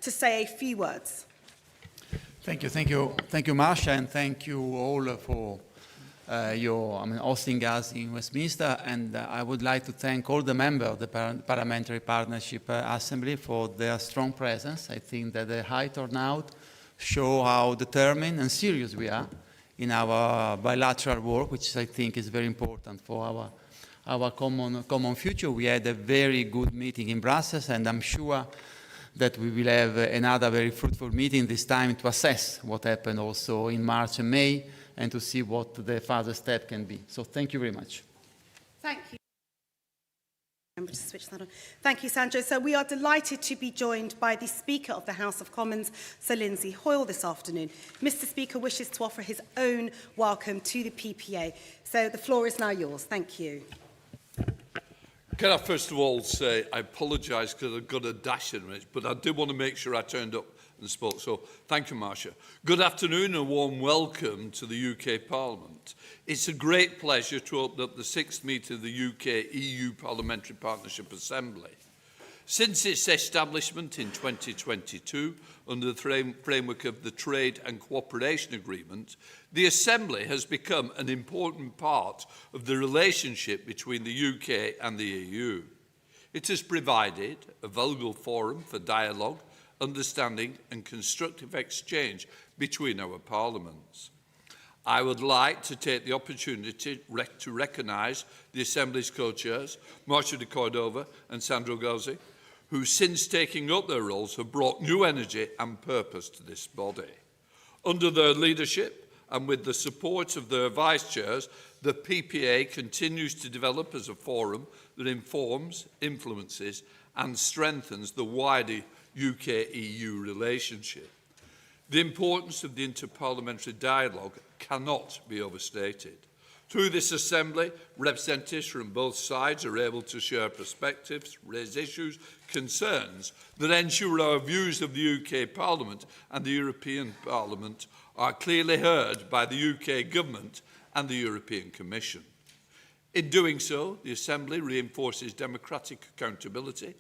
to say a few words. Thank you, Marcia, and thank you all for hosting us in Westminster. And I would like to thank all the members of the Parliamentary Partnership Assembly for their strong presence. I think that the high turnout show how determined and serious we are in our bilateral work, which I think is very important for our common future. We had a very good meeting in Brussels, and I'm sure that we will have another very fruitful meeting this time to assess what happened also in March and May and to see what the further step can be. So thank you very much. Thank you. Remember to switch that on. Thank you, Sandro. So we are delighted to be joined by the Speaker of the House of Commons, Sir Lindsay Hoyle, this afternoon. Mr. Speaker wishes to offer his own welcome to the PPA. So the floor is now yours. Thank you. Can I first of all say I apologise because I've got a dash in it, but I did want to make sure I turned up and spoke. So thank you, Marcia. Good afternoon and a warm welcome to the UK Parliament. It's a great pleasure to open up the 6th meeting of the UK-EU Parliamentary Partnership Assembly. Since its establishment in 2022, under the framework of the Trade and Cooperation Agreement, the Assembly has become an important part of the relationship between the UK and the EU. It has provided a valuable forum for dialogue, understanding and constructive exchange between our parliaments. I would like to take the opportunity to recognise the Assembly's co-chairs, Marcia de Cordova and Sandro Gozzi, who since taking up their roles have brought new energy and purpose to this body. Under their leadership and with the support of their vice-chairs, the PPA continues to develop as a forum that informs, influences and strengthens the wider UK-EU relationship. The importance of the interparliamentary dialogue cannot be overstated. Through this Assembly, representatives from both sides are able to share perspectives, raise issues, concerns that ensure our views of the UK Parliament and the European Parliament are clearly heard by the UK Government and the European Commission. In doing so, the Assembly reinforces democratic accountability.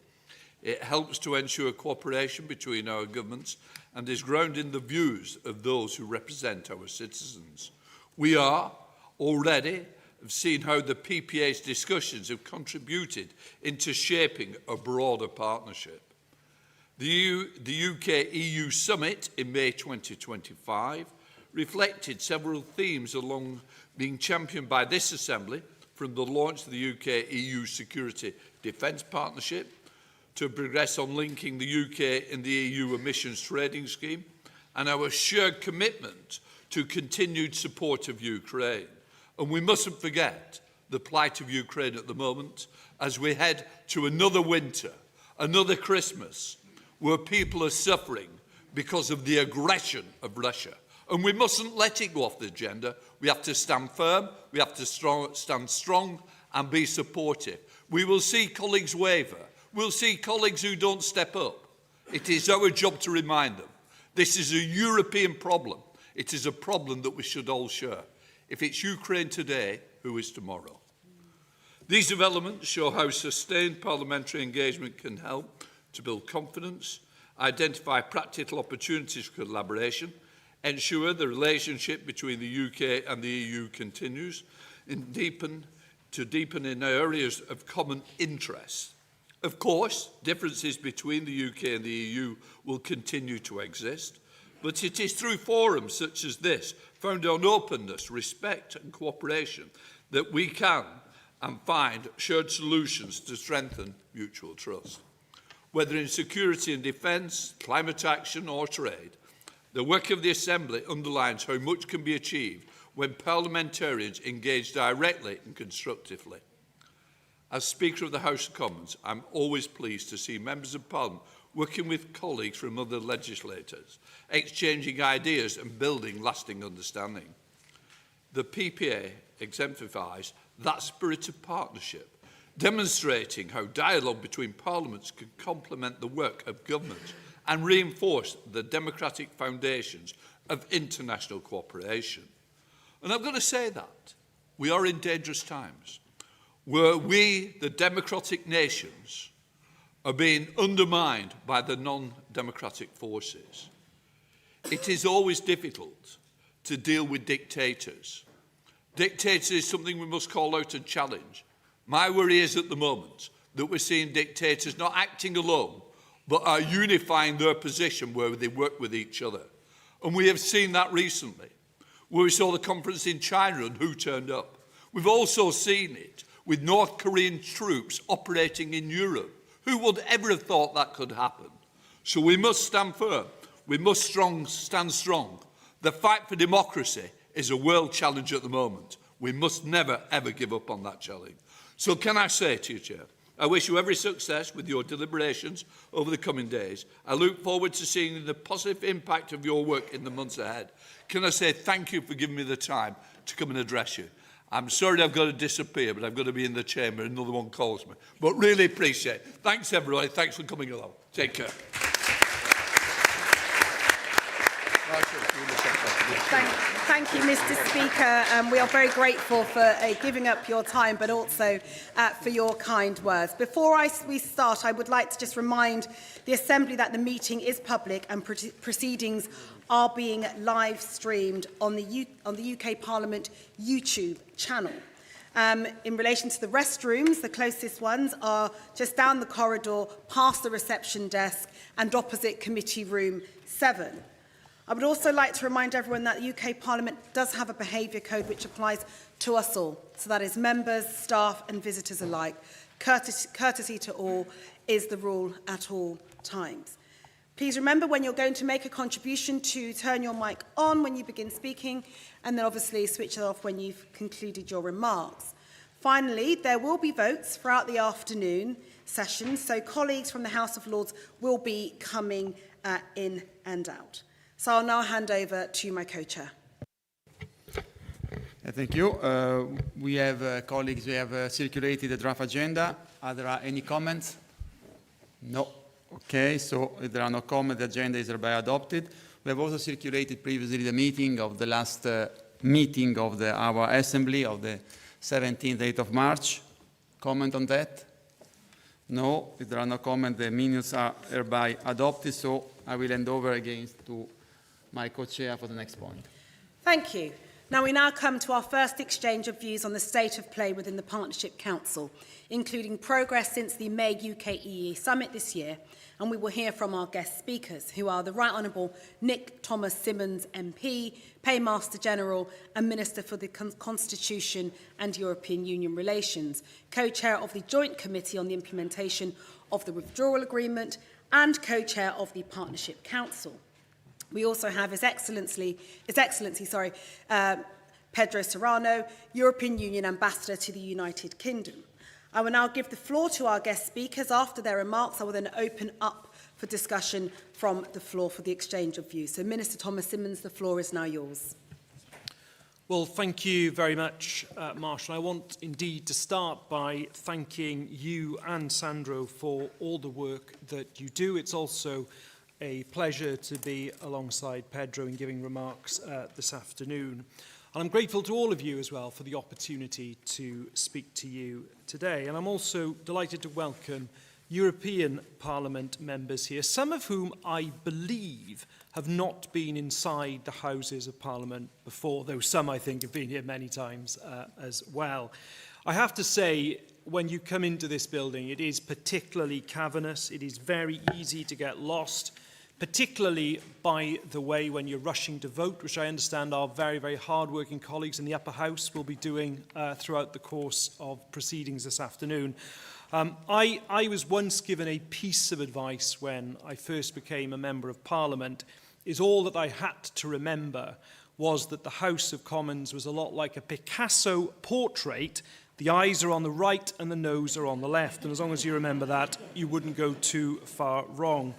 It helps to ensure cooperation between our governments and is grounded in the views of those who represent our citizens. We are already have seen how the PPA's discussions have contributed into shaping a broader partnership. The UK-EU Summit in May 2025 reflected several themes along being championed by this Assembly, from the launch of the UK-EU Security Defence Partnership to progress on linking the UK and the EU emissions trading scheme, and our shared commitment to continued support of Ukraine. And we mustn't forget the plight of Ukraine at the moment as we head to another winter, another Christmas, where people are suffering because of the aggression of Russia. And we mustn't let it go off the agenda. We have to stand firm, we have to stand strong and be supportive. We will see colleagues waver. We'll see colleagues who don't step up. It is our job to remind them. This is a European problem. It is a problem that we should all share. If it's Ukraine today, who is tomorrow? These developments show how sustained parliamentary engagement can help to build confidence, identify practical opportunities for collaboration, ensure the relationship between the UK and the EU continues, and deepen in areas of common interest. Of course, differences between the UK and the EU will continue to exist, but it is through forums such as this, founded on openness, respect and cooperation, that we can and find shared solutions to strengthen mutual trust. Whether in security and defence, climate action or trade, the work of the Assembly underlines how much can be achieved when parliamentarians engage directly and constructively. As Speaker of the House of Commons, I'm always pleased to see members of Parliament working with colleagues from other legislators, exchanging ideas and building lasting understanding. The PPA exemplifies that spirit of partnership, demonstrating how dialogue between parliaments can complement the work of governments and reinforce the democratic foundations of international cooperation. And I'm going to say that we are in dangerous times, where we, the democratic nations, are being undermined by the non-democratic forces. It is always difficult to deal with dictators. Dictators is something we must call out and challenge. My worry is at the moment that we're seeing dictators not acting alone, but are unifying their position where they work with each other. And we have seen that recently, where we saw the conference in China and who turned up. We've also seen it with North Korean troops operating in Europe. Who would ever have thought that could happen? So we must stand firm. We must stand strong. The fight for democracy is a world challenge at the moment. We must never, ever give up on that challenge. So can I say to you, Chair, I wish you every success with your deliberations over the coming days. I look forward to seeing the positive impact of your work in the months ahead. Can I say thank you for giving me the time to come and address you. I'm sorry I've got to disappear, but I've got to be in the chamber. Another one calls me. But really appreciate it. Thanks, everybody. Thanks for coming along. Take care. Thank you, Mr. Speaker. We are very grateful for giving up your time, but also for your kind words. Before we start, I would like to just remind the Assembly that the meeting is public and proceedings are being live streamed on the UK Parliament YouTube channel. In relation to the restrooms, the closest ones are just down the corridor, past the reception desk and opposite Committee Room 7. I would also like to remind everyone that the UK Parliament does have a behaviour code which applies to us all. So that is members, staff and visitors alike. Courtesy to all is the rule at all times. Please remember when you're going to make a contribution to turn your mic on when you begin speaking and then obviously switch it off when you've concluded your remarks. Finally, there will be votes throughout the afternoon session, so colleagues from the House of Lords will be coming in and out. So I'll now hand over to my co-chair. Thank you. We have, colleagues, we have circulated the draft agenda. Are there any comments? No. Okay, so if there are no comments, the agenda is thereby adopted. We have also circulated previously the meeting of the last meeting of our Assembly of the 17th date of March. Comment on that? No. If there are no comments, the minutes are hereby adopted. So I will hand over again to my co-chair for the next point. Thank you. Now we come to our first exchange of views on the state of play within the Partnership Council, including progress since the May UK-EE Summit this year, and we will hear from our guest speakers, who are the Right Honourable Nick Thomas Simmons MP, Paymaster General and Minister for the Constitution and European Union Relations, co-chair of the Joint Committee on the Implementation of the Withdrawal Agreement and co-chair of the Partnership Council. We also have His Excellency, Pedro Serrano, European Union Ambassador to the United Kingdom. I will now give the floor to our guest speakers. After their remarks, I will then open up for discussion from the floor for the exchange of views. So, Minister Thomas Simmons, the floor is now yours. Well, thank you very much, Marshall. I want indeed to start by thanking you and Sandro for all the work that you do. It's also a pleasure to be alongside Pedro in giving remarks this afternoon. And I'm grateful to all of you as well for the opportunity to speak to you today. And I'm also delighted to welcome European Parliament members here, some of whom I believe have not been inside the Houses of Parliament before, though some I think have been here many times as well. I have to say, when you come into this building, it is particularly cavernous. It is very easy to get lost, particularly, by the way, when you're rushing to vote, which I understand our very, very hard-working colleagues in the upper house will be doing throughout the course of proceedings this afternoon. I was once given a piece of advice when I first became a Member of Parliament, is all that I had to remember was that the House of Commons was a lot like a Picasso portrait. The eyes are on the right and the nose are on the left. And as long as you remember that, you wouldn't go too far wrong.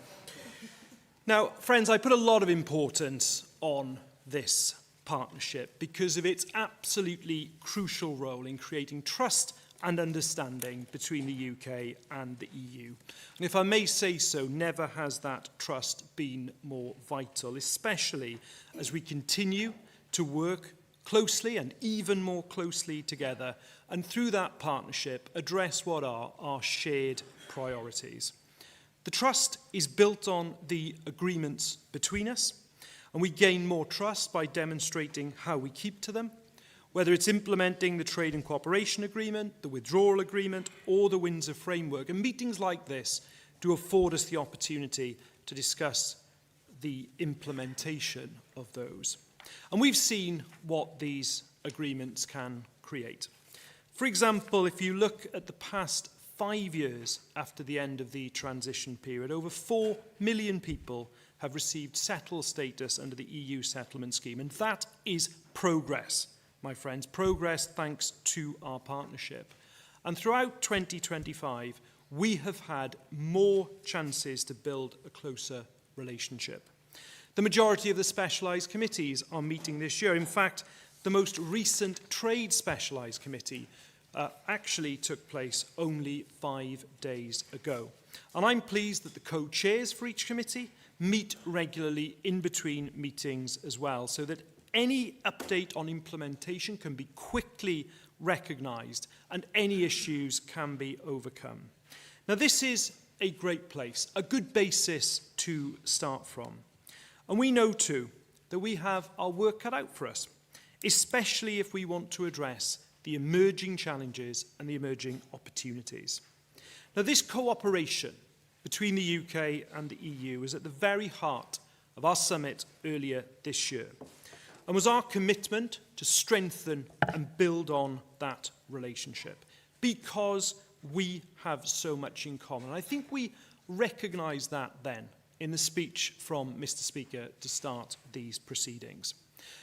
Now, friends, I put a lot of importance on this partnership because of its absolutely crucial role in creating trust and understanding between the UK and the EU. And if I may say so, never has that trust been more vital, especially as we continue to work closely and even more closely together, and through that partnership address what are our shared priorities. The trust is built on the agreements between us, and we gain more trust by demonstrating how we keep to them, whether it's implementing the Trade and Cooperation Agreement, the Withdrawal Agreement, or the Windsor Framework. And meetings like this do afford us the opportunity to discuss the implementation of those. And we've seen what these agreements can create. For example, if you look at the past 5 years after the end of the transition period, over 4 million people have received settled status under the EU settlement scheme. And that is progress, my friends, progress thanks to our partnership. And throughout 2025, we have had more chances to build a closer relationship. The majority of the specialised committees are meeting this year. In fact, the most recent Trade Specialised Committee actually took place only 5 days ago. And I'm pleased that the co-chairs for each committee meet regularly in between meetings as well, so that any update on implementation can be quickly recognised and any issues can be overcome. Now, this is a great place, a good basis to start from. And we know too that we have our work cut out for us, especially if we want to address the emerging challenges and the emerging opportunities. Now, this cooperation between the UK and the EU is at the very heart of our summit earlier this year, and was our commitment to strengthen and build on that relationship, because we have so much in common. I think we recognised that then in the speech from Mr. Speaker to start these proceedings.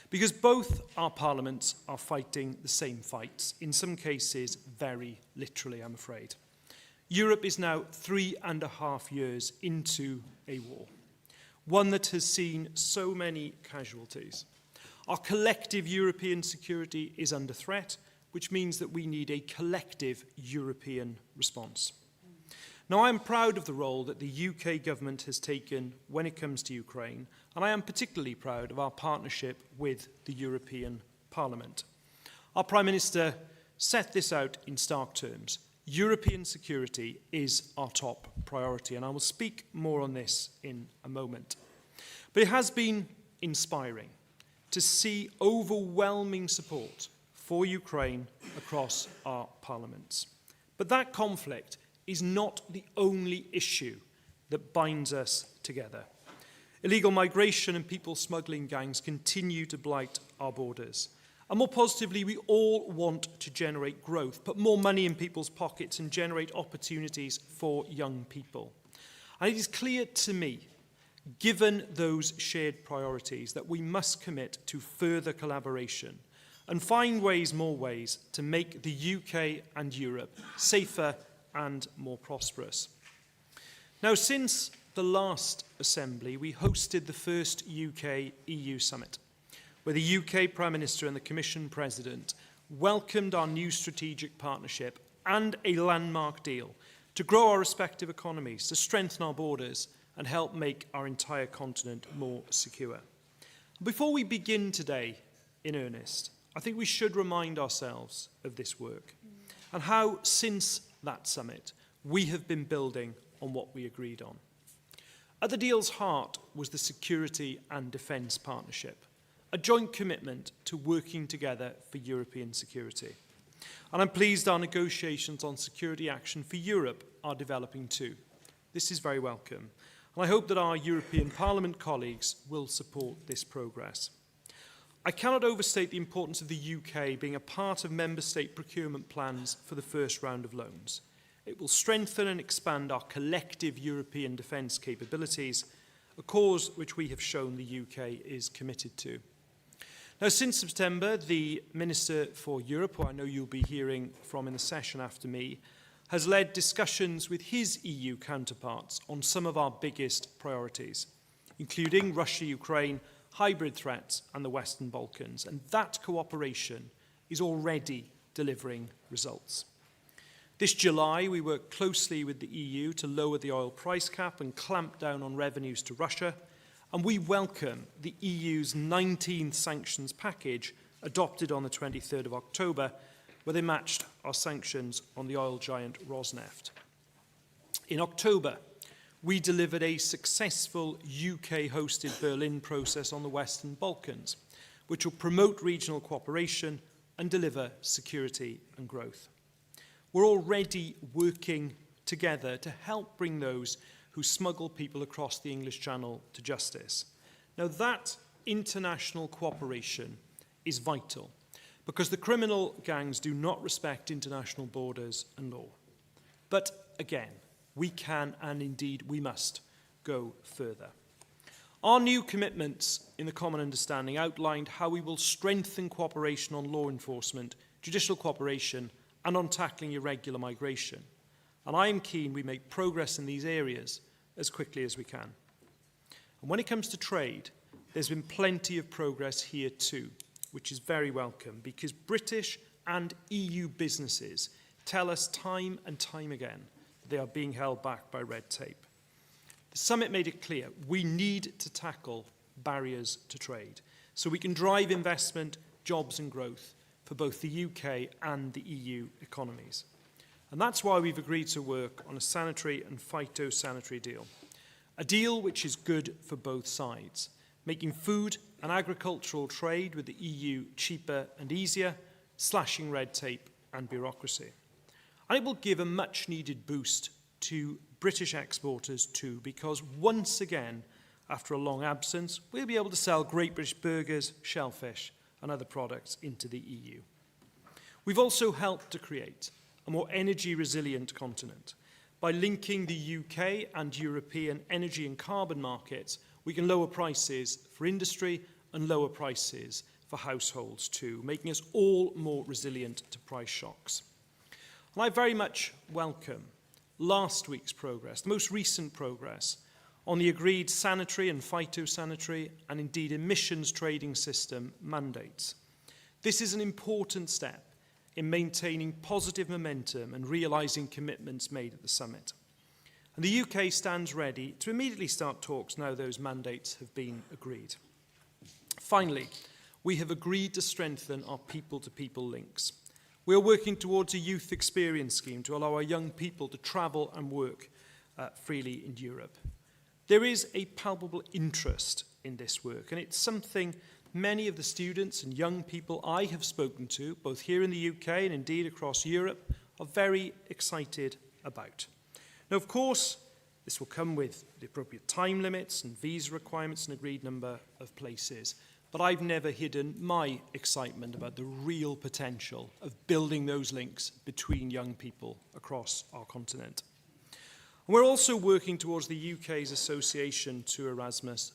Because both our parliaments are fighting the same fights, in some cases very literally, I'm afraid. Europe is now 3.5 years into a war, one that has seen so many casualties. Our collective European security is under threat, which means that we need a collective European response. Now, I am proud of the role that the UK government has taken when it comes to Ukraine, and I am particularly proud of our partnership with the European Parliament. Our Prime Minister set this out in stark terms. European security is our top priority, and I will speak more on this in a moment. But it has been inspiring to see overwhelming support for Ukraine across our parliaments. But that conflict is not the only issue that binds us together. Illegal migration and people smuggling gangs continue to blight our borders. And more positively, we all want to generate growth, put more money in people's pockets and generate opportunities for young people. And it is clear to me, given those shared priorities, that we must commit to further collaboration and find more ways to make the UK and Europe safer and more prosperous. Now, since the last Assembly, we hosted the first UK-EU summit, where the UK Prime Minister and the Commission President welcomed our new strategic partnership and a landmark deal to grow our respective economies, to strengthen our borders and help make our entire continent more secure. Before we begin today in earnest, I think we should remind ourselves of this work and how, since that summit, we have been building on what we agreed on. At the deal's heart was the Security and Defence Partnership, a joint commitment to working together for European security. And I'm pleased our negotiations on security action for Europe are developing too. This is very welcome, and I hope that our European Parliament colleagues will support this progress. I cannot overstate the importance of the UK being a part of member state procurement plans for the first round of loans. It will strengthen and expand our collective European defence capabilities, a cause which we have shown the UK is committed to. Now, since September, the Minister for Europe, who I know you'll be hearing from in the session after me, has led discussions with his EU counterparts on some of our biggest priorities, including Russia, Ukraine, hybrid threats and the Western Balkans. And that cooperation is already delivering results. This July, we worked closely with the EU to lower the oil price cap and clamp down on revenues to Russia. And we welcome the EU's 19th sanctions package adopted on the 23rd of October, where they matched our sanctions on the oil giant Rosneft. In October, we delivered a successful UK-hosted Berlin process on the Western Balkans, which will promote regional cooperation and deliver security and growth. We're already working together to help bring those who smuggle people across the English Channel to justice. Now, that international cooperation is vital because the criminal gangs do not respect international borders and law. But again, we can and indeed we must go further. Our new commitments in the Common Understanding outlined how we will strengthen cooperation on law enforcement, judicial cooperation, and on tackling irregular migration. And I am keen we make progress in these areas as quickly as we can. And when it comes to trade, there's been plenty of progress here too, which is very welcome because British and EU businesses tell us time and time again that they are being held back by red tape. The summit made it clear we need to tackle barriers to trade so we can drive investment, jobs and growth for both the UK and the EU economies. And that's why we've agreed to work on a sanitary and phytosanitary deal, a deal which is good for both sides, making food and agricultural trade with the EU cheaper and easier, slashing red tape and bureaucracy. And it will give a much-needed boost to British exporters too, because once again, after a long absence, we'll be able to sell Great British burgers, shellfish, and other products into the EU. We've also helped to create a more energy-resilient continent. By linking the UK and European energy and carbon markets, we can lower prices for industry and lower prices for households too, making us all more resilient to price shocks. And I very much welcome last week's progress, the most recent progress, on the agreed sanitary and phytosanitary and indeed emissions trading system mandates. This is an important step in maintaining positive momentum and realising commitments made at the summit. And the UK stands ready to immediately start talks now those mandates have been agreed. Finally, we have agreed to strengthen our people-to-people links. We are working towards a youth experience scheme to allow our young people to travel and work freely in Europe. There is a palpable interest in this work, and it's something many of the students and young people I have spoken to, both here in the UK and indeed across Europe, are very excited about. Now, of course, this will come with the appropriate time limits and visa requirements and agreed number of places. But I've never hidden my excitement about the real potential of building those links between young people across our continent. And we're also working towards the UK's association to Erasmus+.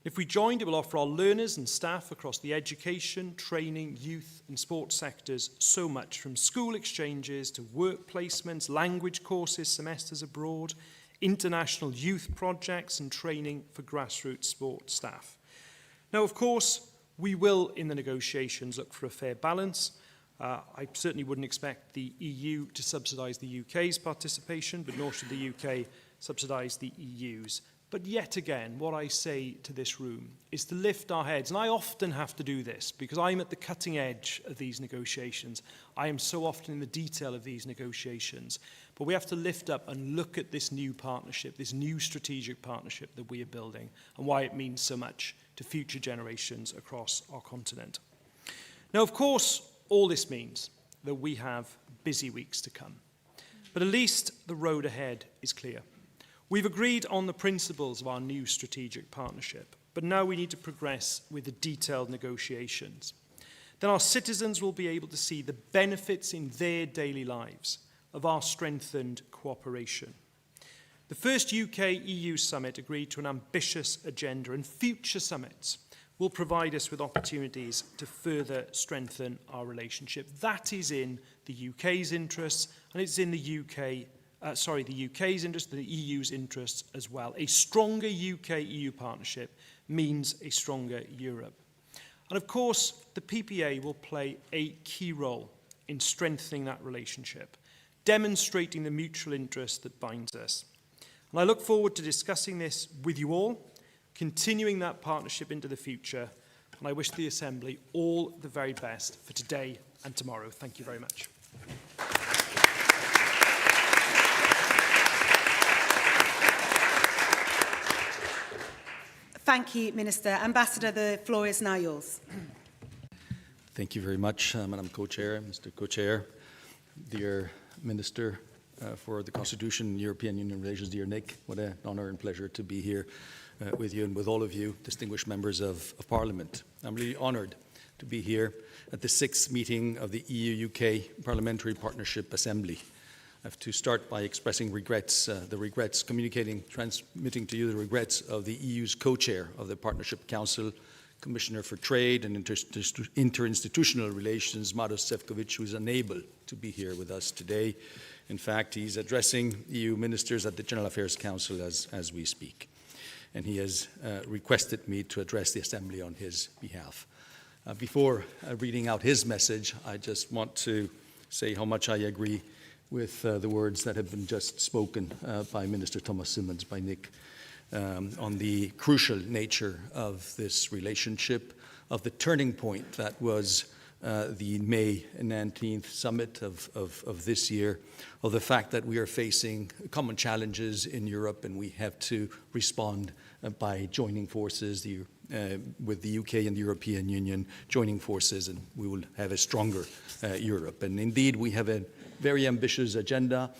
If we joined, it will offer our learners and staff across the education, training, youth and sports sectors so much, from school exchanges to work placements, language courses, semesters abroad, international youth projects and training for grassroots sport staff. Now, of course, we will, in the negotiations, look for a fair balance. I certainly wouldn't expect the EU to subsidise the UK's participation, but nor should the UK subsidise the EU's. But yet again, what I say to this room is to lift our heads. And I often have to do this because I'm at the cutting edge of these negotiations. I am so often in the detail of these negotiations. But we have to lift up and look at this new partnership, this new strategic partnership that we are building, and why it means so much to future generations across our continent. Now, of course, all this means that we have busy weeks to come. But at least the road ahead is clear. We've agreed on the principles of our new strategic partnership, but now we need to progress with the detailed negotiations. Then our citizens will be able to see the benefits in their daily lives of our strengthened cooperation. The first UK-EU summit agreed to an ambitious agenda, and future summits will provide us with opportunities to further strengthen our relationship. That is in the UK's interests, and it's in the UK's interest and the EU's interests as well. A stronger UK-EU partnership means a stronger Europe. And of course, the PPA will play a key role in strengthening that relationship, demonstrating the mutual interest that binds us. And I look forward to discussing this with you all, continuing that partnership into the future, and I wish the Assembly all the very best for today and tomorrow. Thank you very much. Thank you, Minister. Ambassador, the floor is now yours. Thank you very much, Madam Co-Chair, Mr. Co-Chair, dear Minister for the Constitution and European Union Relations, dear Nick. What an honour and pleasure to be here with you and with all of you, distinguished members of Parliament. I'm really honoured to be here at the 6th meeting of the EU-UK Parliamentary Partnership Assembly. I have to start by expressing regrets, transmitting to you the regrets of the EU's co-chair of the Partnership Council, Commissioner for Trade and Interinstitutional Relations, Maros Šefčovič, who is unable to be here with us today. In fact, he's addressing EU ministers at the General Affairs Council as we speak. And he has requested me to address the Assembly on his behalf. Before reading out his message, I just want to say how much I agree with the words that have been just spoken by Minister Thomas Simmons, by Nick, on the crucial nature of this relationship, of the turning point that was the May 19th summit of this year, of the fact that we are facing common challenges in Europe and we have to respond by joining forces with the UK and the European Union, joining forces, and we will have a stronger Europe. And indeed, we have a very ambitious agenda,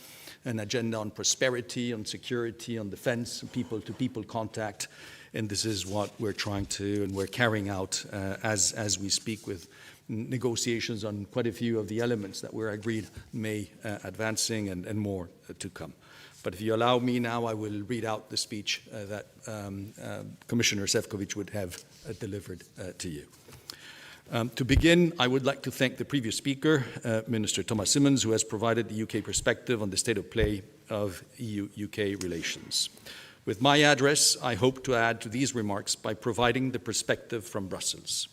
an agenda on prosperity, on security, on defense, people-to-people contact. And this is what we're trying to, and we're carrying out as we speak, with negotiations on quite a few of the elements that were agreed May advancing and more to come. But if you allow me now, I will read out the speech that Commissioner Šefčovič would have delivered to you. To begin, I would like to thank the previous speaker, Minister Thomas Simmons, who has provided the UK perspective on the state of play of EU-UK relations. With my address, I hope to add to these remarks by providing the perspective from Brussels.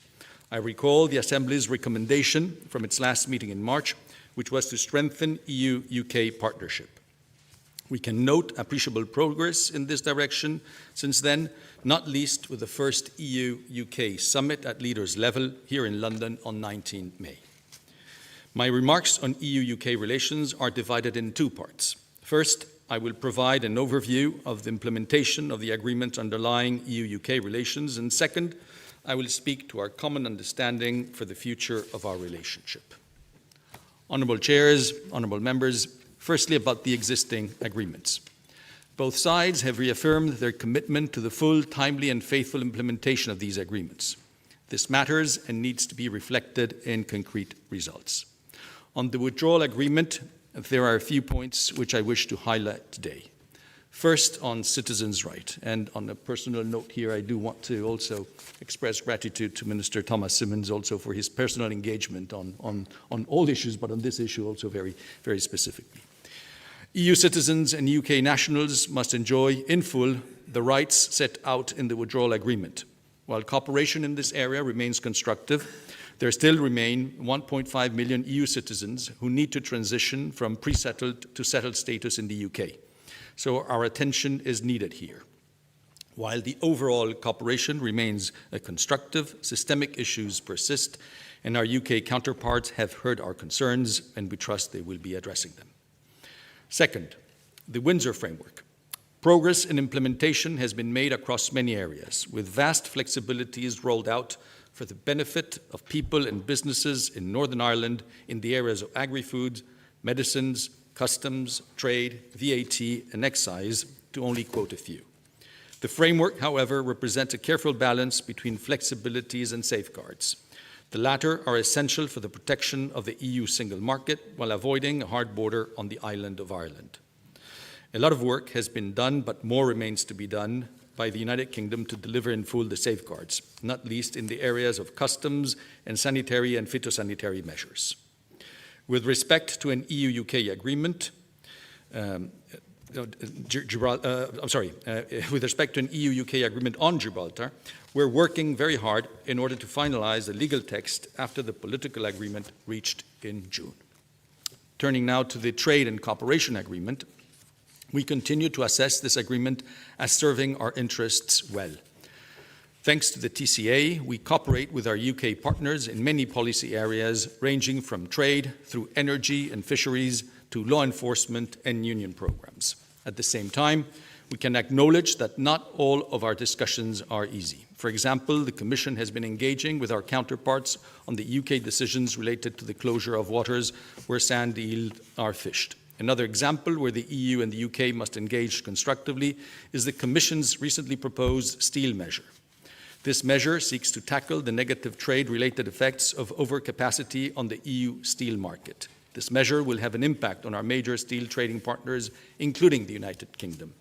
I recall the Assembly's recommendation from its last meeting in March, which was to strengthen EU-UK partnership. We can note appreciable progress in this direction since then, not least with the first EU-UK summit at leaders level here in London on 19 May. My remarks on EU-UK relations are divided in two parts. First, I will provide an overview of the implementation of the agreement underlying EU-UK relations, and second, I will speak to our common understanding for the future of our relationship. Honourable Chairs, honourable members, firstly about the existing agreements. Both sides have reaffirmed their commitment to the full, timely and faithful implementation of these agreements. This matters and needs to be reflected in concrete results. On the withdrawal agreement, there are a few points which I wish to highlight today. First, on citizens' rights, and on a personal note here, I do want to also express gratitude to Minister Thomas Simmons also for his personal engagement on all issues, but on this issue also very, very specifically. EU citizens and UK nationals must enjoy in full the rights set out in the withdrawal agreement. While cooperation in this area remains constructive, there still remain 1.5 million EU citizens who need to transition from pre-settled to settled status in the UK. So our attention is needed here. While the overall cooperation remains constructive, systemic issues persist, and our UK counterparts have heard our concerns, and we trust they will be addressing them. Second, the Windsor Framework. Progress in implementation has been made across many areas, with vast flexibilities rolled out for the benefit of people and businesses in Northern Ireland in the areas of agri-food, medicines, customs, trade, VAT, and excise, to only quote a few. The framework, however, represents a careful balance between flexibilities and safeguards. The latter are essential for the protection of the EU single market while avoiding a hard border on the island of Ireland. A lot of work has been done, but more remains to be done by the United Kingdom to deliver in full the safeguards, not least in the areas of customs and sanitary and phytosanitary measures. With respect to an EU-UK agreement, with respect to an EU-UK agreement on Gibraltar, we're working very hard in order to finalize the legal text after the political agreement reached in June. Turning now to the trade and cooperation agreement, we continue to assess this agreement as serving our interests well. Thanks to the TCA, we cooperate with our UK partners in many policy areas, ranging from trade through energy and fisheries to law enforcement and union programs. At the same time, We can acknowledge that not all of our discussions are easy. For example, the Commission has been engaging with our counterparts on the UK decisions related to the closure of waters where sand eel are fished. Another example where the EU and the UK must engage constructively is the Commission's recently proposed steel measure. This measure seeks to tackle the negative trade-related effects of overcapacity on the EU steel market. This measure will have an impact on our major steel trading partners, including the United Kingdom.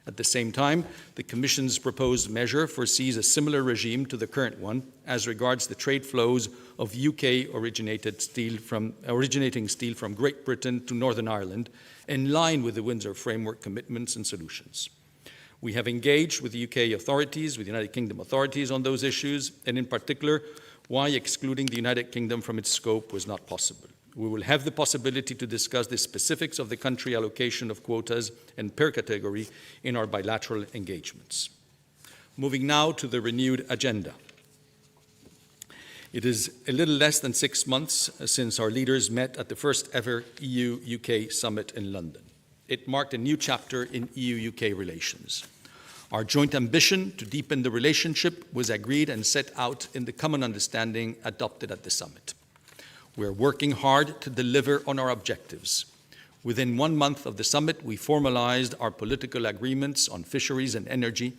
At the same time, the Commission's proposed measure foresees a similar regime to the current one as regards the trade flows of UK-originating steel from Great Britain to Northern Ireland, in line with the Windsor Framework commitments and solutions. We have engaged with the UK authorities, with the United Kingdom authorities on those issues, and in particular, why excluding the United Kingdom from its scope was not possible. We will have the possibility to discuss the specifics of the country allocation of quotas and per category in our bilateral engagements. Moving now to the renewed agenda. It is a little less than 6 months since our leaders met at the first ever EU-UK summit in London. It marked a new chapter in EU-UK relations. Our joint ambition to deepen the relationship was agreed and set out in the common understanding adopted at the summit. We are working hard to deliver on our objectives. Within 1 month of the summit, we formalized our political agreements on fisheries and energy,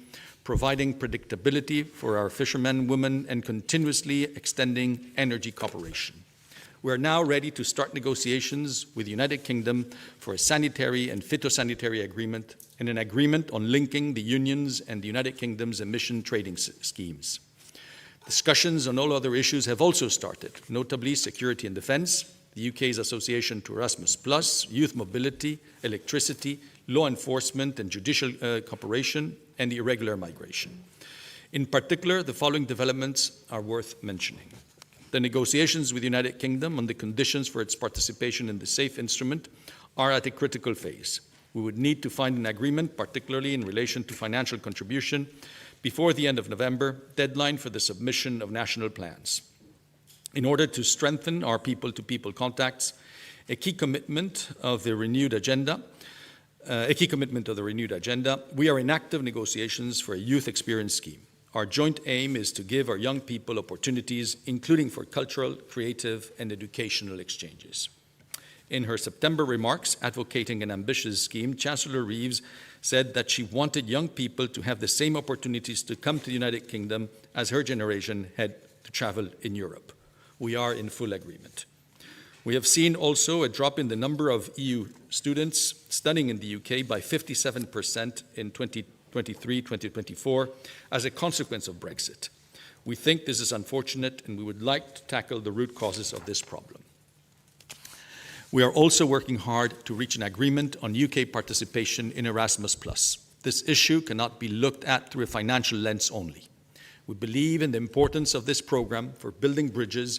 providing predictability for our fishermen, women, and continuously extending energy cooperation. We are now ready to start negotiations with the United Kingdom for a sanitary and phytosanitary agreement and an agreement on linking the Union's and the United Kingdom's emission trading schemes. Discussions on all other issues have also started, notably security and defence, the UK's association to Erasmus+, youth mobility, electricity, law enforcement and judicial cooperation, and irregular migration. In particular, the following developments are worth mentioning. The negotiations with the United Kingdom on the conditions for its participation in the SAFE instrument are at a critical phase. We would need to find an agreement, particularly in relation to financial contribution, before the end of November, deadline for the submission of national plans. In order to strengthen our people-to-people contacts, a key commitment of the renewed agenda, we are in active negotiations for a youth experience scheme. Our joint aim is to give our young people opportunities, including for cultural, creative, and educational exchanges. In her September remarks advocating an ambitious scheme, Chancellor Reeves said that she wanted young people to have the same opportunities to come to the United Kingdom as her generation had to travel in Europe. We are in full agreement. We have seen also a drop in the number of EU students studying in the UK by 57% in 2023-2024 as a consequence of Brexit. We think this is unfortunate and we would like to tackle the root causes of this problem. We are also working hard to reach an agreement on UK participation in Erasmus+. This issue cannot be looked at through a financial lens only. We believe in the importance of this program for building bridges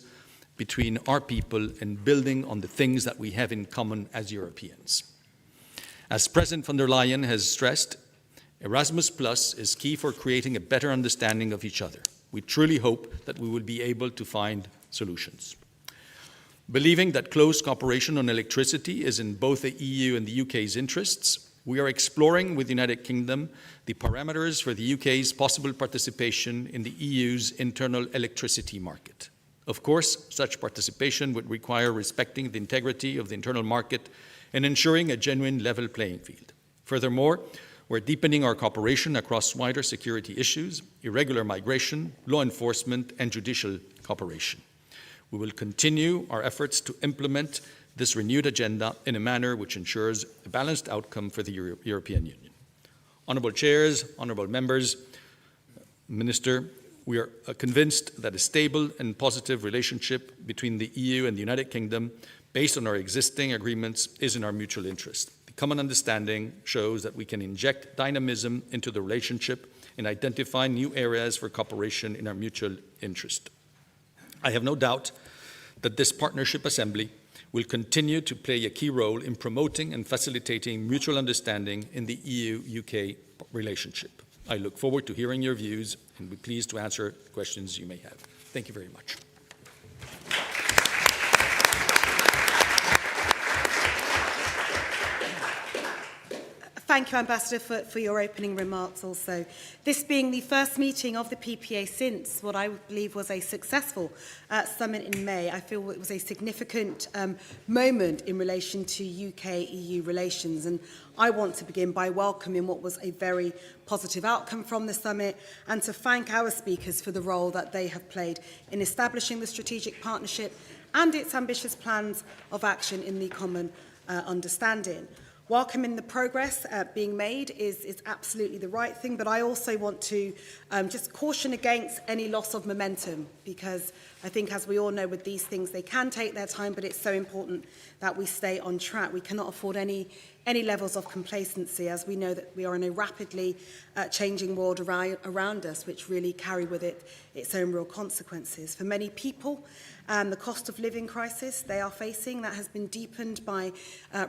between our people and building on the things that we have in common as Europeans. As President von der Leyen has stressed, Erasmus Plus is key for creating a better understanding of each other. We truly hope that we will be able to find solutions. Believing that close cooperation on electricity is in both the EU and the UK's interests, we are exploring with the United Kingdom the parameters for the UK's possible participation in the EU's internal electricity market. Of course, such participation would require respecting the integrity of the internal market and ensuring a genuine level playing field. Furthermore, we're deepening our cooperation across wider security issues, irregular migration, law enforcement, and judicial cooperation. We will continue our efforts to implement this renewed agenda in a manner which ensures a balanced outcome for the European Union. Honourable chairs, honourable members, Minister, we are convinced that a stable and positive relationship between the EU and the United Kingdom, based on our existing agreements, is in our mutual interest. The common understanding shows that we can inject dynamism into the relationship and identify new areas for cooperation in our mutual interest. I have no doubt that this partnership assembly will continue to play a key role in promoting and facilitating mutual understanding in the EU-UK relationship. I look forward to hearing your views and be pleased to answer questions you may have. Thank you very much. Thank you, Ambassador, for your opening remarks also. This being the first meeting of the PPA since what I believe was a successful summit in May, I feel it was a significant moment in relation to UK-EU relations. And I want to begin by welcoming what was a very positive outcome from the summit and to thank our speakers for the role that they have played in establishing the strategic partnership and its ambitious plans of action in the common understanding. Welcoming the progress being made is absolutely the right thing, but I also want to just caution against any loss of momentum, because I think, as we all know, with these things, they can take their time, but it's so important that we stay on track. We cannot afford any levels of complacency, as we know that we are in a rapidly changing world around us, which really carry with it its own real consequences. For many people, the cost of living crisis they are facing, that has been deepened by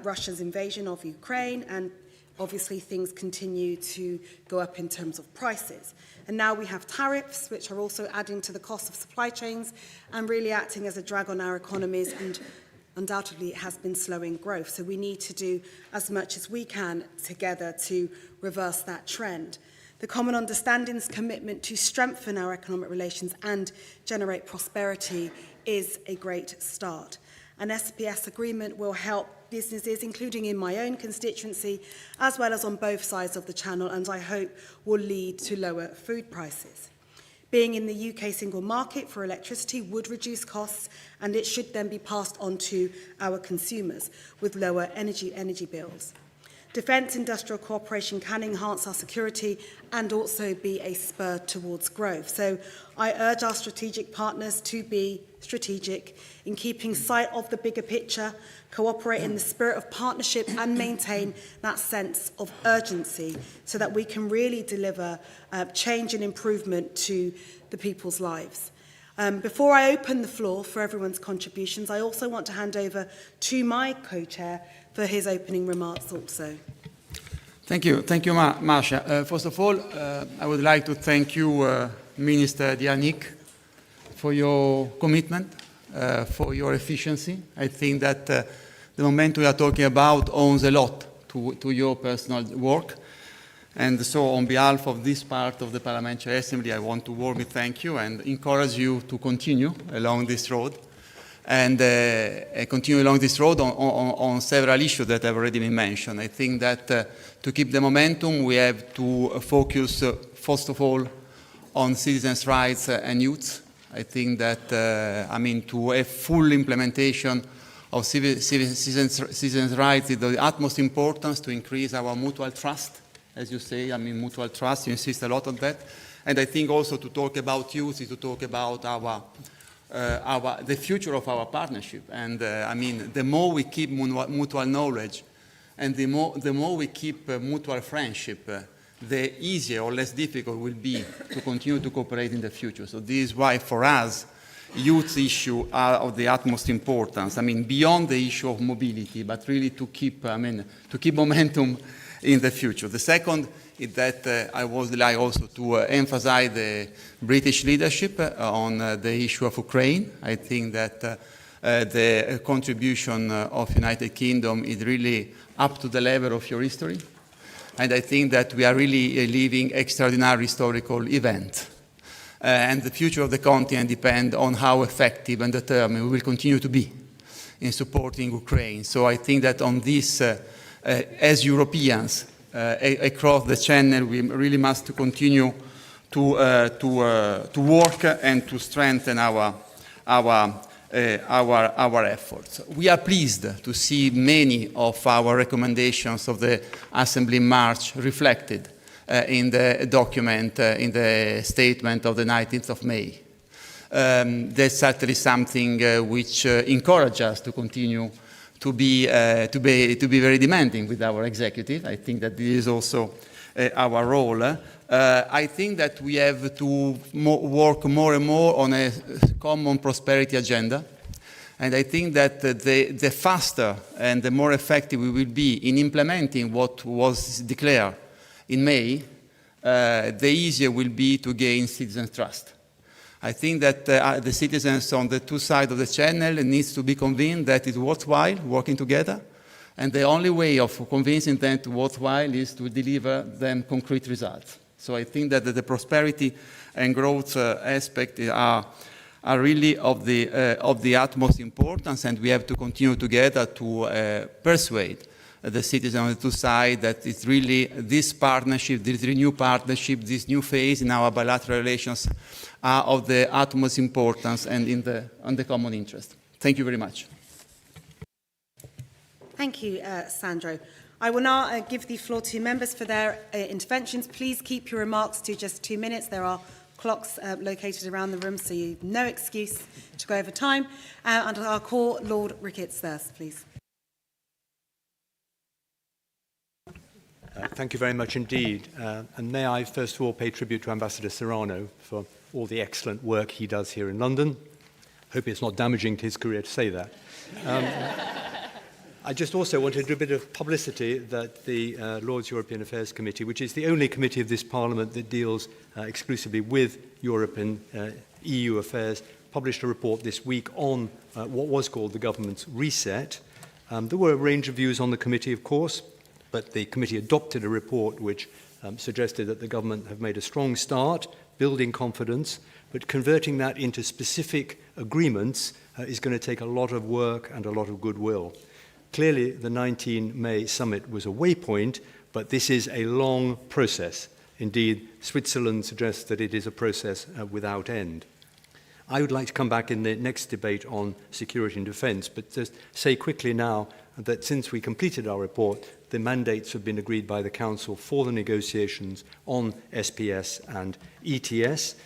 Russia's invasion of Ukraine, and obviously things continue to go up in terms of prices. And now we have tariffs, which are also adding to the cost of supply chains and really acting as a drag on our economies, and undoubtedly it has been slowing growth. So we need to do as much as we can together to reverse that trend. The Common Understanding's commitment to strengthen our economic relations and generate prosperity is a great start. An SPS agreement will help businesses, including in my own constituency, as well as on both sides of the channel, and I hope will lead to lower food prices. Being in the UK single market for electricity would reduce costs, and it should then be passed on to our consumers with lower energy bills. Defence industrial cooperation can enhance our security and also be a spur towards growth. So I urge our strategic partners to be strategic in keeping sight of the bigger picture, cooperate in the spirit of partnership and maintain that sense of urgency so that we can really deliver change and improvement to the people's lives. Before I open the floor for everyone's contributions, I also want to hand over to my co-chair for his opening remarks also. Thank you, Marcia. First of all, I would like to thank you, Minister Dianik, for your commitment, for your efficiency. I think that the momentum we are talking about owes a lot to your personal work. And so on behalf of this part of the Parliamentary Assembly, I want to warmly thank you and encourage you to continue along this road and continue along this road on several issues that have already been mentioned. I think that to keep the momentum, we have to focus, first of all, on citizens' rights and youth. I think that, to have full implementation of citizens' rights is of the utmost importance to increase our mutual trust. As you say, mutual trust, you insist a lot on that. And I think also to talk about youth is to talk about the future of our partnership. And the more we keep mutual knowledge and the more we keep mutual friendship, the easier or less difficult will be to continue to cooperate in the future. So this is why for us, youth issues are of the utmost importance. Beyond the issue of mobility, but really to keep momentum in the future. The second is that I would like also to emphasize the British leadership on the issue of Ukraine. I think that the contribution of United Kingdom is really up to the level of your history. And I think that we are really living extraordinary historical event. And the future of the continent depends on how effective and determined we will continue to be in supporting Ukraine. So I think that on this, as Europeans across the channel, we really must continue to work and to strengthen our efforts. We are pleased to see many of our recommendations of the Assembly in March reflected in the document, in the statement of the 19th of May. That's certainly something which encourages us to continue to be very demanding with our executive. I think that this is also our role. I think that we have to work more and more on a common prosperity agenda. And I think that the faster and the more effective we will be in implementing what was declared in May, the easier will be to gain citizens' trust. I think that the citizens on the two sides of the channel needs to be convinced that it's worthwhile working together, And the only way of convincing them to worthwhile is to deliver them concrete results. So I think that the prosperity and growth aspect are really of the utmost importance, and we have to continue together to persuade the citizens on the two sides that it's really this partnership, this renewed partnership, this new phase in our bilateral relations are of the utmost importance and on the common interest. Thank you very much. Thank you, Sandro. I will now give the floor to members for their interventions. Please keep your remarks to just 2 minutes. There are clocks located around the room, so you have no excuse to go over time. And I'll call Lord Ricketts first, please. Thank you very much indeed. And may I first of all pay tribute to Ambassador Serrano for all the excellent work he does here in London. Hope it's not damaging to his career to say that. I just also wanted to do a bit of publicity that the Lords European Affairs Committee, which is the only committee of this Parliament that deals exclusively with Europe and EU affairs, published a report this week on what was called the government's reset. There were a range of views on the committee, of course, but the committee adopted a report which suggested that the government have made a strong start, building confidence, but converting that into specific agreements is going to take a lot of work and a lot of goodwill. Clearly, the 19 May summit was a waypoint, but this is a long process. Indeed, Switzerland suggests that it is a process without end. I would like to come back in the next debate on security and defence, but just say quickly now that since we completed our report, the mandates have been agreed by the Council for the negotiations on SPS and ETS.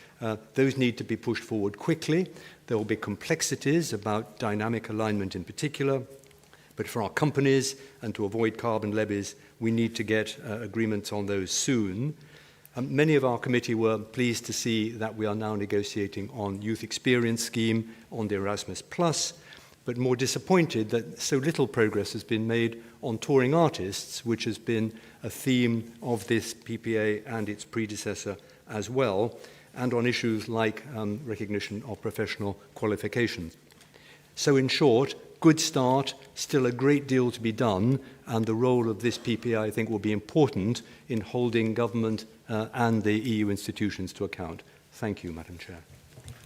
Those need to be pushed forward quickly. There will be complexities about dynamic alignment in particular, but for our companies and to avoid carbon levies, we need to get agreements on those soon. Many of our committee were pleased to see that we are now negotiating on youth experience scheme, on the Erasmus+, but more disappointed that so little progress has been made on touring artists, which has been a theme of this PPA and its predecessor as well, and on issues like recognition of professional qualifications. So in short, good start, still a great deal to be done, and the role of this PPA, I think, will be important in holding government and the EU institutions to account. Thank you, Madam Chair.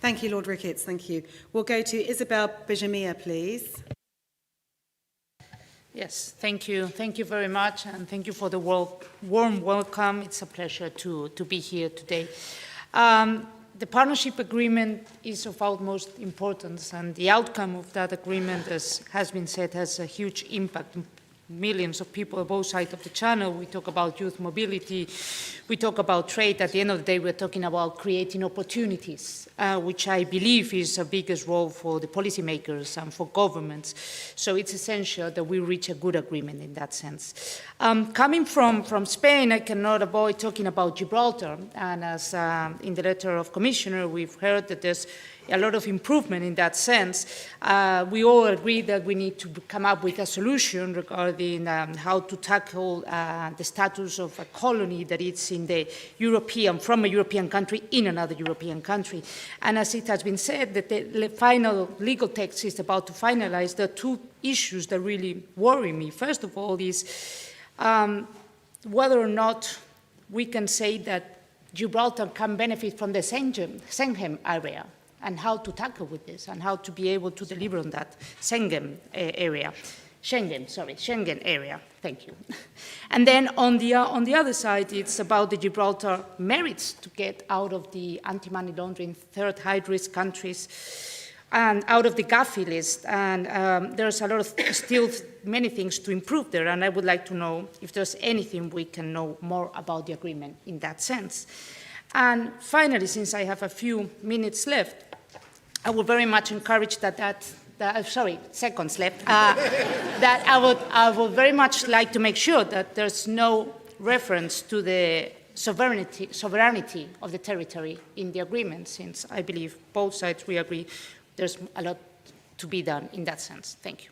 Thank you, Lord Ricketts. Thank you. We'll go to Isabel Bijamia, please. Yes, thank you. Thank you very much, and thank you for the warm welcome. It's a pleasure to be here today. The partnership agreement is of utmost importance, and the outcome of that agreement, as has been said, has a huge impact. Millions of people on both sides of the channel. We talk about youth mobility, we talk about trade. At the end of the day, we're talking about creating opportunities, which I believe is the biggest role for the policymakers and for governments. So it's essential that we reach a good agreement in that sense. Coming from Spain, I cannot avoid talking about Gibraltar. And as in the letter of Commissioner, we've heard that there's a lot of improvement in that sense. We all agree that we need to come up with a solution regarding how to tackle the status of a colony that is in the European, from a European country in another European country. And as it has been said, that the final legal text is about to finalize. There are two issues that really worry me. First of all is whether or not we can say that Gibraltar can benefit from the Schengen area, and how to tackle with this, and how to be able to deliver on that Schengen area. Thank you. And then on the other side, it's about the Gibraltar merits to get out of the anti-money laundering third high-risk countries and out of the Gafi list. And there's a lot of still many things to improve there, and I would like to know if there's anything we can know more about the agreement in that sense. And finally, since I have a few minutes left, I would very much encourage that seconds left, that I would very much like to make sure that there's no reference to the sovereignty of the territory in the agreement, since I believe both sides, we agree there's a lot to be done in that sense. Thank you.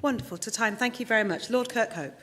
Wonderful. To time. Thank you very much. Lord Kirkhope.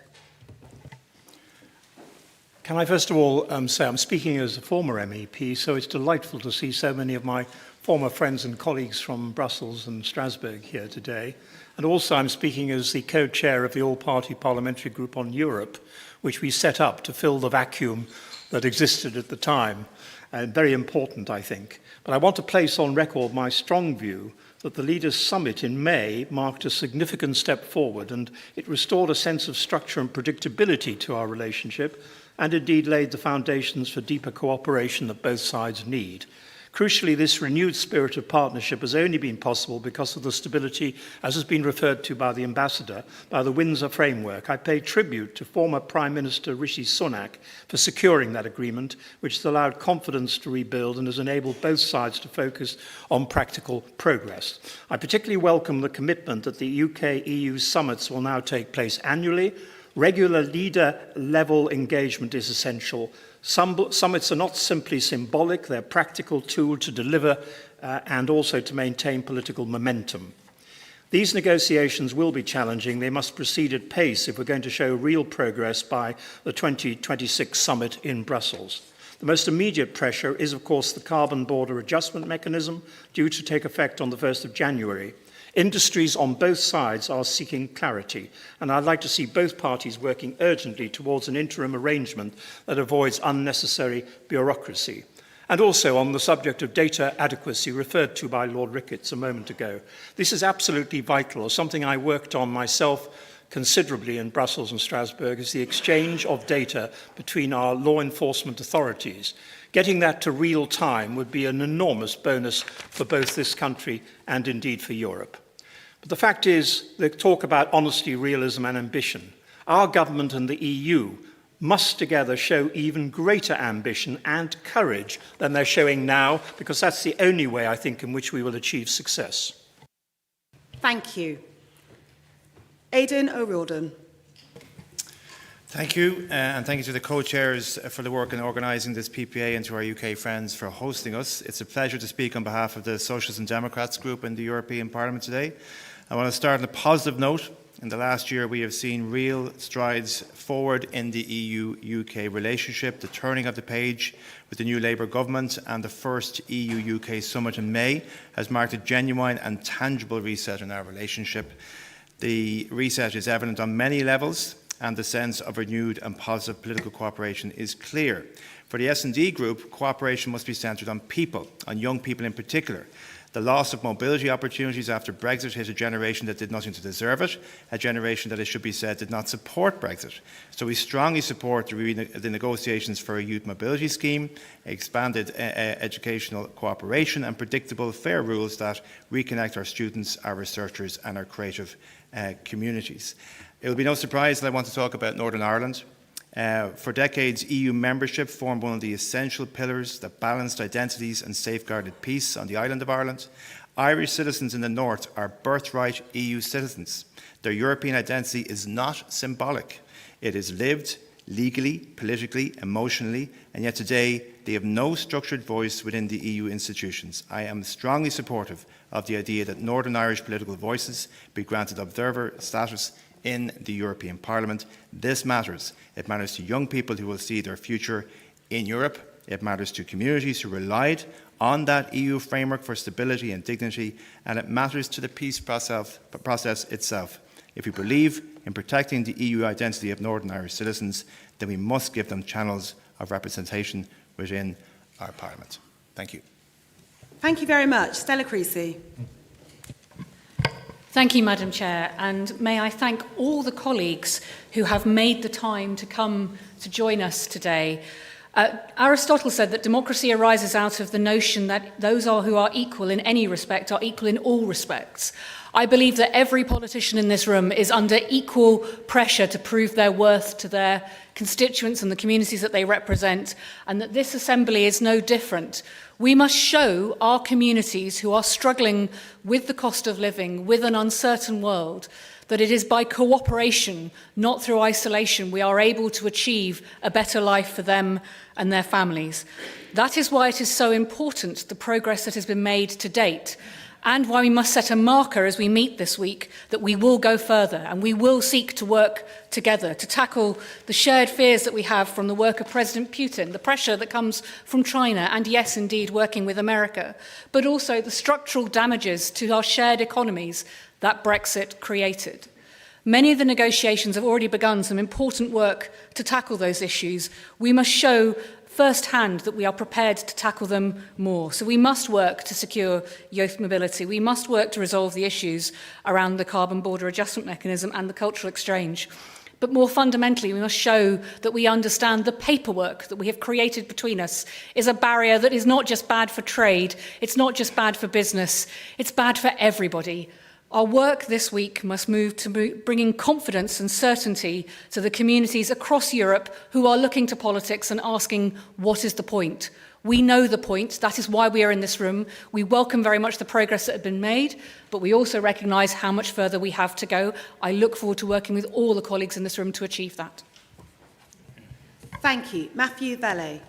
Can I first of all say I'm speaking as a former MEP, so it's delightful to see so many of my former friends and colleagues from Brussels and Strasbourg here today. And also I'm speaking as the co-chair of the all-party parliamentary group on Europe, which we set up to fill the vacuum that existed at the time. And very important, I think. But I want to place on record my strong view that the Leaders' Summit in May marked a significant step forward, and it restored a sense of structure and predictability to our relationship, and indeed laid the foundations for deeper cooperation that both sides need. Crucially, this renewed spirit of partnership has only been possible because of the stability, as has been referred to by the Ambassador, by the Windsor Framework. I pay tribute to former Prime Minister Rishi Sunak for securing that agreement, which has allowed confidence to rebuild and has enabled both sides to focus on practical progress. I particularly welcome the commitment that the UK-EU summits will now take place annually. Regular leader-level engagement is essential. Summits are not simply symbolic, they're a practical tool to deliver and also to maintain political momentum. These negotiations will be challenging. They must proceed at pace if we're going to show real progress by the 2026 summit in Brussels. The most immediate pressure is, of course, the carbon border adjustment mechanism due to take effect on the 1st of January. Industries on both sides are seeking clarity, and I'd like to see both parties working urgently towards an interim arrangement that avoids unnecessary bureaucracy. And also on the subject of data adequacy referred to by Lord Ricketts a moment ago. This is absolutely vital, something I worked on myself considerably in Brussels and Strasbourg, is the exchange of data between our law enforcement authorities. Getting that to real time would be an enormous bonus for both this country and indeed for Europe. But the fact is, they talk about honesty, realism and ambition. Our government and the EU must together show even greater ambition and courage than they're showing now, because that's the only way, I think, in which we will achieve success. Thank you. Aidan O'Riordan. Thank you, and thank you to the co-chairs for the work in organising this PPA and to our UK friends for hosting us. It's a pleasure to speak on behalf of the Socialists and Democrats group in the European Parliament today. I want to start on a positive note. In the last year, we have seen real strides forward in the EU-UK relationship. The turning of the page with the new Labour government and the first EU-UK summit in May has marked a genuine and tangible reset in our relationship. The reset is evident on many levels, and the sense of renewed and positive political cooperation is clear. For the S&D group, cooperation must be centred on people, on young people in particular. The loss of mobility opportunities after Brexit hit a generation that did nothing to deserve it, a generation that, it should be said, did not support Brexit. So we strongly support the negotiations for a youth mobility scheme, expanded educational cooperation and predictable, fair rules that reconnect our students, our researchers and our creative communities. It will be no surprise that I want to talk about Northern Ireland. For decades, EU membership formed one of the essential pillars that balanced identities and safeguarded peace on the island of Ireland. Irish citizens in the north are birthright EU citizens. Their European identity is not symbolic. It is lived legally, politically, emotionally, and yet today they have no structured voice within the EU institutions. I am strongly supportive of the idea that Northern Irish political voices be granted observer status in the European Parliament. This matters. It matters to young people who will see their future in Europe. It matters to communities who relied on that EU framework for stability and dignity, and it matters to the peace process itself. If we believe in protecting the EU identity of Northern Irish citizens, then we must give them channels of representation within our Parliament. Thank you. Thank you very much. Stella Creasy. Thank you, Madam Chair, and may I thank all the colleagues who have made the time to come to join us today. Aristotle said that democracy arises out of the notion that those who are equal in any respect are equal in all respects. I believe that every politician in this room is under equal pressure to prove their worth to their constituents and the communities that they represent, and that this assembly is no different. We must show our communities who are struggling with the cost of living, with an uncertain world, that it is by cooperation, not through isolation, we are able to achieve a better life for them and their families. That is why it is so important, the progress that has been made to date. and why we must set a marker as we meet this week that we will go further and we will seek to work together to tackle the shared fears that we have from the work of President Putin, the pressure that comes from China, and yes, indeed, working with America, but also the structural damages to our shared economies that Brexit created. Many of the negotiations have already begun some important work to tackle those issues. We must show firsthand that we are prepared to tackle them more. So we must work to secure youth mobility. We must work to resolve the issues around the carbon border adjustment mechanism and the cultural exchange. But more fundamentally, we must show that we understand the paperwork that we have created between us is a barrier that is not just bad for trade, it's not just bad for business, it's bad for everybody. Our work this week must move to bringing confidence and certainty to the communities across Europe who are looking to politics and asking, what is the point? We know the point. That is why we are in this room. We welcome very much the progress that has been made, but we also recognise how much further we have to go. I look forward to working with all the colleagues in this room to achieve that. Thank you. Matthew Vallée.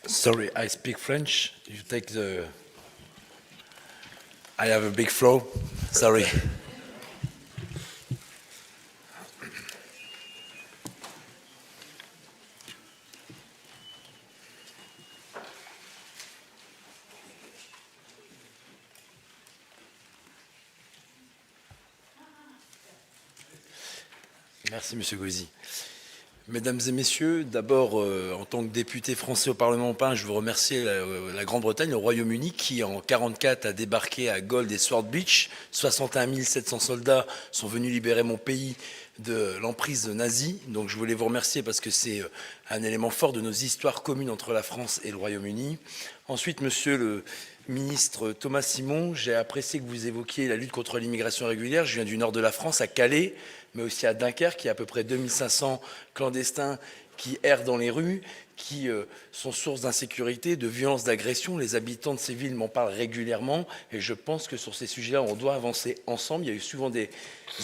Sorry, I speak French. You take the... I have a big flow. Sorry. Merci, Monsieur Gauzy. Mesdames et messieurs, d'abord, en tant que député français au Parlement européen, je veux remercier la Grande-Bretagne, le Royaume-Uni, qui en 1944 a débarqué à Gold et Sword Beach. 61 700 soldats sont venus libérer mon pays de l'emprise nazie. Donc je voulais vous remercier parce que c'est un élément fort de nos histoires communes entre la France et le Royaume-Uni. Ensuite, monsieur le ministre Thomas Simon, j'ai apprécié que vous évoquiez la lutte contre l'immigration irrégulière. Je viens du nord de la France, à Calais, mais aussi à Dunkerque, il y a à peu près 2500 clandestins qui errent dans les rues, qui sont source d'insécurité, de violence, d'agression. Les habitants de ces villes m'en parlent régulièrement et je pense que sur ces sujets-là, on doit avancer ensemble. Il y a eu souvent des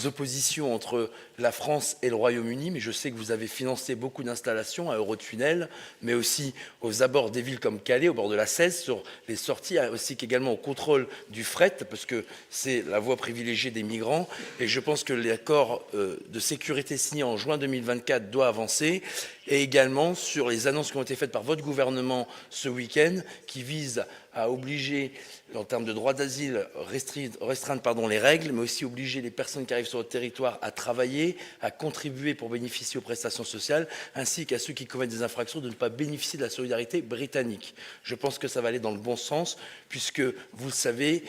oppositions entre la France et le Royaume-Uni, mais je sais que vous avez financé beaucoup d'installations à Eurotunnel, mais aussi aux abords des villes comme Calais, au bord de la 16, sur les sorties, ainsi qu'également au contrôle du fret, parce que c'est la voie privilégiée des migrants. Et je pense que l'accord de sécurité signé en juin 2024 doit avancer, et également sur les annonces qui ont été faites par votre gouvernement ce week-end, qui visent à obliger, en termes de droit d'asile, restreindre les règles, mais aussi obliger les personnes qui arrivent sur le territoire à travailler, à contribuer pour bénéficier aux prestations sociales, ainsi qu'à ceux qui commettent des infractions de ne pas bénéficier de la solidarité britannique. Je pense que ça va aller dans le bon sens, puisque, vous le savez,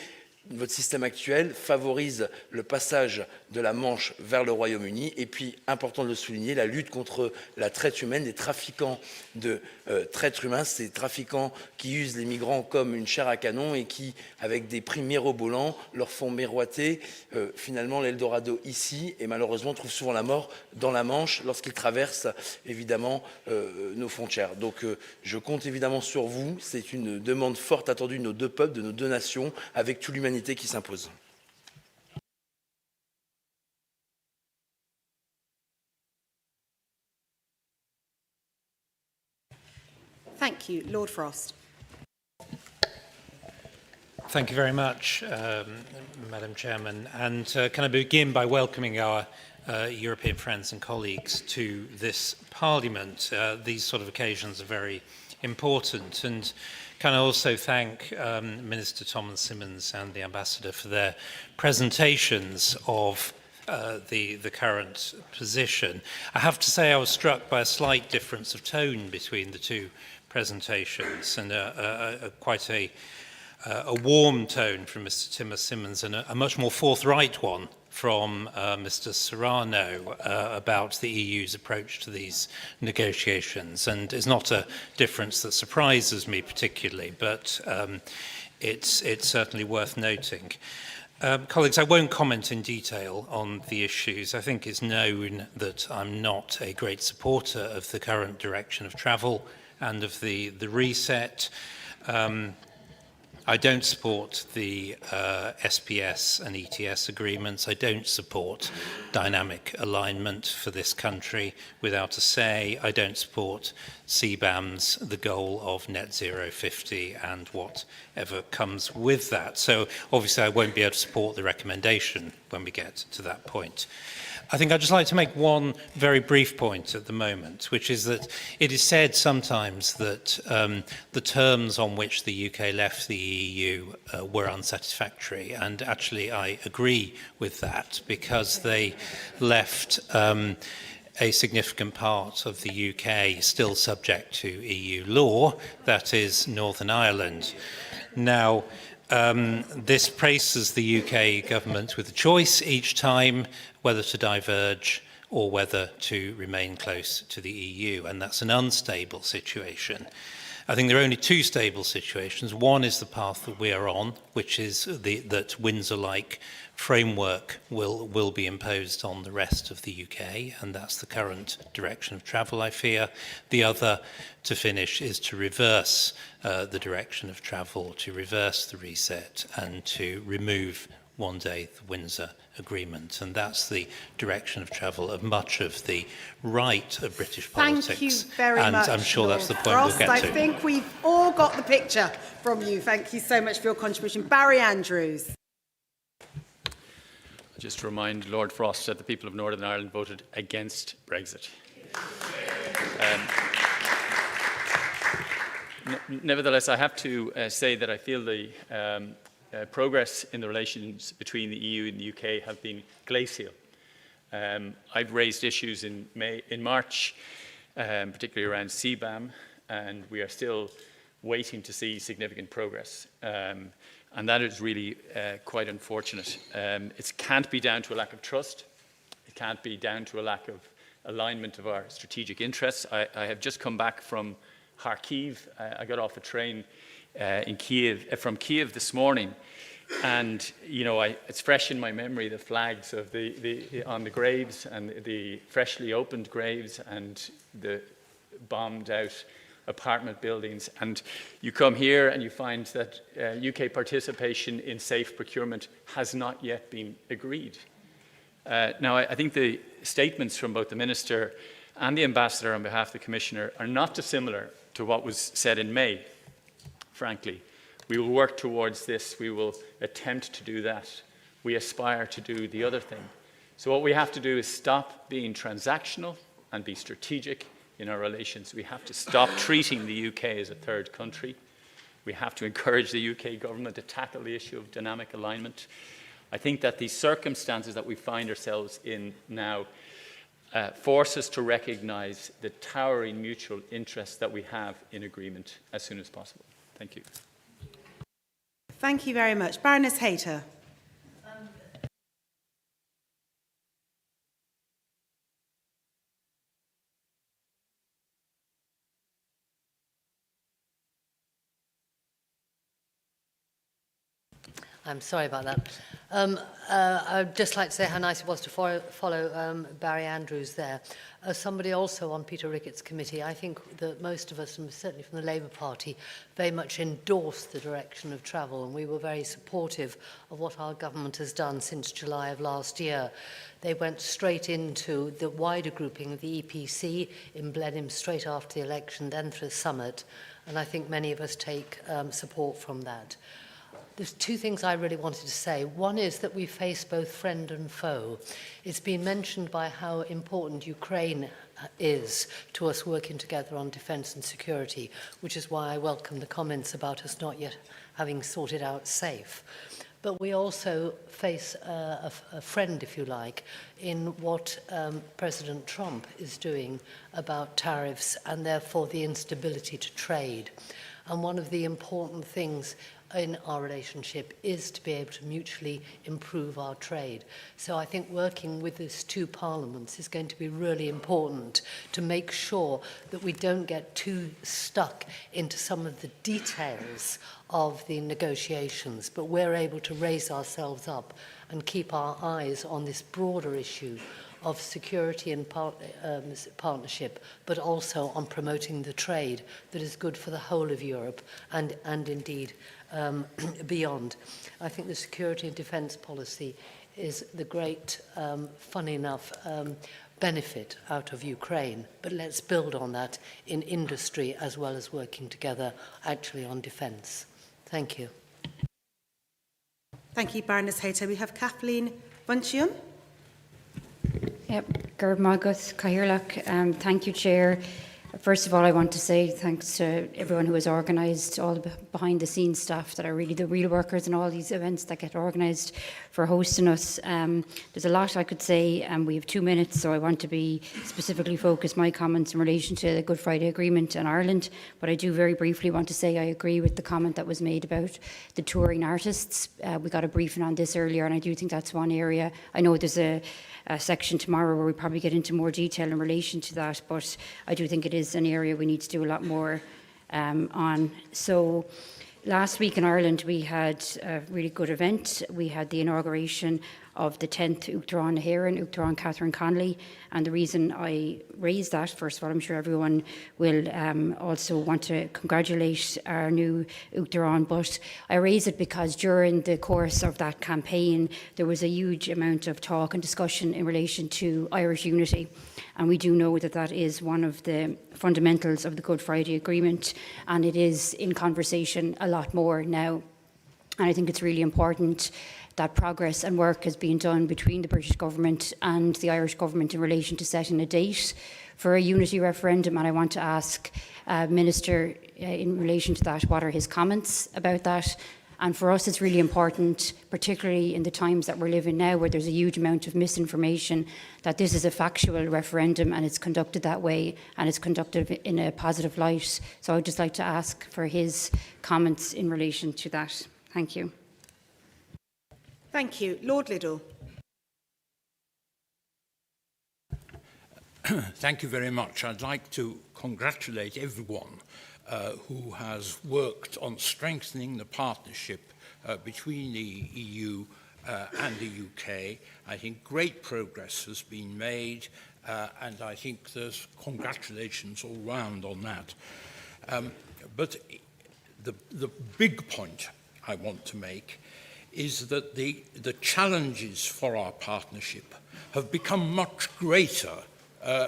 votre système actuel favorise le passage de la Manche vers le Royaume-Uni. Et puis, important de le souligner, la lutte contre la traite humaine, les trafiquants de traîtres humains, ces trafiquants qui usent les migrants comme une chair à canon et qui, avec des prix mirobolants, leur font miroiter finalement l'Eldorado ici et malheureusement trouvent souvent la mort dans la Manche lorsqu'ils traversent évidemment nos frontières. Donc je compte évidemment sur vous. C'est une demande forte attendue de nos deux peuples, de nos deux nations, avec toute l'humanité qui s'impose. Thank you. Lord Frost. Thank you very much, Madam Chairman. And can I begin by welcoming our European friends and colleagues to this Parliament. These sort of occasions are very important. And can I also thank Minister Thomas Simmons and the Ambassador for their presentations of the current position. I have to say I was struck by a slight difference of tone between the two presentations and quite a warm tone from Mr. Thomas Simmons and a much more forthright one from Mr. Serrano about the EU's approach to these negotiations. And it's not a difference that surprises me particularly, but it's certainly worth noting. Colleagues, I won't comment in detail on the issues. I think it's known that I'm not a great supporter of the current direction of travel and of the reset. I don't support the SPS and ETS agreements. I don't support dynamic alignment for this country without a say. I don't support CBAM's, the goal of net zero 50 and whatever comes with that. So obviously I won't be able to support the recommendation when we get to that point. I think I'd just like to make one very brief point at the moment, which is that it is said sometimes that the terms on which the UK left the EU were unsatisfactory, and actually I agree with that, because they left a significant part of the UK still subject to EU law, that is Northern Ireland. Now, this places the UK government with a choice each time whether to diverge or whether to remain close to the EU, and that's an unstable situation. I think there are only two stable situations. One is the path that we are on, which is that Windsor-like framework will be imposed on the rest of the UK, and that's the current direction of travel, I fear. The other, to finish, is to reverse the direction of travel, to reverse the reset, and to remove one day the Windsor Agreement. And that's the direction of travel of much of the right of British politics. Thank you very much, and I'm sure Lord that's the point Frost. we'll get to. I think we've all got the picture from you. Thank you so much for your contribution. Barry Andrews. Just to remind Lord Frost that the people of Northern Ireland voted against Brexit. Nevertheless, I have to say that I feel the progress in the relations between the EU and the UK have been glacial. I've raised issues in March, particularly around CBAM, and we are still waiting to see significant progress. And that is really quite unfortunate. It can't be down to a lack of trust. It can't be down to a lack of alignment of our strategic interests. I have just come back from Kharkiv. I got off a train from Kiev this morning, and it's fresh in my memory, the flags of on the graves, and the freshly opened graves, and the bombed out apartment buildings. And you come here and you find that UK participation in safe procurement has not yet been agreed. Now, I think the statements from both the Minister and the Ambassador on behalf of the Commissioner are not dissimilar to what was said in May, frankly. We will work towards this. We will attempt to do that. We aspire to do the other thing. So what we have to do is stop being transactional and be strategic in our relations. We have to stop treating the UK as a third country. We have to encourage the UK government to tackle the issue of dynamic alignment. I think that the circumstances that we find ourselves in now force us to recognise the towering mutual interest that we have in agreement as soon as possible. Thank you. Thank you very much. Baroness Hayter. I'm sorry about that. I'd just like to say how nice it was to follow Barry Andrews there. As somebody also on Peter Ricketts' committee, I think that most of us, and certainly from the Labour Party, very much endorsed the direction of travel, and we were very supportive of what our government has done since July of last year. They went straight into the wider grouping of the EPC in Blenheim straight after the election, then through the summit, and I think many of us take support from that. There's two things I really wanted to say. One is that we face both friend and foe. It's been mentioned by how important Ukraine is to us working together on defence and security, which is why I welcome the comments about us not yet having sorted out safe. But we also face a friend, if you like, in what President Trump is doing about tariffs and therefore the instability to trade. And one of the important things in our relationship is to be able to mutually improve our trade. So I think working with these two parliaments is going to be really important to make sure that we don't get too stuck into some of the details of the negotiations, but we're able to raise ourselves up and keep our eyes on this broader issue of security and partnership, but also on promoting the trade that is good for the whole of Europe and indeed beyond. I think the security and defence policy is the great, fun enough, benefit out of Ukraine, but let's build on that in industry as well as working together actually on defence. Thank you. Thank you, Baroness Hayter. We have Kathleen Bunchion. Yep, Gerb Magus, Cahiрлach. Thank you, Chair. First of all, I want to say thanks to everyone who has organised, all the behind-the-scenes staff that are really the real workers in all these events that get organised, for hosting us. There's a lot I could say, and we have 2 minutes, so I want to be specifically focus my comments in relation to the Good Friday Agreement in Ireland. But I do very briefly want to say I agree with the comment that was made about the touring artists. We got a briefing on this earlier, and I do think that's one area. I know there's a section tomorrow where we probably get into more detail in relation to that, but I do think it is an area we need to do a lot more on. So last week in Ireland we had a really good event. We had the inauguration of the 10th Uachtaráin Héireann, Uachtaráin Catherine Connolly, and the reason I raised that, first of all, I'm sure everyone will also want to congratulate our new Uachtaráin, but I raise it because during the course of that campaign there was a huge amount of talk and discussion in relation to Irish unity, and we do know that that is one of the fundamentals of the Good Friday Agreement, and it is in conversation a lot more now. And I think it's really important that progress and work has been done between the British government and the Irish government in relation to setting a date for a unity referendum. And I want to ask Minister in relation to that, what are his comments about that? And for us, it's really important, particularly in the times that we're living now, where there's a huge amount of misinformation, that this is a factual referendum and it's conducted that way and it's conducted in a positive light. So I'd just like to ask for his comments in relation to that. Thank you. Thank you. Lord Liddell. Thank you very much. I'd like to congratulate everyone who has worked on strengthening the partnership between the EU and the UK. I think great progress has been made, and I think there's congratulations all round on that. But the big point I want to make is that the challenges for our partnership have become much greater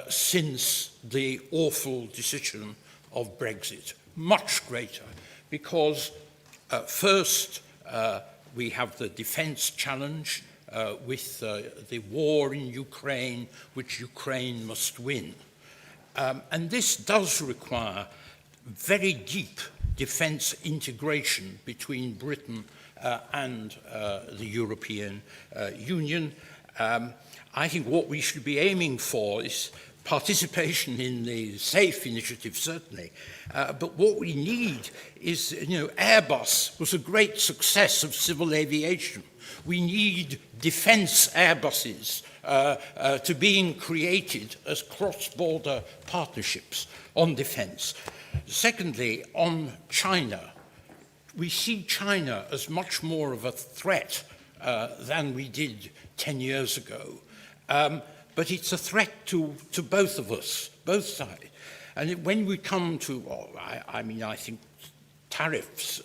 since the awful decision of Brexit, much greater, because first we have the defence challenge with the war in Ukraine, which Ukraine must win. And this does require very deep defence integration between Britain and the European Union. I think what we should be aiming for is participation in the SAFE initiative, certainly. But what we need is, Airbus was a great success of civil aviation. We need defence Airbuses to being created as cross-border partnerships on defence. Secondly, on China, we see China as much more of a threat than we did 10 years ago. But it's a threat to both of us, both sides. And when we come to, I think tariffs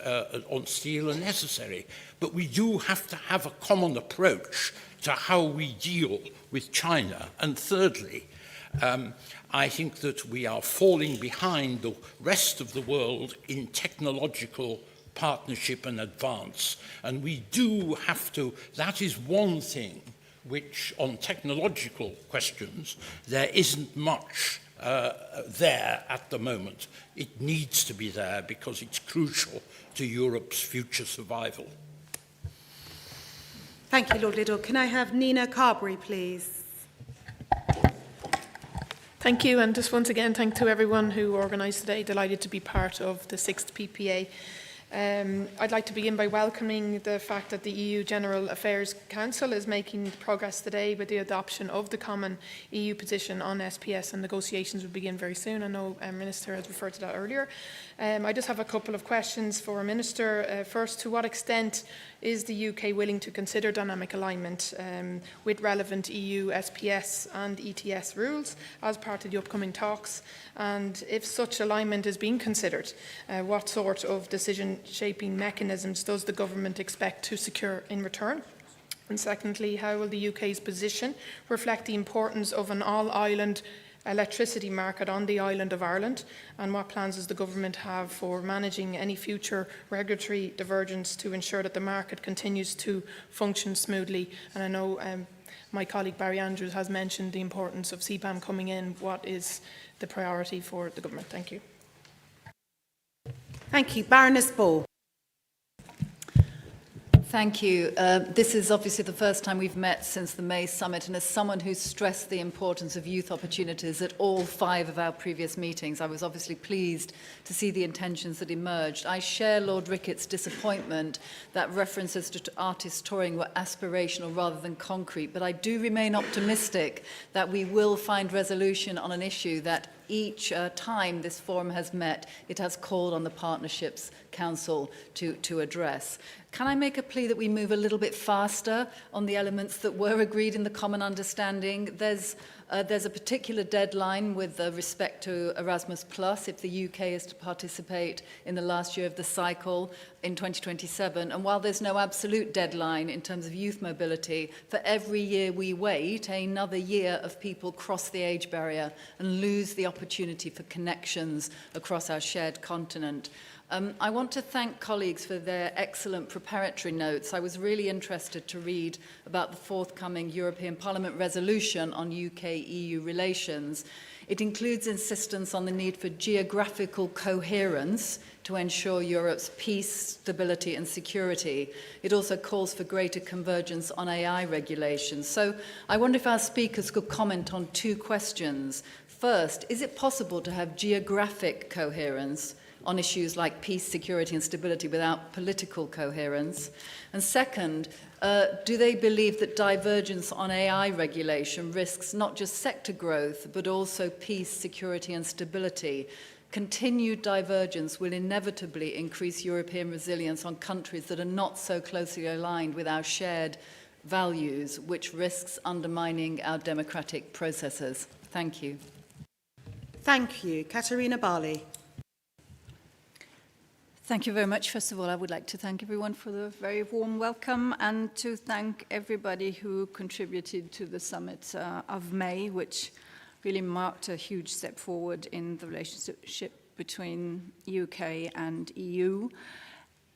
on steel are necessary, but we do have to have a common approach to how we deal with China. And thirdly, I think that we are falling behind the rest of the world in technological partnership and advance. And we do have to, that is one thing which on technological questions, there isn't much there at the moment. It needs to be there because it's crucial to Europe's future survival. Thank you, Lord Liddell. Can I have Nina Carberry, please? Thank you, and just once again, thank to everyone who organised today. Delighted to be part of the 6th PPA. I'd like to begin by welcoming the fact that the EU General Affairs Council is making progress today with the adoption of the common EU position on SPS, and negotiations will begin very soon. I know Minister has referred to that earlier. I just have a couple of questions for Minister. First, to what extent is the UK willing to consider dynamic alignment with relevant EU SPS and ETS rules as part of the upcoming talks? And if such alignment is being considered, what sort of decision shaping mechanisms does the government expect to secure in return? And secondly, how will the UK's position reflect the importance of an all-island electricity market on the island of Ireland, and what plans does the government have for managing any future regulatory divergence to ensure that the market continues to function smoothly? And I know my colleague Barry Andrews has mentioned the importance of CBAM coming in. What is the priority for the government? Thank you. Thank you. Baroness Ball. Thank you. This is obviously the first time we've met since the May summit, and as someone who's stressed the importance of youth opportunities at all 5 of our previous meetings, I was obviously pleased to see the intentions that emerged. I share Lord Ricketts' disappointment that references to artist touring were aspirational rather than concrete, but I do remain optimistic that we will find resolution on an issue that each time this forum has met, it has called on the Partnerships Council to address. Can I make a plea that we move a little bit faster on the elements that were agreed in the common understanding? There's a particular deadline with respect to Erasmus Plus if the UK is to participate in the last year of the cycle in 2027. And while there's no absolute deadline in terms of youth mobility, for every year we wait, another year of people cross the age barrier and lose the opportunity for connections across our shared continent. I want to thank colleagues for their excellent preparatory notes. I was really interested to read about the forthcoming European Parliament resolution on UK-EU relations. It includes insistence on the need for geographical coherence to ensure Europe's peace, stability and security. It also calls for greater convergence on AI regulations. So I wonder if our speakers could comment on 2 questions. First, is it possible to have geographic coherence on issues like peace, security and stability without political coherence? And second, do they believe that divergence on AI regulation risks not just sector growth, but also peace, security and stability? Continued divergence will inevitably increase European resilience on countries that are not so closely aligned with our shared values, which risks undermining our democratic processes. Thank you. Thank you. Katerina Barley. Thank you very much. First of all, I would like to thank everyone for the very warm welcome and to thank everybody who contributed to the summit of May, which really marked a huge step forward in the relationship between UK and EU.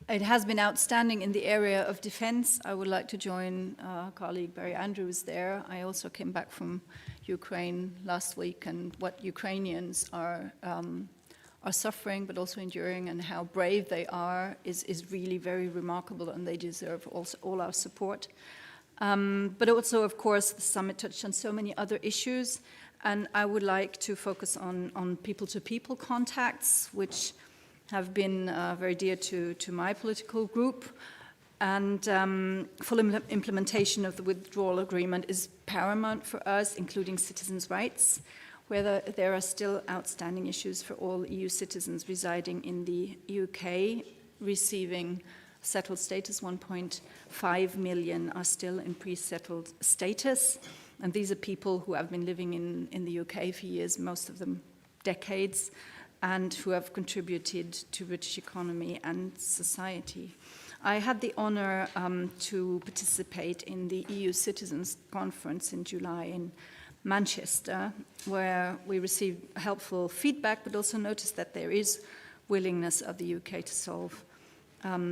It has been outstanding in the area of defense. I would like to join our colleague Barry Andrews there. I also came back from Ukraine last week, and what Ukrainians are suffering but also enduring and how brave they are is really very remarkable, and they deserve also all our support. But also, of course, the summit touched on so many other issues, and I would like to focus on people-to-people contacts, which have been very dear to my political group. And full implementation of the withdrawal agreement is paramount for us, including citizens' rights, where there are still outstanding issues for all EU citizens residing in the UK, receiving settled status. 1.5 million are still in pre-settled status. And these are people who have been living in the UK for years, most of them decades, and who have contributed to British economy and society. I had the honor to participate in the EU Citizens Conference in July in Manchester, where we received helpful feedback, but also noticed that there is willingness of the UK to solve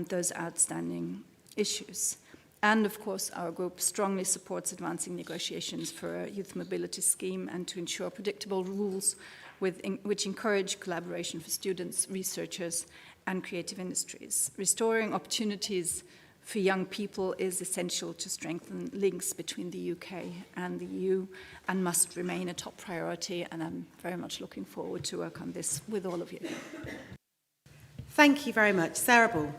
those outstanding issues. And of course, our group strongly supports advancing negotiations for a youth mobility scheme and to ensure predictable rules which encourage collaboration for students, researchers, and creative industries. Restoring opportunities for young people is essential to strengthen links between the UK and the EU and must remain a top priority, and I'm very much looking forward to work on this with all of you. Thank you very much. Sarah Ball.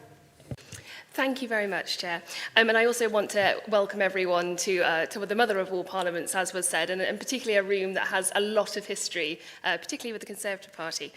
Thank you very much, Chair. And I also want to welcome everyone to the mother of all parliaments, as was said, and particularly a room that has a lot of history, particularly with the Conservative Party.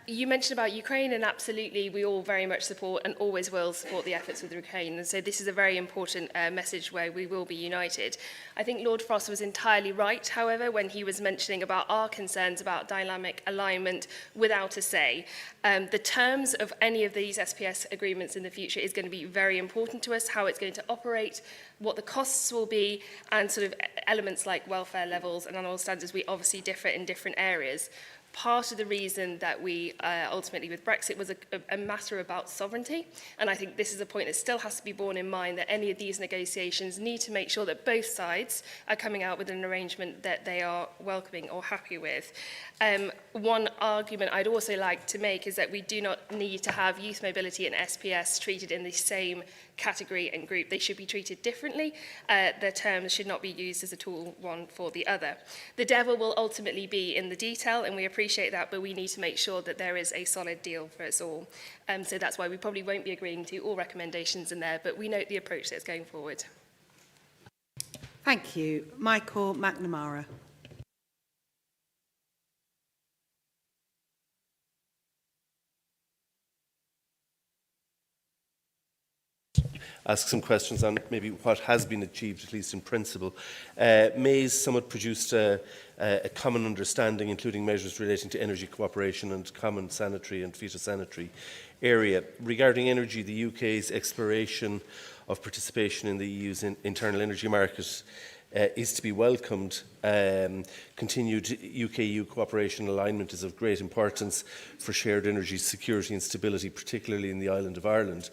You mentioned about Ukraine, and absolutely, we all very much support and always will support the efforts with Ukraine. And so this is a very important message where we will be united. I think Lord Frost was entirely right, however, when he was mentioning about our concerns about dynamic alignment without a say. The terms of any of these SPS agreements in the future is going to be very important to us, how it's going to operate, what the costs will be, and sort of elements like welfare levels and annual standards. We obviously differ in different areas. Part of the reason that we ultimately with Brexit was a matter about sovereignty, and I think this is a point that still has to be borne in mind, that any of these negotiations need to make sure that both sides are coming out with an arrangement that they are welcoming or happy with. One argument I'd also like to make is that we do not need to have youth mobility and SPS treated in the same category and group. They should be treated differently. Their terms should not be used as a tool one for the other. The devil will ultimately be in the detail, and we appreciate that, but we need to make sure that there is a solid deal for us all. So that's why we probably won't be agreeing to all recommendations in there, but we note the approach that's going forward. Thank you. Michael McNamara. Ask some questions on maybe what has been achieved, at least in principle. May's summit produced a common understanding, including measures relating to energy cooperation and common sanitary and phytosanitary area. Regarding energy, the UK's exploration of participation in the EU's internal energy market is to be welcomed. Continued UK-EU cooperation and alignment is of great importance for shared energy security and stability, particularly in the island of Ireland.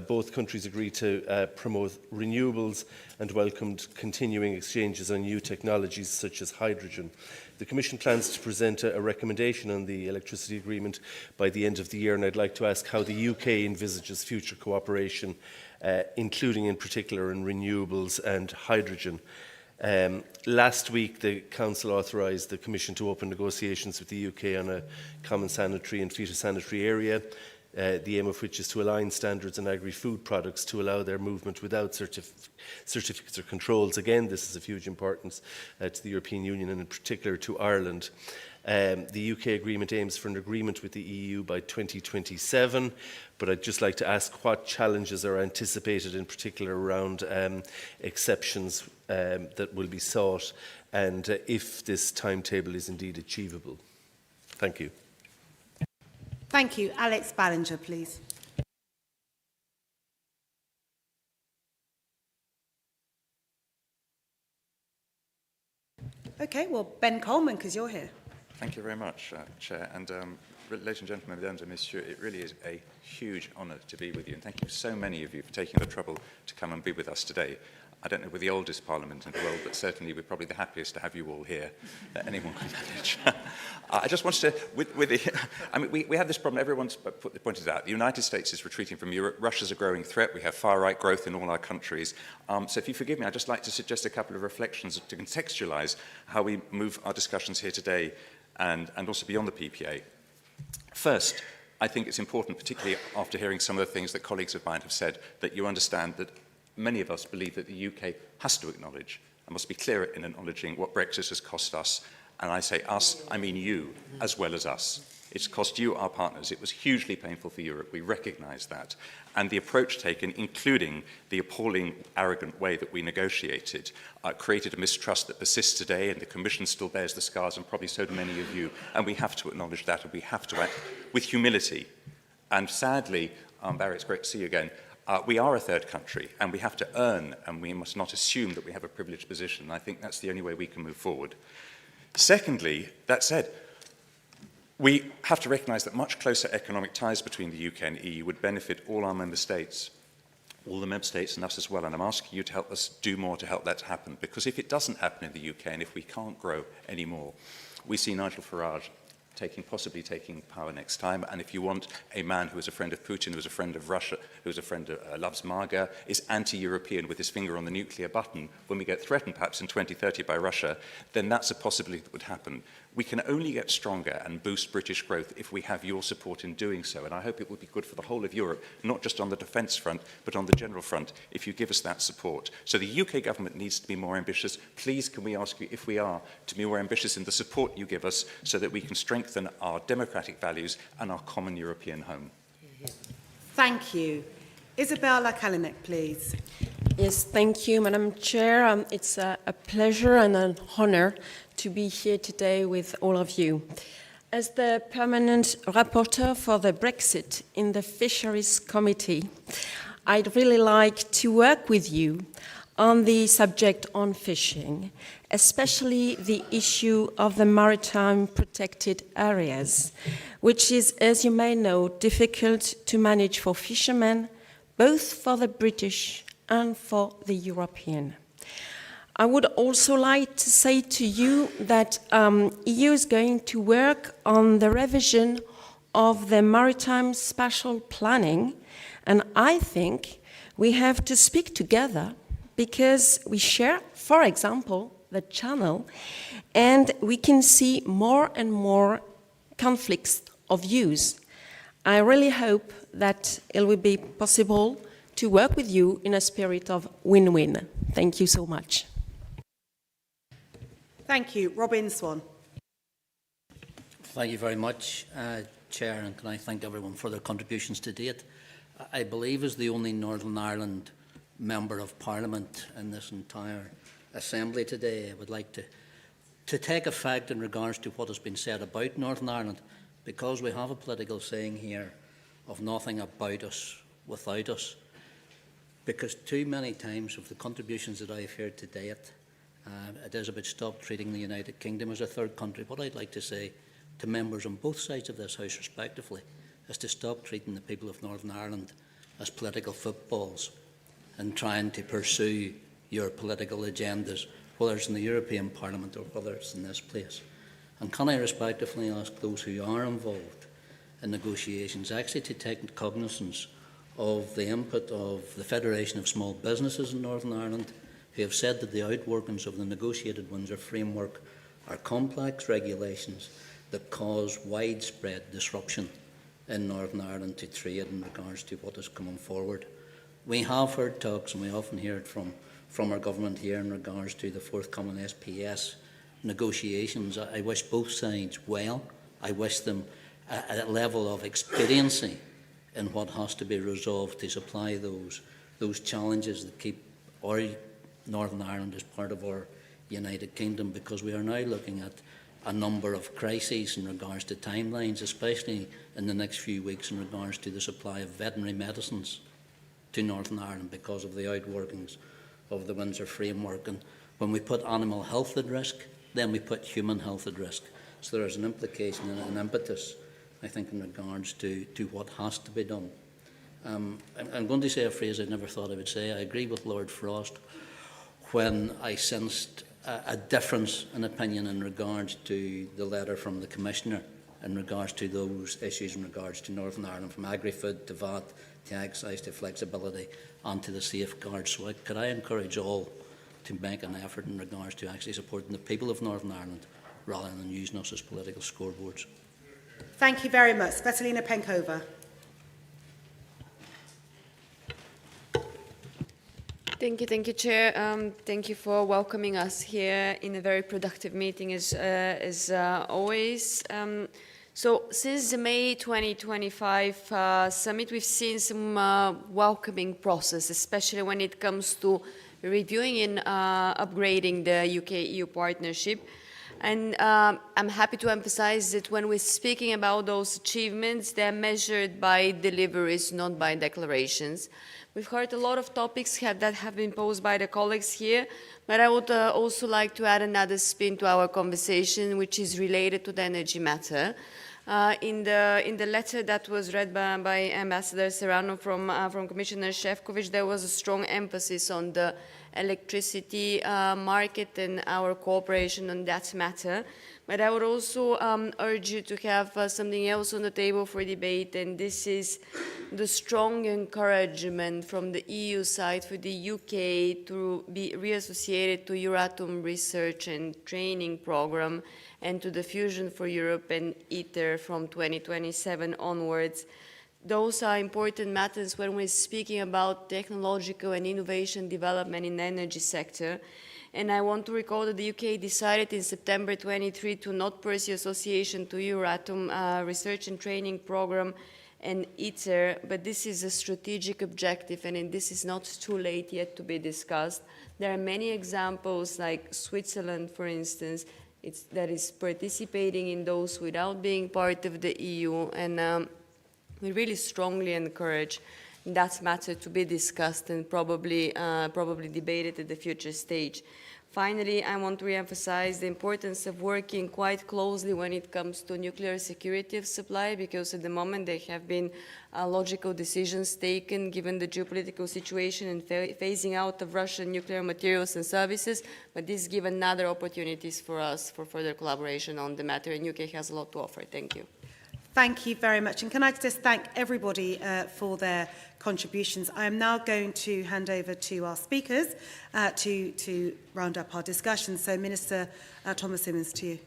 Both countries agreed to promote renewables and welcomed continuing exchanges on new technologies such as hydrogen. The Commission plans to present a recommendation on the electricity agreement by the end of the year, and I'd like to ask how the UK envisages future cooperation, including in particular in renewables and hydrogen. Last week, the Council authorised the Commission to open negotiations with the UK on a common sanitary and phytosanitary area, the aim of which is to align standards on agri-food products to allow their movement without certificates or controls. Again, this is of huge importance to the European Union and in particular to Ireland. The UK agreement aims for an agreement with the EU by 2027, but I'd just like to ask what challenges are anticipated in particular around exceptions that will be sought and if this timetable is indeed achievable. Thank you. Thank you. Alex Ballinger, please. Okay, well, Ben Coleman, because you're here. Thank you very much, Chair. And ladies and gentlemen, mesdames et messieurs, it really is a huge honour to be with you. And thank you so many of you for taking the trouble to come and be with us today. I don't know, we're the oldest parliament in the world, but certainly we're probably the happiest to have you all here that anyone can manage. I just wanted to, we have this problem, everyone's pointed out. The United States is retreating from Europe. Russia's a growing threat. We have far-right growth in all our countries. So if you forgive me, I'd just like to suggest a couple of reflections to contextualise how we move our discussions here today and also beyond the PPA. First, I think it's important, particularly after hearing some of the things that colleagues of mine have said, that you understand that many of us believe that the UK has to acknowledge and must be clear in acknowledging what Brexit has cost us. And I say us, I mean you, as well as us. It's cost you, our partners. It was hugely painful for Europe. We recognise that. And the approach taken, including the appalling, arrogant way that we negotiated, created a mistrust that persists today, and the Commission still bears the scars, and probably so do many of you. And we have to acknowledge that, and we have to act with humility. And sadly, Barry, it's great to see you again. We are a third country, and we have to earn, and we must not assume that we have a privileged position. And I think that's the only way we can move forward. Secondly, that said, we have to recognise that much closer economic ties between the UK and the EU would benefit all our member states, all the member states and us as well. And I'm asking you to help us do more to help that happen. Because if it doesn't happen in the UK, and if we can't grow anymore, we see Nigel Farage possibly taking power next time. And if you want a man who is a friend of Putin, who is a friend of Russia, who is a friend of loves MAGA, is anti-European with his finger on the nuclear button, when we get threatened perhaps in 2030 by Russia, then that's a possibility that would happen. We can only get stronger and boost British growth if we have your support in doing so. And I hope it will be good for the whole of Europe, not just on the defence front, but on the general front, if you give us that support. So the UK government needs to be more ambitious. Please, can we ask you, if we are, to be more ambitious in the support you give us so that we can strengthen our democratic values and our common European home. Thank you. Isabella Kalinek, please. Yes, thank you, Madam Chair. It's a pleasure and an honor to be here today with all of you. As the permanent rapporteur for the Brexit in the Fisheries Committee, I'd really like to work with you on the subject on fishing, especially the issue of the maritime protected areas, which is, as you may know, difficult to manage for fishermen, both for the British and for the European. I would also like to say to you that EU is going to work on the revision of the maritime spatial planning, and I think we have to speak together because we share, for example, the channel, and we can see more and more conflicts of views. I really hope that it will be possible to work with you in a spirit of win-win. Thank you so much. Thank you. Robin Swan. Thank you very much, Chair, and can I thank everyone for their contributions to date. I believe as the only Northern Ireland Member of Parliament in this entire Assembly today, I would like to take effect in regards to what has been said about Northern Ireland, because we have a political saying here of nothing about us without us. Because too many times of the contributions that I've heard to date, it is about stop treating the United Kingdom as a third country. What I'd like to say to members on both sides of this House respectively is to stop treating the people of Northern Ireland as political footballs and trying to pursue your political agendas, whether it's in the European Parliament or whether it's in this place. And can I respectfully ask those who are involved in negotiations actually to take cognizance of the input of the Federation of Small Businesses in Northern Ireland, who have said that the outworkings of the negotiated Windsor framework are complex regulations that cause widespread disruption in Northern Ireland to trade in regards to what is coming forward. We have heard talks, and we often hear it from our government here in regards to the forthcoming SPS negotiations. I wish both sides well. I wish them a level of expediency in what has to be resolved to supply those challenges that keep our Northern Ireland as part of our United Kingdom, because we are now looking at a number of crises in regards to timelines, especially in the next few weeks in regards to the supply of veterinary medicines to Northern Ireland because of the outworkings of the Windsor framework. And when we put animal health at risk, then we put human health at risk. So there is an implication and an impetus, I think, in regards to what has to be done. I'm going to say a phrase I never thought I would say. I agree with Lord Frost when I sensed a difference in opinion in regards to the letter from the Commissioner in regards to those issues in regards to Northern Ireland, from agri-food to VAT to excise to flexibility and to the safeguards. So could I encourage all to make an effort in regards to actually supporting the people of Northern Ireland rather than using us as political scoreboards? Thank you very much. Svetlana Penkova. Thank you, Chair. Thank you for welcoming us here in a very productive meeting as always. So since the May 2025 summit, we've seen some welcoming process, especially when it comes to reviewing and upgrading the UK-EU partnership. And I'm happy to emphasize that when we're speaking about those achievements, they're measured by deliveries, not by declarations. We've heard a lot of topics that have been posed by the colleagues here, but I would also like to add another spin to our conversation, which is related to the energy matter. In the letter that was read by Ambassador Serrano from Commissioner Šefčovič, there was a strong emphasis on the electricity market and our cooperation on that matter. But I would also urge you to have something else on the table for debate, and this is the strong encouragement from the EU side for the UK to be reassociated to Euratom research and training program and to the Fusion for Europe and ITER from 2027 onwards. Those are important matters when we're speaking about technological and innovation development in the energy sector. And I want to recall that the UK decided in September 23 to not pursue association to Euratom research and training program and ITER, but this is a strategic objective, and this is not too late yet to be discussed. There are many examples, like Switzerland, for instance, that is participating in those without being part of the EU, and we really strongly encourage that matter to be discussed and probably debated at the future stage. Finally, I want to re-emphasize the importance of working quite closely when it comes to nuclear security of supply, because at the moment there have been logical decisions taken given the geopolitical situation and phasing out of Russian nuclear materials and services, but this gives another opportunities for us for further collaboration on the matter, and UK has a lot to offer. Thank you. Thank you very much. And can I just thank everybody for their contributions. I am now going to hand over to our speakers to round up our discussion. So, Minister Thomas Simmons, to you.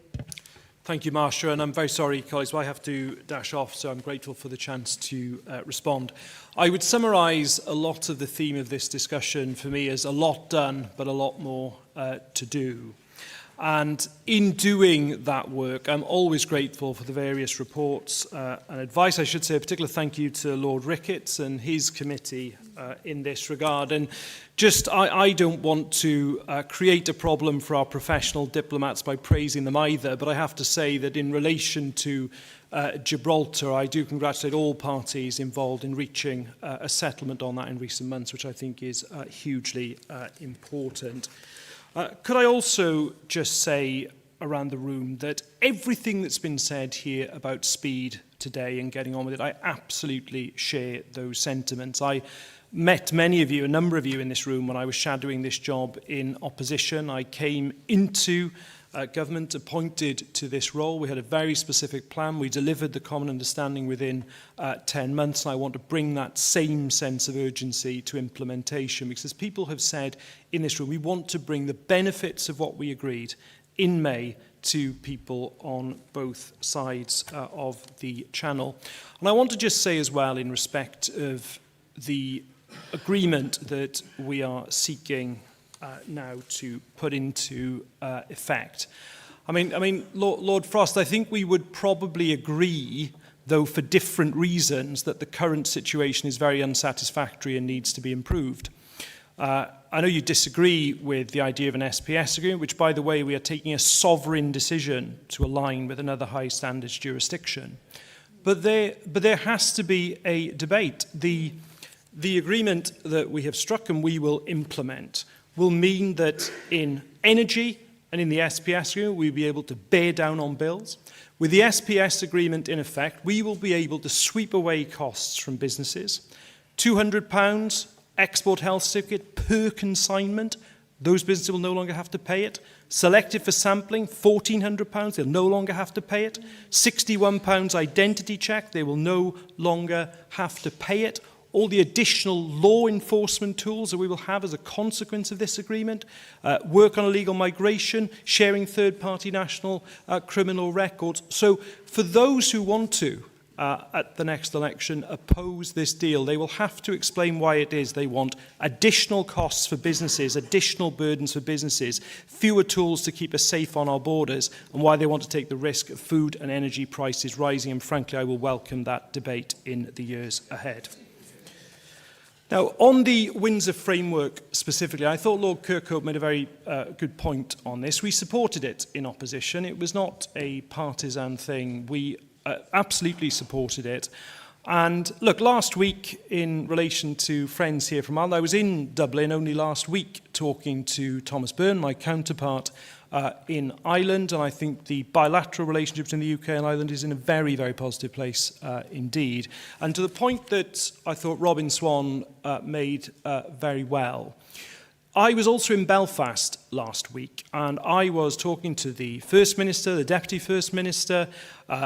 Thank you, Marsha, and I'm very sorry, colleagues, but I have to dash off, so I'm grateful for the chance to respond. I would summarise a lot of the theme of this discussion for me as a lot done, but a lot more to do. And in doing that work, I'm always grateful for the various reports and advice. I should say a particular thank you to Lord Ricketts and his committee in this regard. And just, I don't want to create a problem for our professional diplomats by praising them either, but I have to say that in relation to Gibraltar, I do congratulate all parties involved in reaching a settlement on that in recent months, which I think is hugely important. Could I also just say around the room that everything that's been said here about speed today and getting on with it, I absolutely share those sentiments. I met many of you, a number of you in this room when I was shadowing this job in opposition. I came into government appointed to this role. We had a very specific plan. We delivered the common understanding within 10 months. And I want to bring that same sense of urgency to implementation, because as people have said in this room, we want to bring the benefits of what we agreed in May to people on both sides of the channel. And I want to just say as well, in respect of the agreement that we are seeking now to put into effect. I mean, Lord Frost, I think we would probably agree, though for different reasons, that the current situation is very unsatisfactory and needs to be improved. I know you disagree with the idea of an SPS agreement, which, by the way, we are taking a sovereign decision to align with another high standards jurisdiction. But there has to be a debate. The agreement that we have struck and we will implement will mean that in energy and in the SPS agreement, we'll be able to bear down on bills. With the SPS agreement in effect, we will be able to sweep away costs from businesses. £200 export health certificate per consignment, those businesses will no longer have to pay it. Selected for sampling, £1,400, they'll no longer have to pay it. £61 identity check, they will no longer have to pay it. All the additional law enforcement tools that we will have as a consequence of this agreement, work on illegal migration, sharing third-party national criminal records. So for those who want to, at the next election, oppose this deal, they will have to explain why it is they want additional costs for businesses, additional burdens for businesses, fewer tools to keep us safe on our borders, and why they want to take the risk of food and energy prices rising. And frankly, I will welcome that debate in the years ahead. Now, on the Windsor framework specifically, I thought Lord Kirkhope made a very good point on this. We supported it in opposition. It was not a partisan thing. We absolutely supported it. And look, last week, in relation to friends here from Ireland, I was in Dublin only last week talking to Thomas Byrne, my counterpart in Ireland, and I think the bilateral relationship between the UK and Ireland is in a very, very positive place indeed. And to the point that I thought Robin Swan made very well, I was also in Belfast last week, and I was talking to the First Minister, the Deputy First Minister,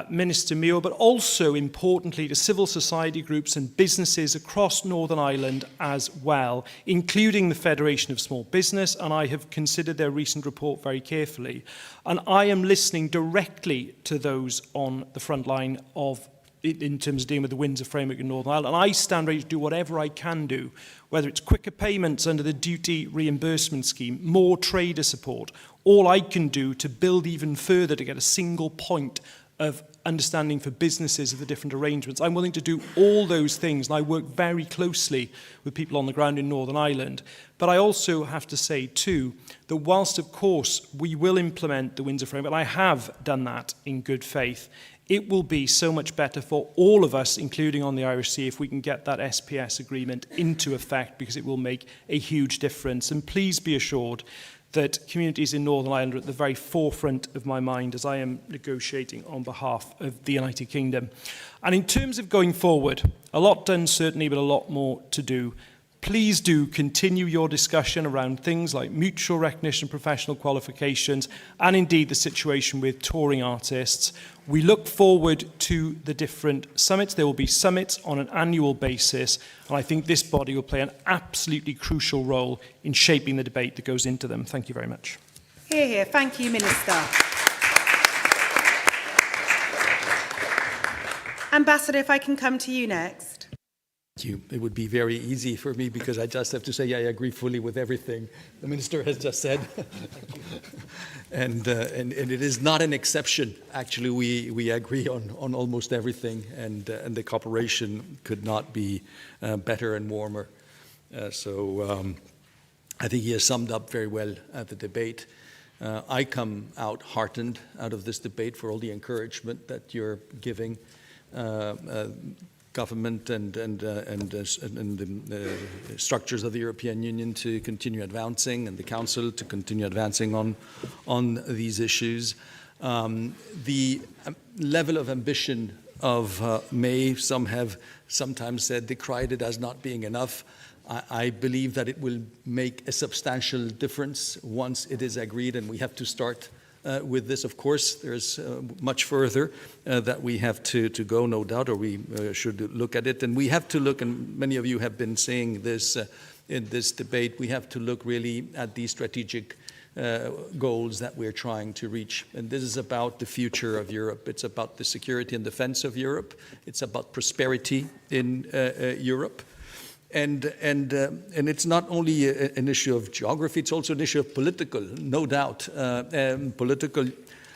Minister Muir, but also, importantly, to civil society groups and businesses across Northern Ireland as well, including the Federation of Small Business, and I have considered their recent report very carefully. And I am listening directly to those on the front line of in terms of dealing with the Windsor framework in Northern Ireland. And I stand ready to do whatever I can do, whether it's quicker payments under the duty reimbursement scheme, more trader support, all I can do to build even further to get a single point of understanding for businesses of the different arrangements. I'm willing to do all those things, and I work very closely with people on the ground in Northern Ireland. But I also have to say, too, that whilst, of course, we will implement the Windsor framework, and I have done that in good faith, it will be so much better for all of us, including on the Irish Sea, if we can get that SPS agreement into effect, because it will make a huge difference. And please be assured that communities in Northern Ireland are at the very forefront of my mind as I am negotiating on behalf of the United Kingdom. And in terms of going forward, a lot done certainly, but a lot more to do. Please do continue your discussion around things like mutual recognition, professional qualifications, and indeed the situation with touring artists. We look forward to the different summits. There will be summits on an annual basis, and I think this body will play an absolutely crucial role in shaping the debate that goes into them. Thank you very much. Hear, hear. Thank you, Minister. Ambassador, if I can come to you next. Thank you. It would be very easy for me because I just have to say I agree fully with everything the Minister has just said. and it is not an exception. Actually, we agree on almost everything, and the cooperation could not be better and warmer. So I think he has summed up very well the debate. I come out heartened out of this debate for all the encouragement that you're giving government and the structures of the European Union to continue advancing, and the Council to continue advancing on these issues. The level of ambition of May, some have sometimes said decried it as not being enough. I believe that it will make a substantial difference once it is agreed, and we have to start with this. Of course, there's much further that we have to go, no doubt, or we should look at it. And we have to look, and many of you have been saying this in this debate, we have to look really at the strategic goals that we're trying to reach. And this is about the future of Europe. It's about the security and defense of Europe. It's about prosperity in Europe. And it's not only an issue of geography, it's also an issue of political, no doubt. Political,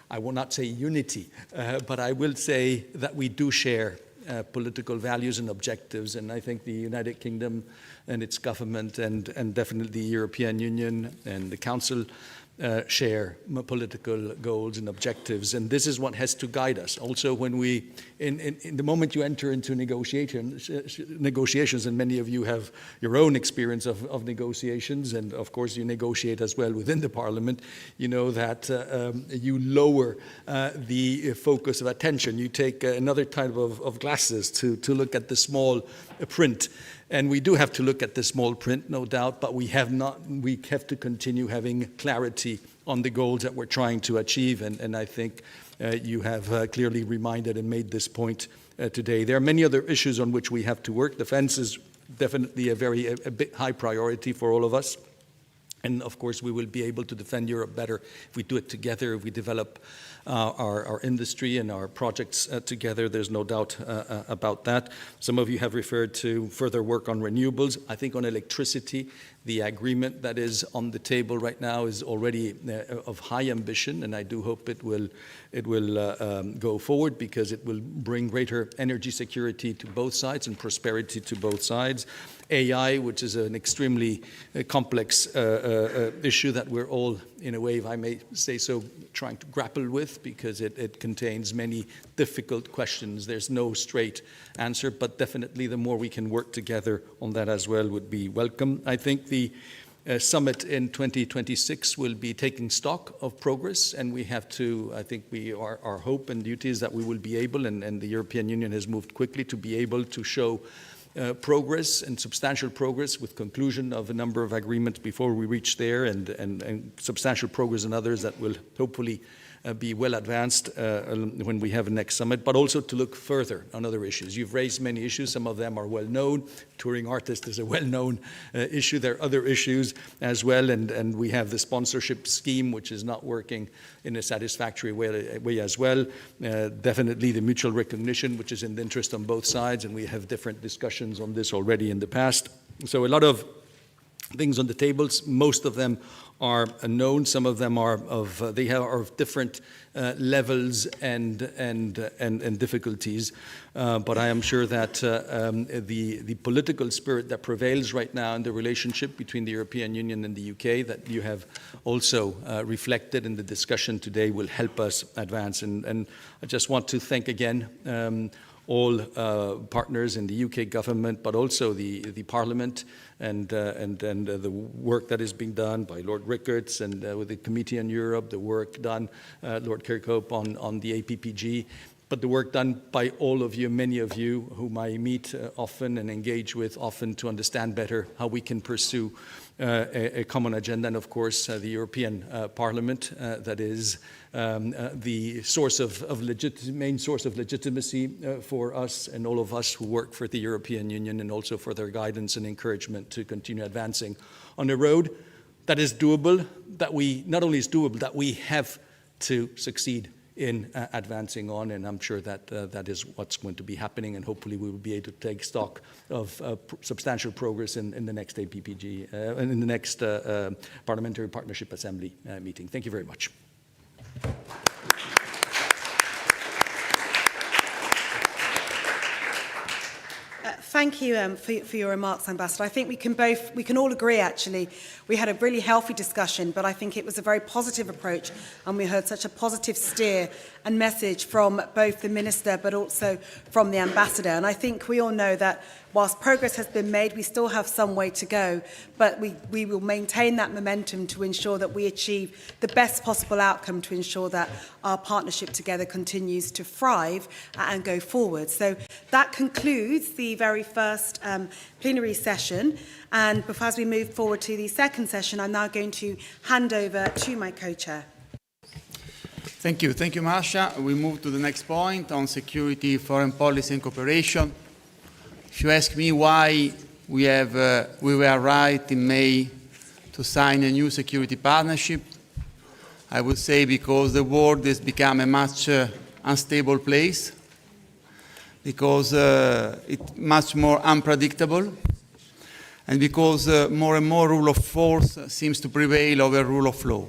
I will not say unity, but I will say that we do share political values and objectives. And I think the United Kingdom and its government and definitely the European Union and the Council share political goals and objectives, and this is what has to guide us. Also, when we, in the moment you enter into negotiations, and many of you have your own experience of negotiations, and of course you negotiate as well within the Parliament, you know that you lower the focus of attention. You take another type of glasses to look at the small print. And we do have to look at the small print, no doubt, but we have to continue having clarity on the goals that we're trying to achieve. And I think you have clearly reminded and made this point today. There are many other issues on which we have to work. Defense is definitely a bit high priority for all of us. And of course, we will be able to defend Europe better if we do it together, if we develop our industry and our projects together. There's no doubt about that. Some of you have referred to further work on renewables. I think on electricity, the agreement that is on the table right now is already of high ambition, and I do hope it will go forward, because it will bring greater energy security to both sides and prosperity to both sides. AI, which is an extremely complex issue that we're all, in a way, if I may say so, trying to grapple with, because it contains many difficult questions. There's no straight answer, but definitely the more we can work together on that as well would be welcome. I think the summit in 2026 will be taking stock of progress, and we have to, I think our hope and duty is that we will be able, and the European Union has moved quickly to be able to show progress and substantial progress with conclusion of a number of agreements before we reach there, and substantial progress in others that will hopefully be well advanced when we have a next summit, but also to look further on other issues. You've raised many issues. Some of them are well known. Touring artists is a well-known issue. There are other issues as well, and we have the sponsorship scheme, which is not working in a satisfactory way as well. Definitely the mutual recognition, which is in the interest on both sides, and we have different discussions on this already in the past. So a lot of things on the tables. Most of them are known. Some of them are of different levels and difficulties. But I am sure that the political spirit that prevails right now in the relationship between the European Union and the UK, that you have also reflected in the discussion today, will help us advance. And I just want to thank again all partners in the UK government, but also the Parliament and the work that is being done by Lord Rickards and with the Committee on Europe, the work done, Lord Kirkhope on the APPG, but the work done by all of you, many of you, whom I meet often and engage with often to understand better how we can pursue a common agenda, and of course the European Parliament, that is the source main source of legitimacy for us and all of us who work for the European Union, and also for their guidance and encouragement to continue advancing on a road that is doable, that we not only is doable, that we have to succeed in advancing on, and I'm sure that that is what's going to be happening, and hopefully we will be able to take stock of substantial progress in the next APPG, and in the next Parliamentary Partnership Assembly meeting. Thank you very much. Thank you for your remarks, Ambassador. I think we can all agree, actually, we had a really healthy discussion, but I think it was a very positive approach, and we heard such a positive steer and message from both the Minister, but also from the Ambassador. And I think we all know that whilst progress has been made, we still have some way to go, but we will maintain that momentum to ensure that we achieve the best possible outcome, to ensure that our partnership together continues to thrive and go forward. So that concludes the very first plenary session. And as we move forward to the second session, I'm now going to hand over to my co-chair. Thank you. Thank you, Marcia. We move to the next point on security, foreign policy and cooperation. If you ask me why we were right in May to sign a new security partnership, I would say because the world has become a much unstable place, because it's much more unpredictable, and because more and more rule of force seems to prevail over rule of law.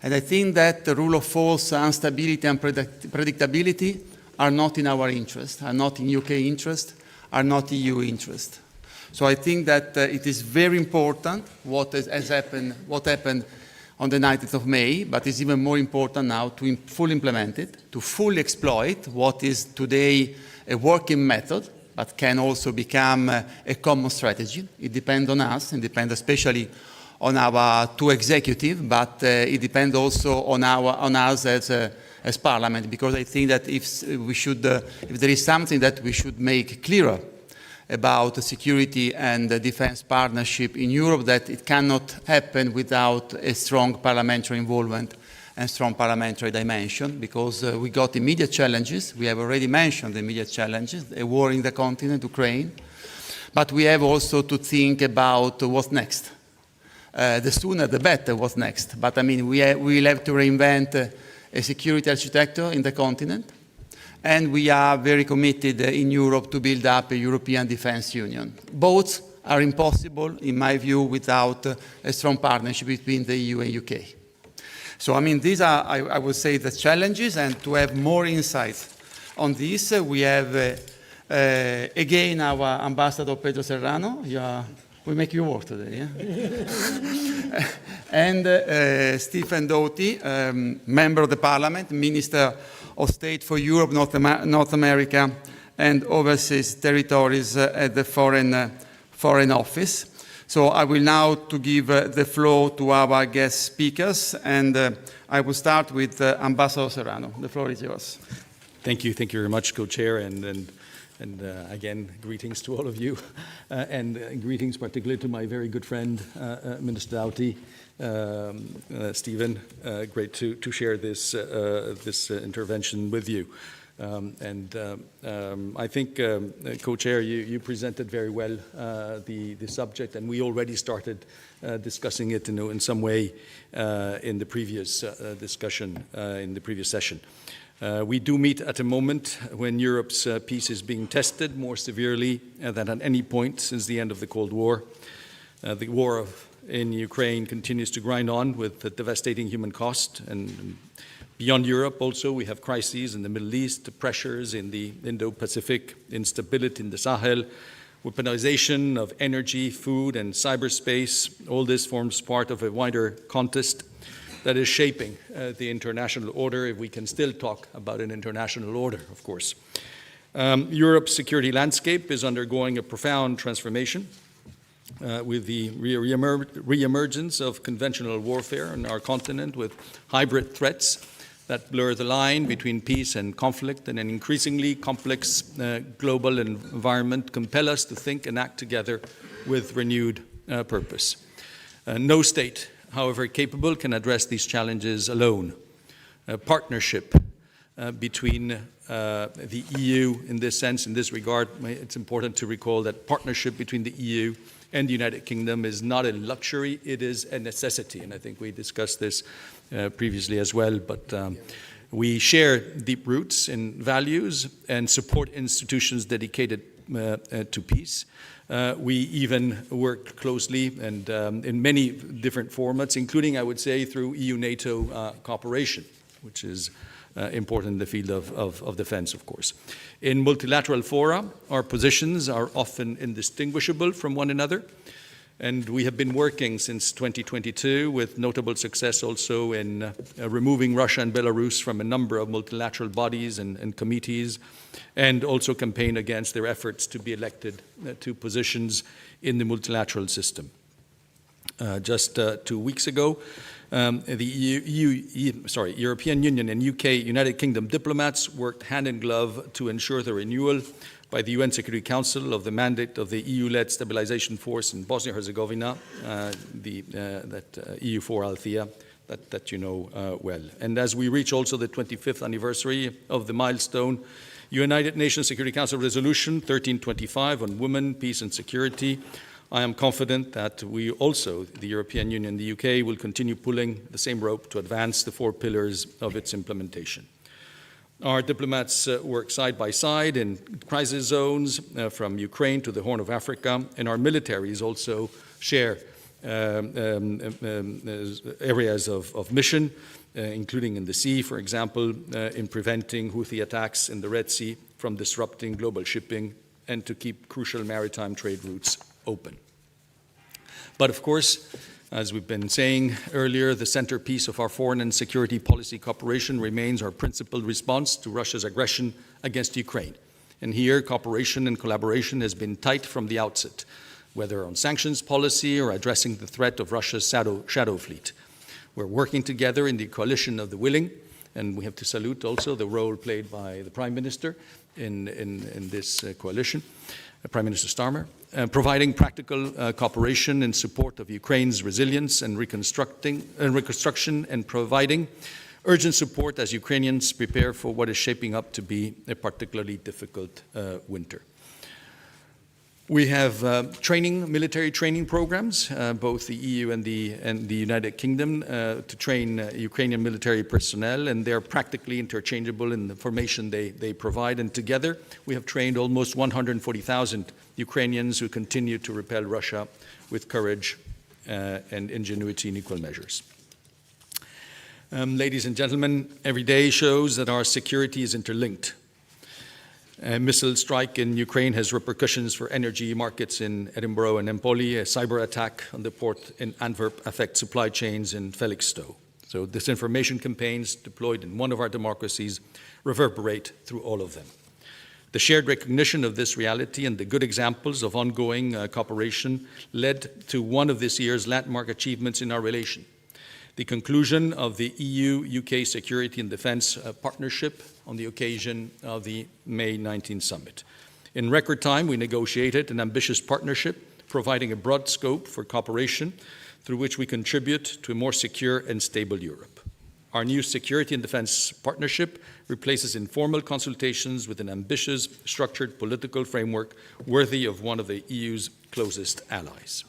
And I think that the rule of force, instability and predictability are not in our interest, are not in UK interest, are not EU interest. So I think that it is very important what happened on the 19th of May, but it's even more important now to fully implement it, to fully exploit what is today a working method, but can also become a common strategy. It depends on us, and depends especially on our two executives, but it depends also on us as Parliament, because I think that if there is something that we should make clearer about the security and the defense partnership in Europe, that it cannot happen without a strong parliamentary involvement and strong parliamentary dimension, because we got immediate challenges. We have already mentioned the immediate challenges, a war in the continent, Ukraine, but we have also to think about what's next. The sooner the better what's next. But I mean, we'll have to reinvent a security architecture in the continent, and we are very committed in Europe to build up a European Defence Union. Both are impossible, in my view, without a strong partnership between the EU and UK. So, I mean, these are, I would say, the challenges, and to have more insight on this, we have, again, our Ambassador Pedro Serrano. We make you work today, yeah? And Stephen Doughty, Member of the Parliament, Minister of State for Europe, North America, and Overseas Territories at the Foreign Office. So I will now to give the floor to our guest speakers, and I will start with Ambassador Serrano. The floor is yours. Thank you very much, Co-Chair, and And again, greetings to all of you, and greetings particularly to my very good friend, Minister Doughty, Stephen. Great to share this intervention with you. I think, Co-Chair, you presented very well the subject, and we already started discussing it in some way in the previous discussion, in the previous session. We do meet at a moment when Europe's peace is being tested more severely than at any point since the end of the Cold War. The war in Ukraine continues to grind on with a devastating human cost, and beyond Europe also we have crises in the Middle East, pressures in the Indo-Pacific, instability in the Sahel, weaponization of energy, food and cyberspace. All this forms part of a wider contest that is shaping the international order, if we can still talk about an international order, of course. Europe's security landscape is undergoing a profound transformation with the re-emergence of conventional warfare on our continent, with hybrid threats that blur the line between peace and conflict, and an increasingly complex global environment compel us to think and act together with renewed purpose. No state, however capable, can address these challenges alone. A partnership between the EU in this sense, in this regard, it's important to recall that partnership between the EU and the United Kingdom is not a luxury, it is a necessity. And I think we discussed this previously as well, but we share deep roots in values and support institutions dedicated to peace. We even work closely and in many different formats, including, I would say, through EU-NATO cooperation, which is important in the field of defense, of course. In multilateral fora, our positions are often indistinguishable from one another, and we have been working since 2022 with notable success also in removing Russia and Belarus from a number of multilateral bodies and committees, and also campaign against their efforts to be elected to positions in the multilateral system. Just 2 weeks ago, the European Union and UK United Kingdom diplomats worked hand in glove to ensure the renewal by the UN Security Council of the mandate of the EU-led stabilization force in Bosnia-Herzegovina, EU4 Althea, that you know well. And as we reach also the 25th anniversary of the milestone, United Nations Security Council Resolution 1325 on women, peace and security, I am confident that we also, the European Union and the UK, will continue pulling the same rope to advance the 4 pillars of its implementation. Our diplomats work side by side in crisis zones from Ukraine to the Horn of Africa, and our militaries also share areas of mission, including in the sea, for example, in preventing Houthi attacks in the Red Sea from disrupting global shipping and to keep crucial maritime trade routes open. But of course, as we've been saying earlier, the centerpiece of our foreign and security policy cooperation remains our principled response to Russia's aggression against Ukraine. And here, cooperation and collaboration has been tight from the outset, whether on sanctions policy or addressing the threat of Russia's shadow fleet. We're working together in the coalition of the willing, and we have to salute also the role played by the Prime Minister in this coalition, Prime Minister Starmer, providing practical cooperation in support of Ukraine's resilience and reconstruction, and providing urgent support as Ukrainians prepare for what is shaping up to be a particularly difficult winter. We have military training programs, both the EU and the United Kingdom, to train Ukrainian military personnel, and they're practically interchangeable in the formation they provide. And together, we have trained almost 140,000 Ukrainians who continue to repel Russia with courage and ingenuity in equal measures. Ladies and gentlemen, every day shows that our security is interlinked. A missile strike in Ukraine has repercussions for energy markets in Edinburgh and Empoli. A cyber attack on the port in Antwerp affects supply chains in Felixstowe. So disinformation campaigns deployed in one of our democracies reverberate through all of them. The shared recognition of this reality and the good examples of ongoing cooperation led to one of this year's landmark achievements in our relation: the conclusion of the EU-UK Security and Defence Partnership on the occasion of the May 19 summit. In record time, we negotiated an ambitious partnership, providing a broad scope for cooperation through which we contribute to a more secure and stable Europe. Our new security and defence partnership replaces informal consultations with an ambitious, structured political framework worthy of one of the EU's closest allies.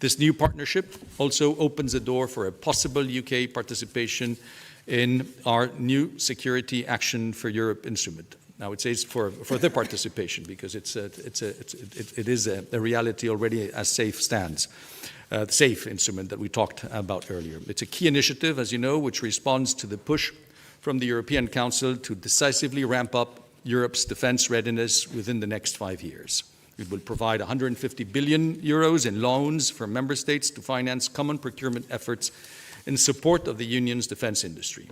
This new partnership also opens the door for a possible UK participation in our new Security Action for Europe instrument. Now it says for the participation because it is a reality already as SAFE stands. The SAFE instrument that we talked about earlier. It's a key initiative, as you know, which responds to the push from the European Council to decisively ramp up Europe's defence readiness within the next 5 years. It will provide 150 billion euros in loans for member states to finance common procurement efforts in support of the Union's defence industry.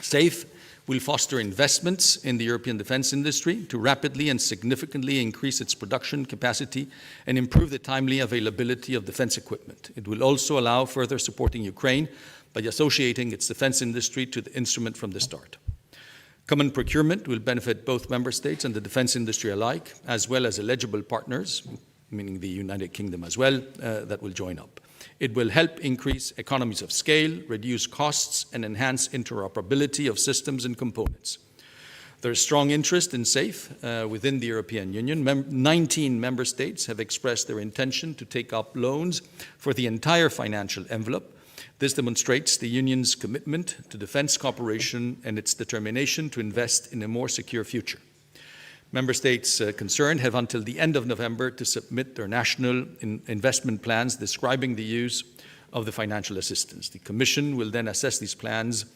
SAFE will foster investments in the European defence industry to rapidly and significantly increase its production capacity and improve the timely availability of defence equipment. It will also allow further supporting Ukraine by associating its defence industry to the instrument from the start. Common procurement will benefit both member states and the defence industry alike, as well as eligible partners, meaning the United Kingdom as well, that will join up. It will help increase economies of scale, reduce costs, and enhance interoperability of systems and components. There is strong interest in SAFE within the European Union. 19 member states have expressed their intention to take up loans for the entire financial envelope. This demonstrates the Union's commitment to defence cooperation and its determination to invest in a more secure future. Member states concerned have until the end of November to submit their national investment plans describing the use of the financial assistance. The Commission will then assess these plans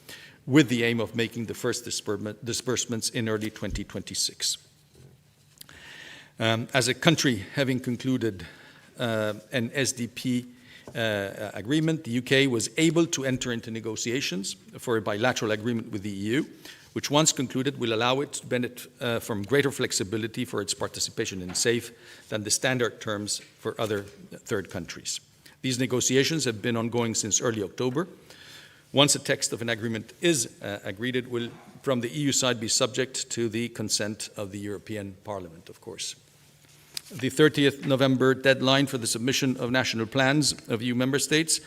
with the aim of making the first disbursements in early 2026. As a country having concluded an SDP agreement, the UK was able to enter into negotiations for a bilateral agreement with the EU, which once concluded will allow it to benefit from greater flexibility for its participation in SAFE than the standard terms for other third countries. These negotiations have been ongoing since early October. Once a text of an agreement is agreed, it will, from the EU side, be subject to the consent of the European Parliament, of course. The 30th November deadline for the submission of national plans of EU member states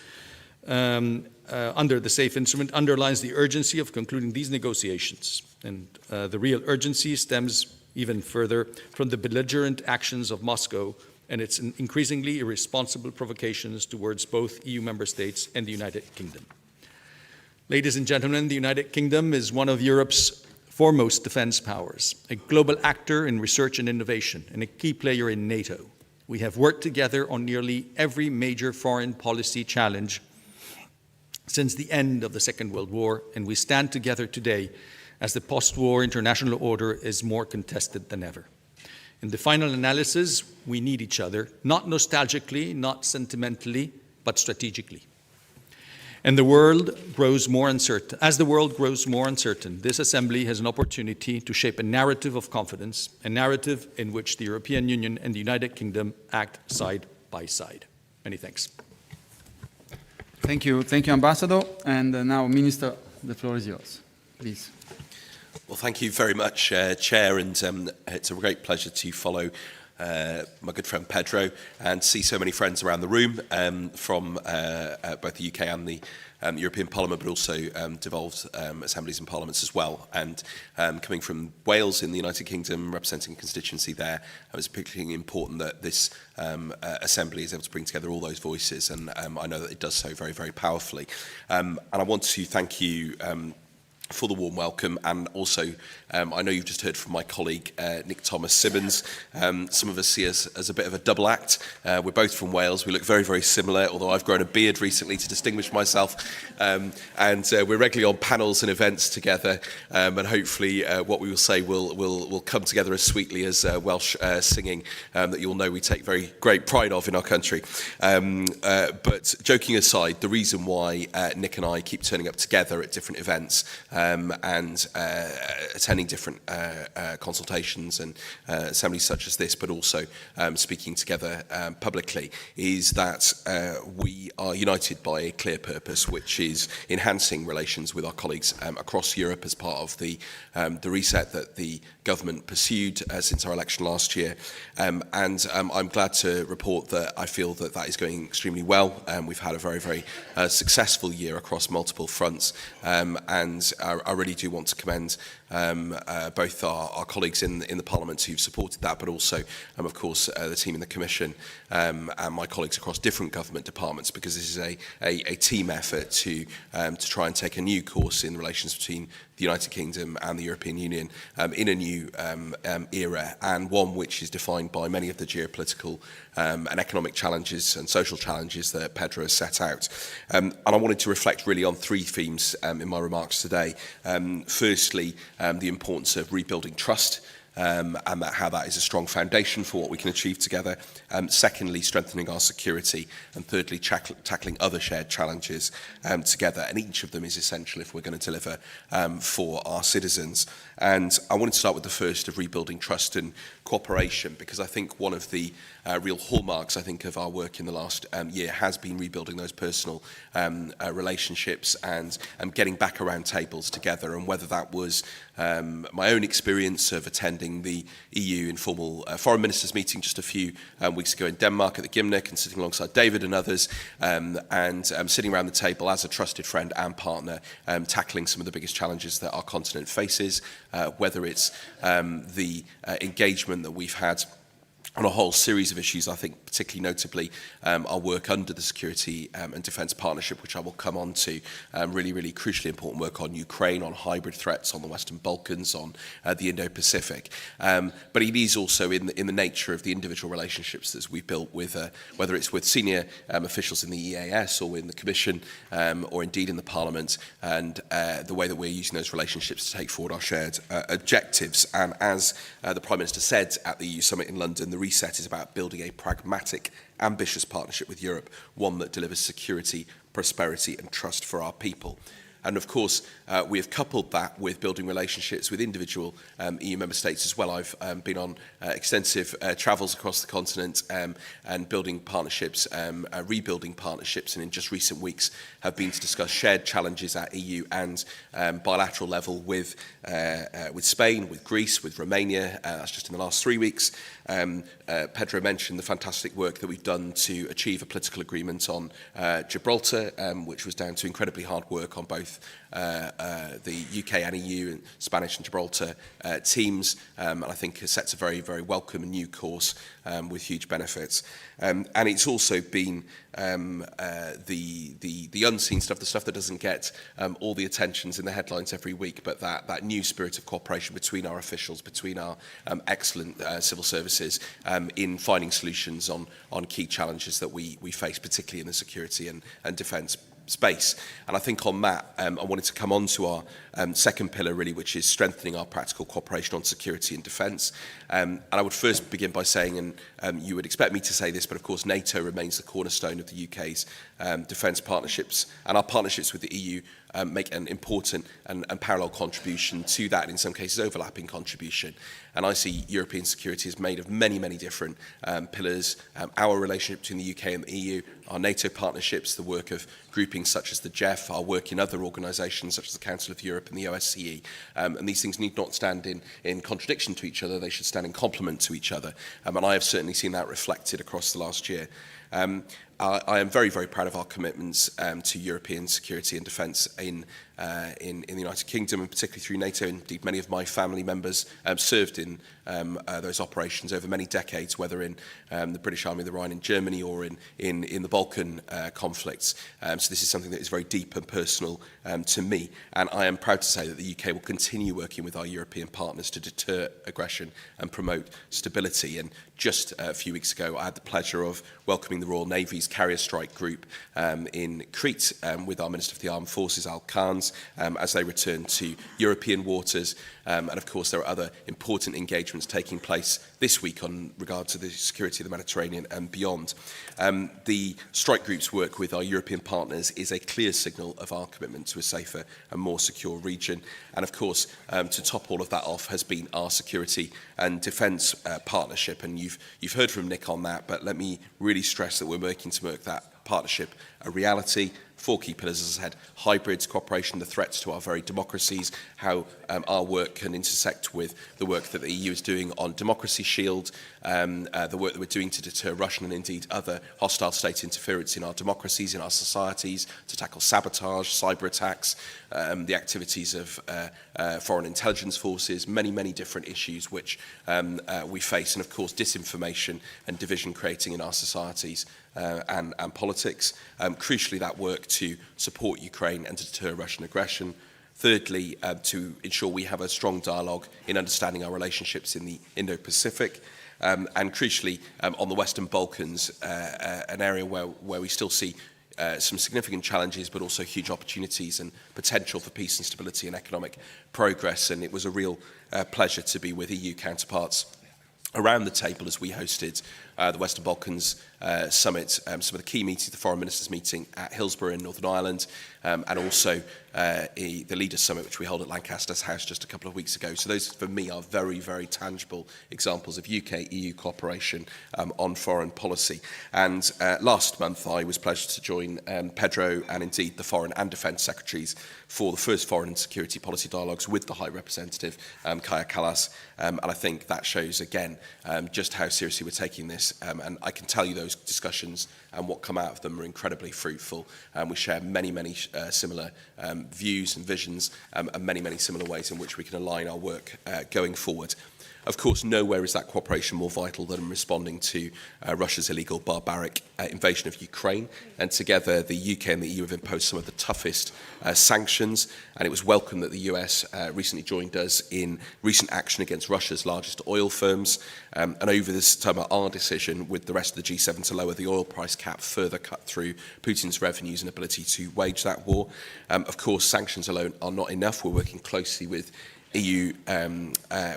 under the SAFE instrument underlines the urgency of concluding these negotiations. And the real urgency stems even further from the belligerent actions of Moscow and its increasingly irresponsible provocations towards both EU member states and the United Kingdom. Ladies and gentlemen, the United Kingdom is one of Europe's foremost defence powers, a global actor in research and innovation, and a key player in NATO. We have worked together on nearly every major foreign policy challenge since the end of the Second World War, and we stand together today as the post-war international order is more contested than ever. In the final analysis, we need each other, not nostalgically, not sentimentally, but strategically. And the world grows more uncertain. As the world grows more uncertain, this Assembly has an opportunity to shape a narrative of confidence, a narrative in which the European Union and the United Kingdom act side by side. Many thanks. Thank you, Ambassador. And now, Minister, the floor is yours. Please. Well, thank you very much, Chair, and it's a great pleasure to follow my good friend Pedro and see so many friends around the room from both the UK and the European Parliament, but also devolved assemblies and parliaments as well. And coming from Wales in the United Kingdom, representing a constituency there, it was particularly important that this assembly is able to bring together all those voices, and I know that it does so very, very powerfully. And I want to thank you for the warm welcome, and also I know you've just heard from my colleague Nick Thomas-Simmons. Some of us see us as a bit of a double act. We're both from Wales. We look very, very similar, although I've grown a beard recently to distinguish myself. And we're regularly on panels and events together, and hopefully what we will say will come together as sweetly as Welsh singing that you'll know we take very great pride of in our country. But joking aside, the reason why Nick and I keep turning up together at different events and attending different consultations and assemblies such as this, but also speaking together publicly, is that we are united by a clear purpose, which is enhancing relations with our colleagues across Europe as part of the reset that the government pursued since our election last year. I'm glad to report that I feel that that is going extremely well. We've had a very, very successful year across multiple fronts, and I really do want to commend both our colleagues in the Parliament who've supported that, but also, of course, the team in the Commission and my colleagues across different government departments, because this is a team effort to try and take a new course in relations between the United Kingdom and the European Union in a new era, and one which is defined by many of the geopolitical and economic challenges and social challenges that Pedro has set out. And I wanted to reflect really on three themes in my remarks today. Firstly, the importance of rebuilding trust, and how that is a strong foundation for what we can achieve together. Secondly, strengthening our security. And thirdly, tackling other shared challenges together. And each of them is essential if we're going to deliver for our citizens. And I wanted to start with the first, of rebuilding trust and cooperation, because I think one of the real hallmarks, I think, of our work in the last year has been rebuilding those personal relationships and getting back around tables together. And whether that was my own experience of attending the EU informal foreign ministers meeting just a few weeks ago in Denmark at the Gymnich, and sitting alongside David and others, and sitting around the table as a trusted friend and partner, tackling some of the biggest challenges that our continent faces, whether it's the engagement that we've had on a whole series of issues, I think particularly notably our work under the Security and Defence Partnership, which I will come on to, really, really crucially important work on Ukraine, on hybrid threats, on the Western Balkans, on the Indo-Pacific. But it is also in the nature of the individual relationships that we've built with, whether it's with senior officials in the EAS or in the Commission, or indeed in the Parliament, and the way that we're using those relationships to take forward our shared objectives. And as the Prime Minister said at the EU Summit in London, the reset is about building a pragmatic, ambitious partnership with Europe, one that delivers security, prosperity and trust for our people. And of course, we have coupled that with building relationships with individual EU member states as well. I've been on extensive travels across the continent and building partnerships, rebuilding partnerships, and in just recent weeks have been to discuss shared challenges at EU and bilateral level with Spain, with Greece, with Romania. That's just in the last 3 weeks. Pedro mentioned the fantastic work that we've done to achieve a political agreement on Gibraltar, which was down to incredibly hard work on both the UK and EU and Spanish and Gibraltar teams, and I think it sets a very, very welcome and new course with huge benefits. And it's also been the unseen stuff, the stuff that doesn't get all the attentions in the headlines every week, but that new spirit of cooperation between our officials, between our excellent civil services in finding solutions on key challenges that we face, particularly in the security and defence space. And I think on that, I wanted to come on to our second pillar, really, which is strengthening our practical cooperation on security and defence. And I would first begin by saying, and you would expect me to say this, but of course NATO remains the cornerstone of the UK's defence partnerships, and our partnerships with the EU make an important and parallel contribution to that, in some cases overlapping contribution. And I see European security as made of many, many different pillars. Our relationship between the UK and the EU, our NATO partnerships, the work of groupings such as the GEF, our work in other organisations such as the Council of Europe and the OSCE. And these things need not stand in contradiction to each other, they should stand in complement to each other. And I have certainly seen that reflected across the last year. I am very, very proud of our commitments to European security and defence in the United Kingdom, and particularly through NATO. Indeed, many of my family members served in those operations over many decades, whether in the British Army of the Rhine in Germany or in the Balkan conflicts. So this is something that is very deep and personal to me. And I am proud to say that the UK will continue working with our European partners to deter aggression and promote stability. And just a few weeks ago, I had the pleasure of welcoming the Royal Navy's Carrier Strike Group in Crete with our Minister for the Armed Forces, Al Khan's, plans as they return to European waters. And of course, there are other important engagements taking place this week on regard to the security of the Mediterranean and beyond. The strike group's work with our European partners is a clear signal of our commitment to a safer and more secure region. And of course, to top all of that off has been our security and defence partnership. And you've heard from Nick on that, but let me really stress that we're working to make that partnership a reality. 4 key pillars, as I said: hybrids, cooperation, the threats to our very democracies, how our work can intersect with the work that the EU is doing on Democracy Shield, the work that we're doing to deter Russian and indeed other hostile state interference in our democracies, in our societies, to tackle sabotage, cyber attacks, the activities of foreign intelligence forces, many different issues which we face, and of course disinformation and division creating in our societies and politics. Crucially, that work to support Ukraine and to deter Russian aggression. Thirdly, to ensure we have a strong dialogue in understanding our relationships in the Indo-Pacific. And crucially, on the Western Balkans, an area where we still see some significant challenges, but also huge opportunities and potential for peace and stability and economic progress. And it was a real pleasure to be with EU counterparts around the table as we hosted the Western Balkans Summit, some of the key meetings, the Foreign Ministers meeting at Hillsborough in Northern Ireland, and also the Leaders Summit, which we held at Lancaster's House just a couple of weeks ago. So those, for me, are very tangible examples of UK-EU cooperation on foreign policy. And last month, I was pleased to join Pedro and indeed the Foreign and Defence Secretaries for the first foreign and security policy dialogues with the High Representative, Kaja Kallas. And I think that shows, again, just how seriously we're taking this. And I can tell you those discussions and what come out of them are incredibly fruitful. We share many similar views and visions and many similar ways in which we can align our work going forward. Of course, nowhere is that cooperation more vital than responding to Russia's illegal, barbaric invasion of Ukraine. And together, the UK and the EU have imposed some of the toughest sanctions. And it was welcome that the US recently joined us in recent action against Russia's largest oil firms. And over this time, our decision with the rest of the G7 to lower the oil price cap further cut through Putin's revenues and ability to wage that war. Of course, sanctions alone are not enough. We're working closely with EU,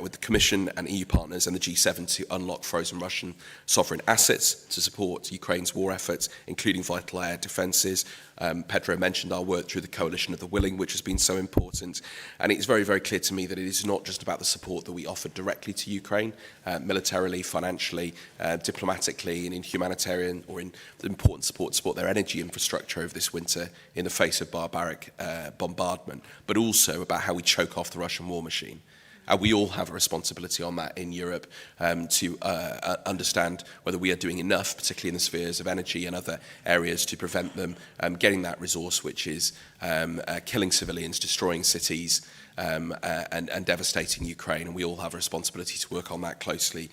with the Commission and EU partners and the G7 to unlock frozen Russian sovereign assets to support Ukraine's war efforts, including vital air defences. Pedro mentioned our work through the Coalition of the Willing, which has been so important. And it's very clear to me that it is not just about the support that we offer directly to Ukraine, militarily, financially, diplomatically, and in humanitarian or in the important support to support their energy infrastructure over this winter in the face of barbaric bombardment, but also about how we choke off the Russian war machine. We all have a responsibility on that in Europe to understand whether we are doing enough, particularly in the spheres of energy and other areas, to prevent them getting that resource which is killing civilians, destroying cities and devastating Ukraine. And we all have a responsibility to work on that closely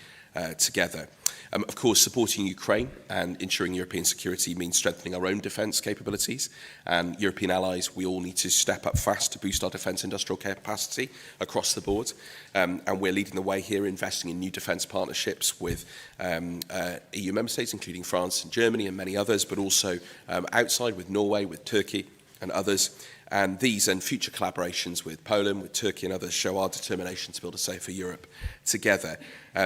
together. Of course, supporting Ukraine and ensuring European security means strengthening our own defence capabilities. And European allies, we all need to step up fast to boost our defence industrial capacity across the board. And we're leading the way here, investing in new defence partnerships with EU member states, including France and Germany and many others, but also outside with Norway, with Turkey and others. And these and future collaborations with Poland, with Turkey and others show our determination to build a safer Europe together.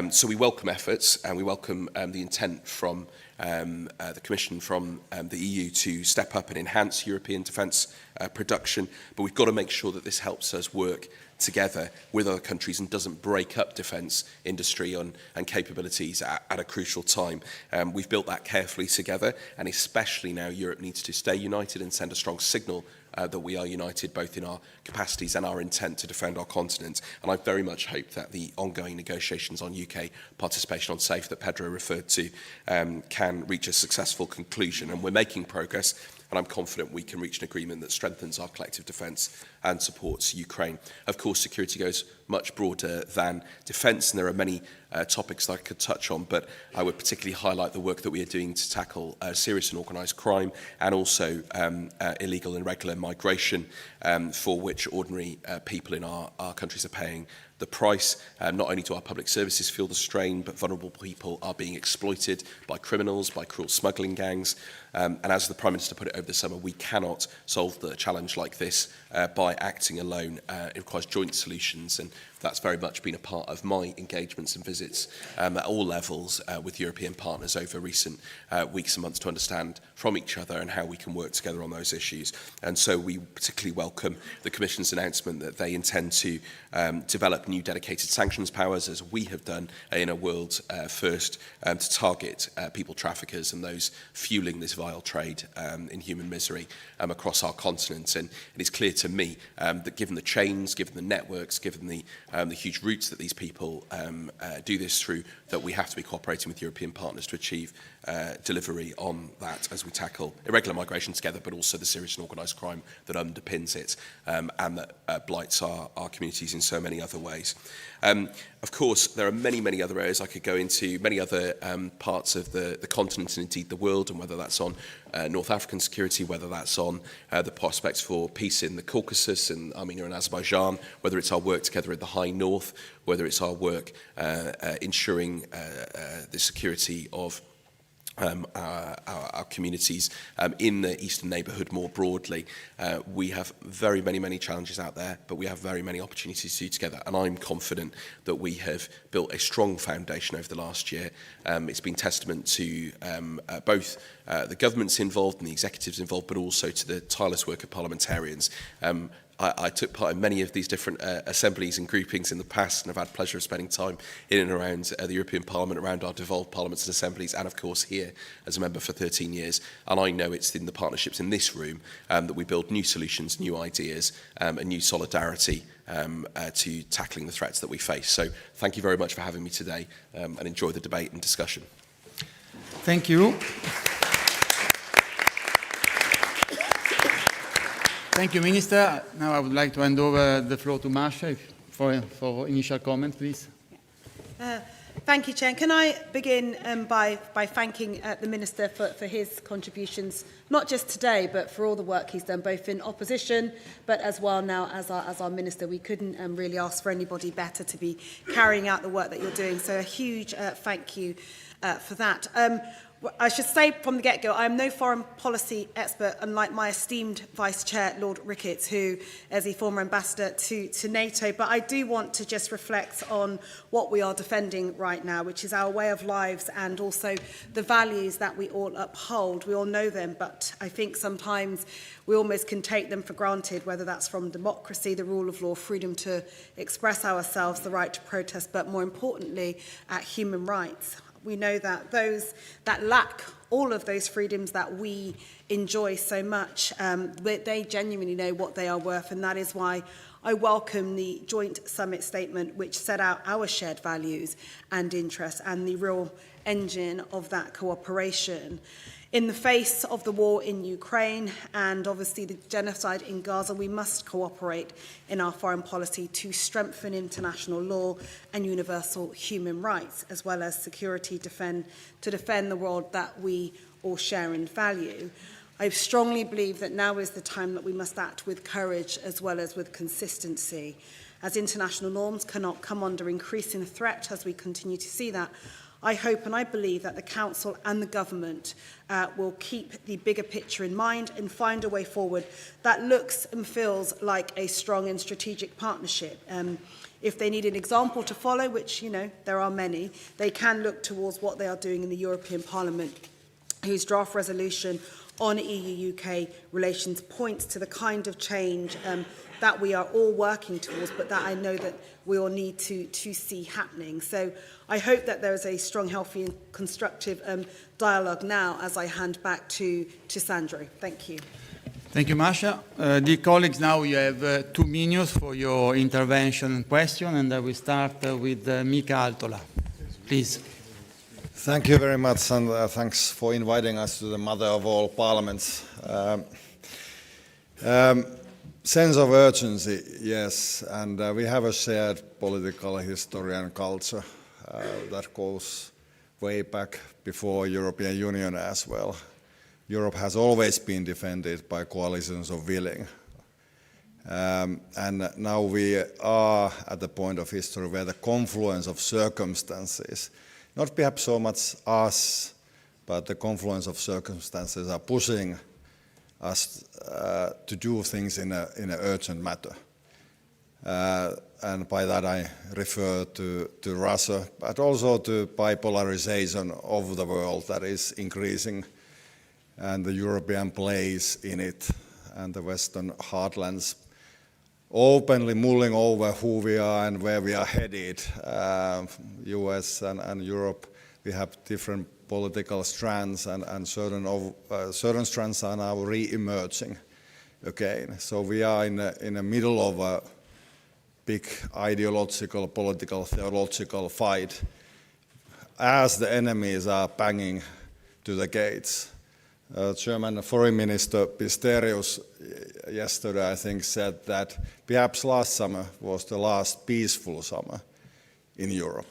So we welcome efforts and we welcome the intent from the Commission, from the EU to step up and enhance European defence production. But we've got to make sure that this helps us work together with other countries and doesn't break up defence industry and capabilities at a crucial time. We've built that carefully together, and especially now Europe needs to stay united and send a strong signal that we are united both in our capacities and our intent to defend our continent. And I very much hope that the ongoing negotiations on UK participation on SAFE that Pedro referred to can reach a successful conclusion. And we're making progress, and I'm confident we can reach an agreement that strengthens our collective defence and supports Ukraine. Of course, security goes much broader than defence, and there are many topics that I could touch on, but I would particularly highlight the work that we are doing to tackle serious and organised crime, and also illegal and irregular migration, for which ordinary people in our countries are paying the price. Not only do our public services feel the strain, but vulnerable people are being exploited by criminals, by cruel smuggling gangs. And as the Prime Minister put it over the summer, we cannot solve the challenge like this by acting alone. It requires joint solutions, and that's very much been a part of my engagements and visits at all levels with European partners over recent weeks and months to understand from each other and how we can work together on those issues. And so we particularly welcome the Commission's announcement that they intend to develop new dedicated sanctions powers, as we have done in a world first, to target people traffickers and those fueling this vile trade in human misery across our continent. And it is clear to me that given the chains, given the networks, given the huge routes that these people do this through, that we have to be cooperating with European partners to achieve delivery on that as we tackle irregular migration together, but also the serious and organised crime that underpins it and that blights our communities in so many other ways. Of course, there are many, many other areas I could go into, many other parts of the continent and indeed the world, and whether that's on North African security, whether that's on the prospects for peace in the Caucasus and Armenia and Azerbaijan, whether it's our work together in the High North, whether it's our work ensuring the security of our communities in the eastern neighbourhood more broadly. We have very many challenges out there, but we have very many opportunities to do together, and I'm confident that we have built a strong foundation over the last year. It's been testament to both the governments involved and the executives involved, but also to the tireless work of parliamentarians. I took part in many of these different assemblies and groupings in the past, and I've had the pleasure of spending time in and around the European Parliament, around our devolved parliaments and assemblies, and of course here as a member for 13 years. And I know it's in the partnerships in this room that we build new solutions, new ideas, and new solidarity to tackling the threats that we face. So thank you very much for having me today, and enjoy the debate and discussion. Thank you. Thank you, Minister. Now I would like to hand over the floor to Marcia for initial comment, please. Thank you, Chair. Can I begin by thanking the Minister for his contributions, not just today, but for all the work he's done, both in opposition, but as well now as our Minister. We couldn't really ask for anybody better to be carrying out the work that you're doing. So a huge thank you for that. I should say from the get-go, I am no foreign policy expert, unlike my esteemed Vice Chair, Lord Ricketts, who is a former ambassador to NATO. But I do want to just reflect on what we are defending right now, which is our way of lives and also the values that we all uphold. We all know them, but I think sometimes we almost can take them for granted, whether that's from democracy, the rule of law, freedom to express ourselves, the right to protest, but more importantly, human rights. We know that those that lack all of those freedoms that we enjoy so much, they genuinely know what they are worth, and that is why I welcome the joint summit statement which set out our shared values and interests and the real engine of that cooperation. In the face of the war in Ukraine and obviously the genocide in Gaza, we must cooperate in our foreign policy to strengthen international law and universal human rights, as well as security to defend the world that we all share and value. I strongly believe that now is the time that we must act with courage as well as with consistency, as international norms cannot come under increasing threat as we continue to see that. I hope and I believe that the Council and the Government will keep the bigger picture in mind and find a way forward that looks and feels like a strong and strategic partnership. If they need an example to follow, which, you know, there are many, they can look towards what they are doing in the European Parliament, whose draft resolution on EU-UK relations points to the kind of change that we are all working towards, but that I know that we all need to see happening. So I hope that there is a strong, healthy and constructive dialogue now as I hand back to Sandro. Thank you. Thank you, Marcia. Dear colleagues, now you have 2 minutes for your intervention and question, and I will start with Mika Altola. Please. Thank you very much, and thanks for inviting us to the mother of all parliaments. sense of urgency, yes, and we have a shared political history and culture that goes way back before European Union as well. Europe has always been defended by coalitions of willing. And now we are at the point of history where the confluence of circumstances, not perhaps so much us, but the confluence of circumstances are pushing us to do things in an urgent matter. And by that I refer to Russia, but also to bipolarization of the world that is increasing, and the European place in it, and the Western heartlands openly mulling over who we are and where we are headed. US and Europe, we have different political strands, and certain strands are now re-emerging again. So we are in the middle of a big ideological, political, theological fight as the enemies are banging to the gates. German Foreign Minister Pistorius yesterday, I think, said that perhaps last summer was the last peaceful summer in Europe.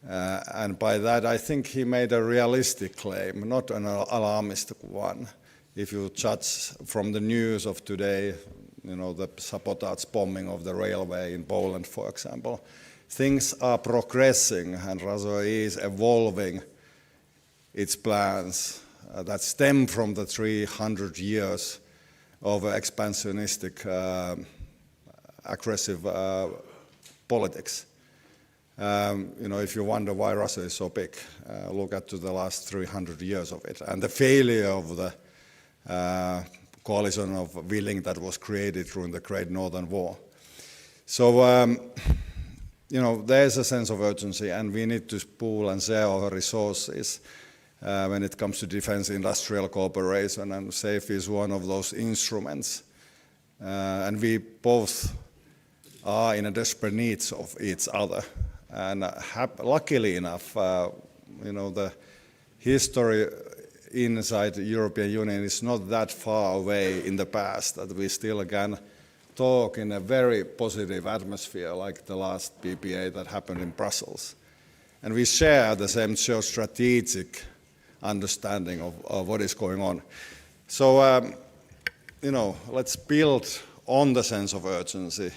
And by that, I think he made a realistic claim, not an alarmist one. If you judge from the news of today, you know, the sabotage bombing of the railway in Poland, for example, things are progressing, and Russia is evolving its plans that stem from the 300 years of expansionistic, aggressive politics. You know, if you wonder why Russia is so big, look at the last 300 years of it, and the failure of the coalition of willing that was created during the Great Northern War. So, you know, there's a sense of urgency, and we need to pool and share our resources when it comes to defense industrial cooperation, and SAFE is one of those instruments. And we both are in a desperate need of each other. And luckily enough, you know, the history inside the European Union is not that far away in the past that we still can talk in a very positive atmosphere like the last PPA that happened in Brussels. And we share the same geostrategic understanding of what is going on. So, you know, let's build on the sense of urgency.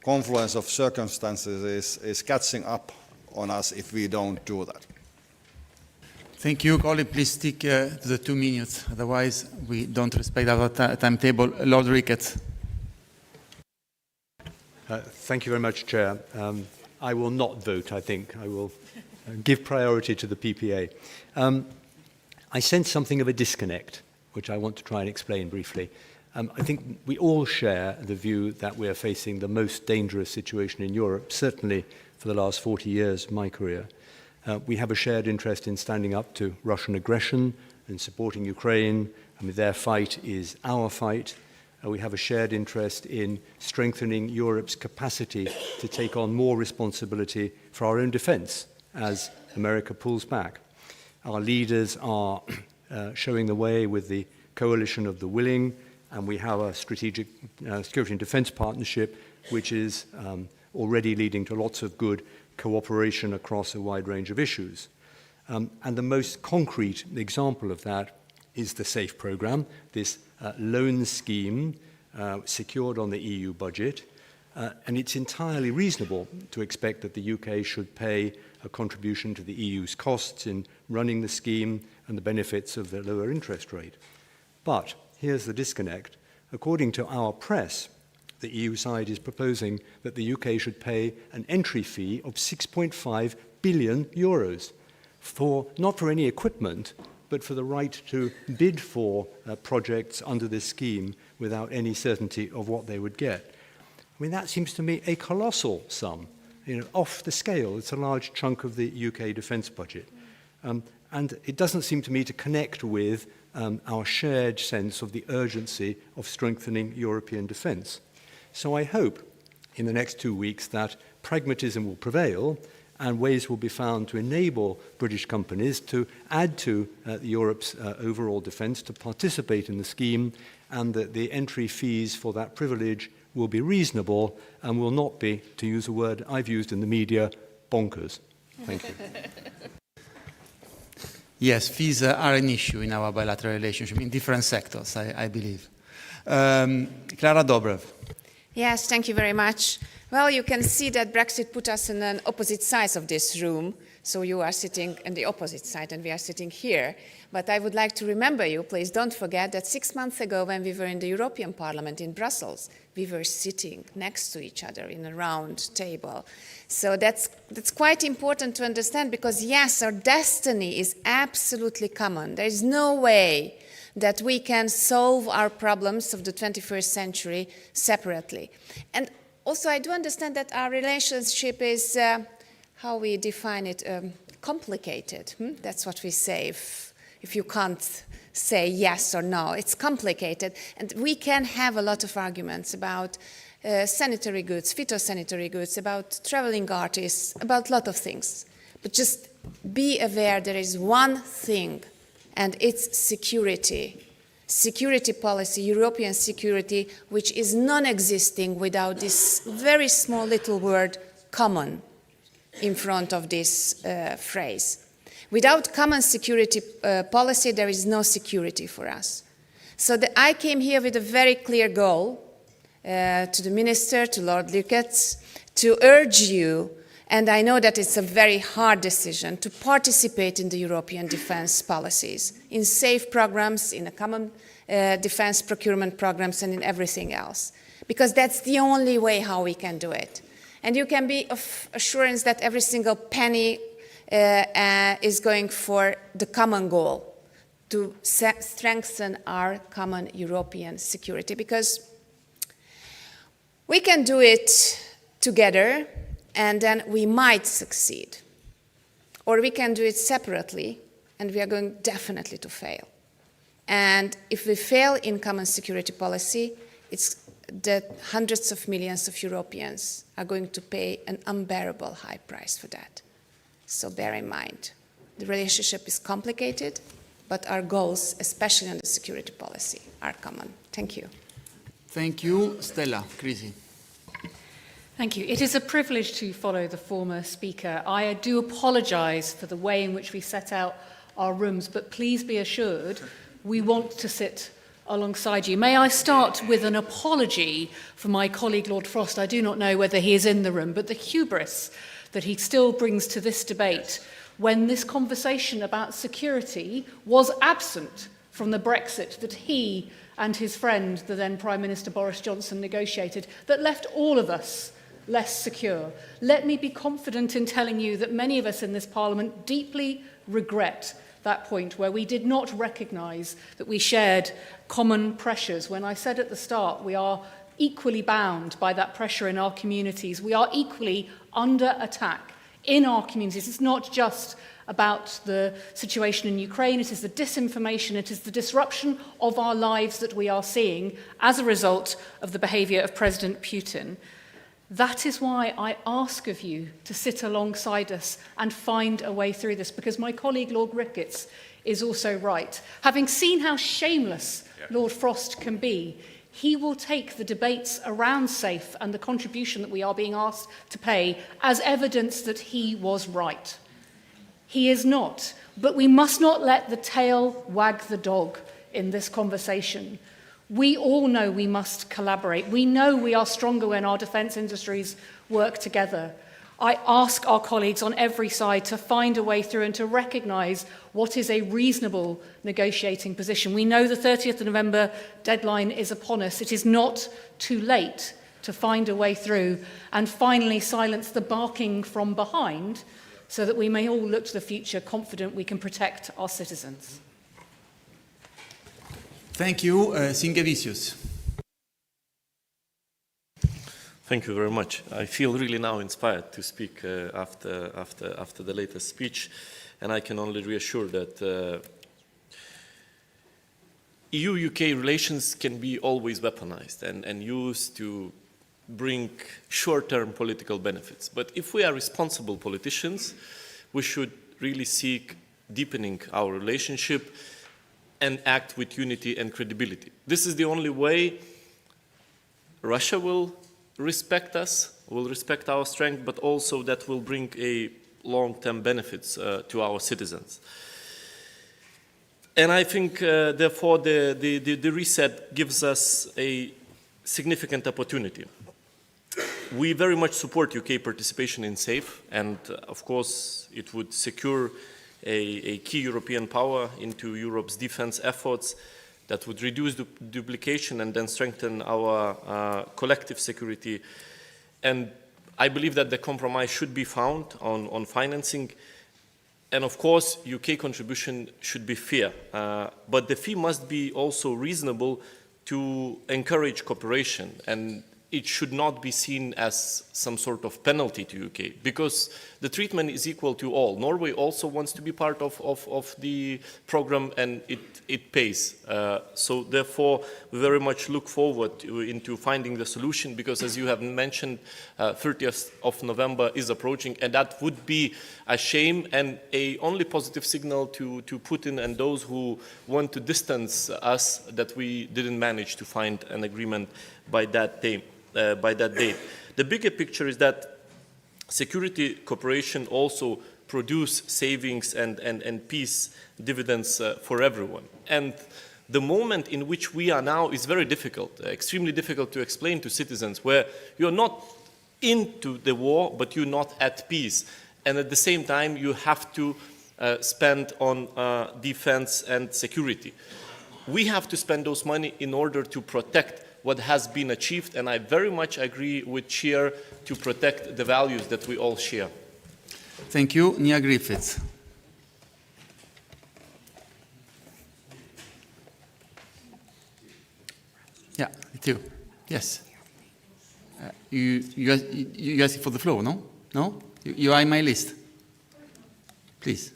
Confluence of circumstances is catching up on us if we don't do that. Thank you, colleague. Please stick to the 2 minutes. Otherwise, we don't respect our timetable. Lord Ricketts. Thank you very much, Chair. I will not vote, I think. I will give priority to the PPA. I sense something of a disconnect, which I want to try and explain briefly. I think we all share the view that we are facing the most dangerous situation in Europe, certainly for the last 40 years of my career. We have a shared interest in standing up to Russian aggression and supporting Ukraine. I mean, their fight is our fight. We have a shared interest in strengthening Europe's capacity to take on more responsibility for our own defense as America pulls back. Our leaders are showing the way with the coalition of the willing, and we have a strategic security and defense partnership, which is already leading to lots of good cooperation across a wide range of issues. And the most concrete example of that is the SAFE programme, this loan scheme secured on the EU budget. And it's entirely reasonable to expect that the UK should pay a contribution to the EU's costs in running the scheme and the benefits of the lower interest rate. But here's the disconnect. According to our press, the EU side is proposing that the UK should pay an entry fee of 6.5 billion euros not for any equipment, but for the right to bid for projects under this scheme without any certainty of what they would get. I mean, that seems to me a colossal sum, you know, off the scale. It's a large chunk of the UK defence budget. And it doesn't seem to me to connect with our shared sense of the urgency of strengthening European defence. So I hope in the next 2 weeks that pragmatism will prevail and ways will be found to enable British companies to add to Europe's overall defence, to participate in the scheme, and that the entry fees for that privilege will be reasonable and will not be, to use a word I've used in the media, bonkers. Thank you. Yes, fees are an issue in our bilateral relationship in different sectors, I believe. Clara Dobrev. Yes, thank you very much. Well, you can see that Brexit put us in an opposite sides of this room. So you are sitting on the opposite side and we are sitting here. But I would like to remember you, please don't forget that 6 months ago when we were in the European Parliament in Brussels, we were sitting next to each other in a round table. So that's quite important to understand because yes, our destiny is absolutely common. There is no way that we can solve our problems of the 21st century separately. And also I do understand that our relationship is, how we define it, complicated. That's what we say if you can't say yes or no. It's complicated. And we can have a lot of arguments about sanitary goods, phytosanitary goods, about traveling artists, about a lot of things. But just be aware there is one thing, and it's security. Security policy, European security, which is non-existing without this very small little word, common, in front of this phrase. Without common security policy, there is no security for us. So I came here with a very clear goal to the Minister, to Lord Lickett, to urge you, and I know that it's a very hard decision, to participate in the European defence policies, in safe programs, in a common defence procurement programs, and in everything else. Because that's the only way how we can do it. And you can be of assurance that every single penny is going for the common goal, to strengthen our common European security. Because we can do it together, and then we might succeed. Or we can do it separately, and we are going definitely to fail. And if we fail in common security policy, it's that hundreds of millions of Europeans are going to pay an unbearable high price for that. So bear in mind, the relationship is complicated, but our goals, especially on the security policy, are common. Thank you. Thank you. Stella Crisi. Thank you. It is a privilege to follow the former speaker. I do apologise for the way in which we set out our rooms, but please be assured we want to sit alongside you. May I start with an apology for my colleague Lord Frost. I do not know whether he is in the room, but the hubris that he still brings to this debate when this conversation about security was absent from the Brexit that he and his friend, the then Prime Minister Boris Johnson, negotiated, that left all of us less secure. Let me be confident in telling you that many of us in this Parliament deeply regret that point where we did not recognise that we shared common pressures. When I said at the start we are equally bound by that pressure in our communities, we are equally under attack in our communities. It's not just about the situation in Ukraine, it is the disinformation, it is the disruption of our lives that we are seeing as a result of the behaviour of President Putin. That is why I ask of you to sit alongside us and find a way through this, because my colleague Lord Ricketts is also right. Having seen how shameless Lord Frost can be, he will take the debates around SAFE and the contribution that we are being asked to pay as evidence that he was right. He is not, but we must not let the tail wag the dog in this conversation. We all know we must collaborate. We know we are stronger when our defence industries work together. I ask our colleagues on every side to find a way through and to recognise what is a reasonable negotiating position. We know the 30th of November deadline is upon us. It is not too late to find a way through and finally silence the barking from behind so that we may all look to the future confident we can protect our citizens. Thank you. Singevicius. Thank you very much. I feel really now inspired to speak after the latest speech, and I can only reassure that EU-UK relations can be always weaponized and used to bring short-term political benefits. But if we are responsible politicians, we should really seek deepening our relationship and act with unity and credibility. This is the only way Russia will respect us, will respect our strength, but also that will bring a long-term benefits to our citizens. And I think, therefore, the reset gives us a significant opportunity. We very much support UK participation in SAFE, and of course, it would secure a key European power into Europe's defense efforts that would reduce duplication and then strengthen our collective security. And I believe that the compromise should be found on financing. And of course, UK contribution should be fair, but the fee must be also reasonable to encourage cooperation, and it should not be seen as some sort of penalty to UK, because the treatment is equal to all. Norway also wants to be part of the program, and it pays. So therefore, we very much look forward into finding the solution, because as you have mentioned, 30th of November is approaching, and that would be a shame and a only positive signal to Putin and those who want to distance us that we didn't manage to find an agreement by that date. The bigger picture is that security cooperation also produce savings and peace dividends for everyone. And the moment in which we are now is very difficult, extremely difficult to explain to citizens, where you're not into the war, but you're not at peace. And at the same time, you have to spend on defense and security. We have to spend those money in order to protect what has been achieved, and I very much agree with Chair to protect the values that we all share. Thank you. Nia Griffiths. Yeah, it's you. Yes. You asked for the floor, no? No? You are in my list. Please.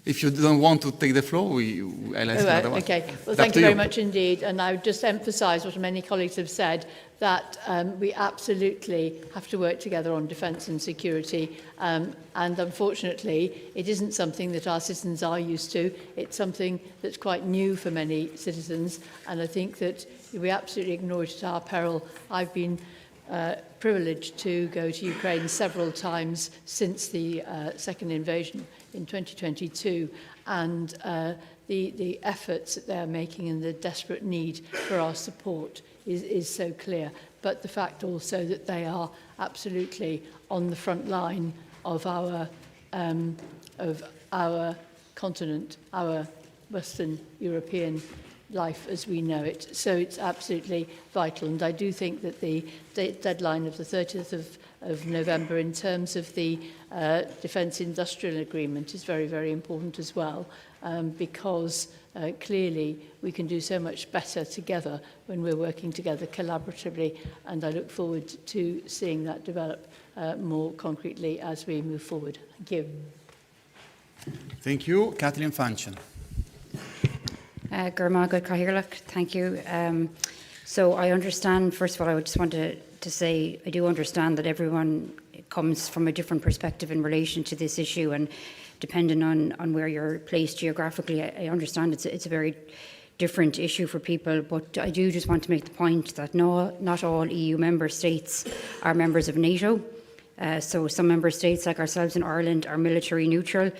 If you don't want to take the floor, I'll ask another one. Okay. Well, thank you very much indeed. And I would just emphasise what many colleagues have said, that we absolutely have to work together on defence and security. And unfortunately, it isn't something that our citizens are used to. It's something that's quite new for many citizens. And I think that we absolutely ignore it at our peril. I've been privileged to go to Ukraine several times since the second invasion in 2022, and the efforts that they're making and the desperate need for our support is so clear. But the fact also that they are absolutely on the front line of our continent, our Western European life as we know it. So it's absolutely vital. And I do think that the deadline of the 30th of November in terms of the Defence Industrial Agreement is very, very important as well, because clearly we can do so much better together when we're working together collaboratively, and I look forward to seeing that develop more concretely as we move forward. Thank you. Thank you. Kathleen Fanchen. Thank you. So I understand, first of all, I just want to say I do understand that everyone comes from a different perspective in relation to this issue, and depending on where you're placed geographically, I understand it's a very different issue for people, but I do just want to make the point that not all EU member states are members of NATO. So some member states, like ourselves in Ireland, are military neutral.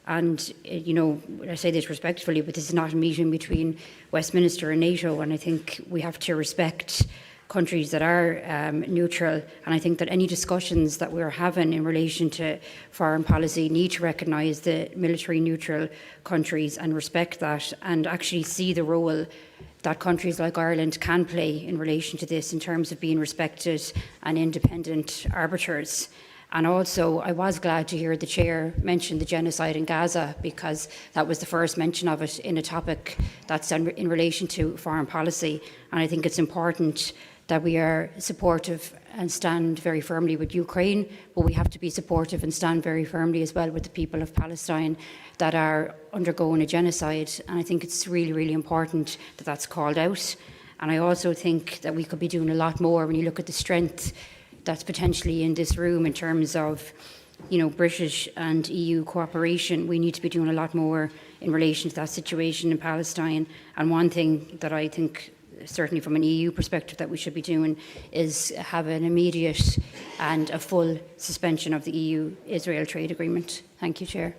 And, you know, I say this respectfully, but this is not a meeting between Westminster and NATO, and I think we have to respect countries that are neutral. And I think that any discussions that we're having in relation to foreign policy need to recognise the military neutral countries and respect that, and actually see the role that countries like Ireland can play in relation to this in terms of being respected and independent arbiters. And also, I was glad to hear the Chair mention the genocide in Gaza, because that was the first mention of it in a topic that's in relation to foreign policy. And I think it's important that we are supportive and stand very firmly with Ukraine, but we have to be supportive and stand very firmly as well with the people of Palestine that are undergoing a genocide. And I think it's really, really important that that's called out. And I also think that we could be doing a lot more when you look at the strength that's potentially in this room in terms of British and EU cooperation, we need to be doing a lot more in relation to that situation in Palestine. And one thing that I think, certainly from an EU perspective, that we should be doing is have an immediate and a full suspension of the EU-Israel trade agreement. Thank you, Chair.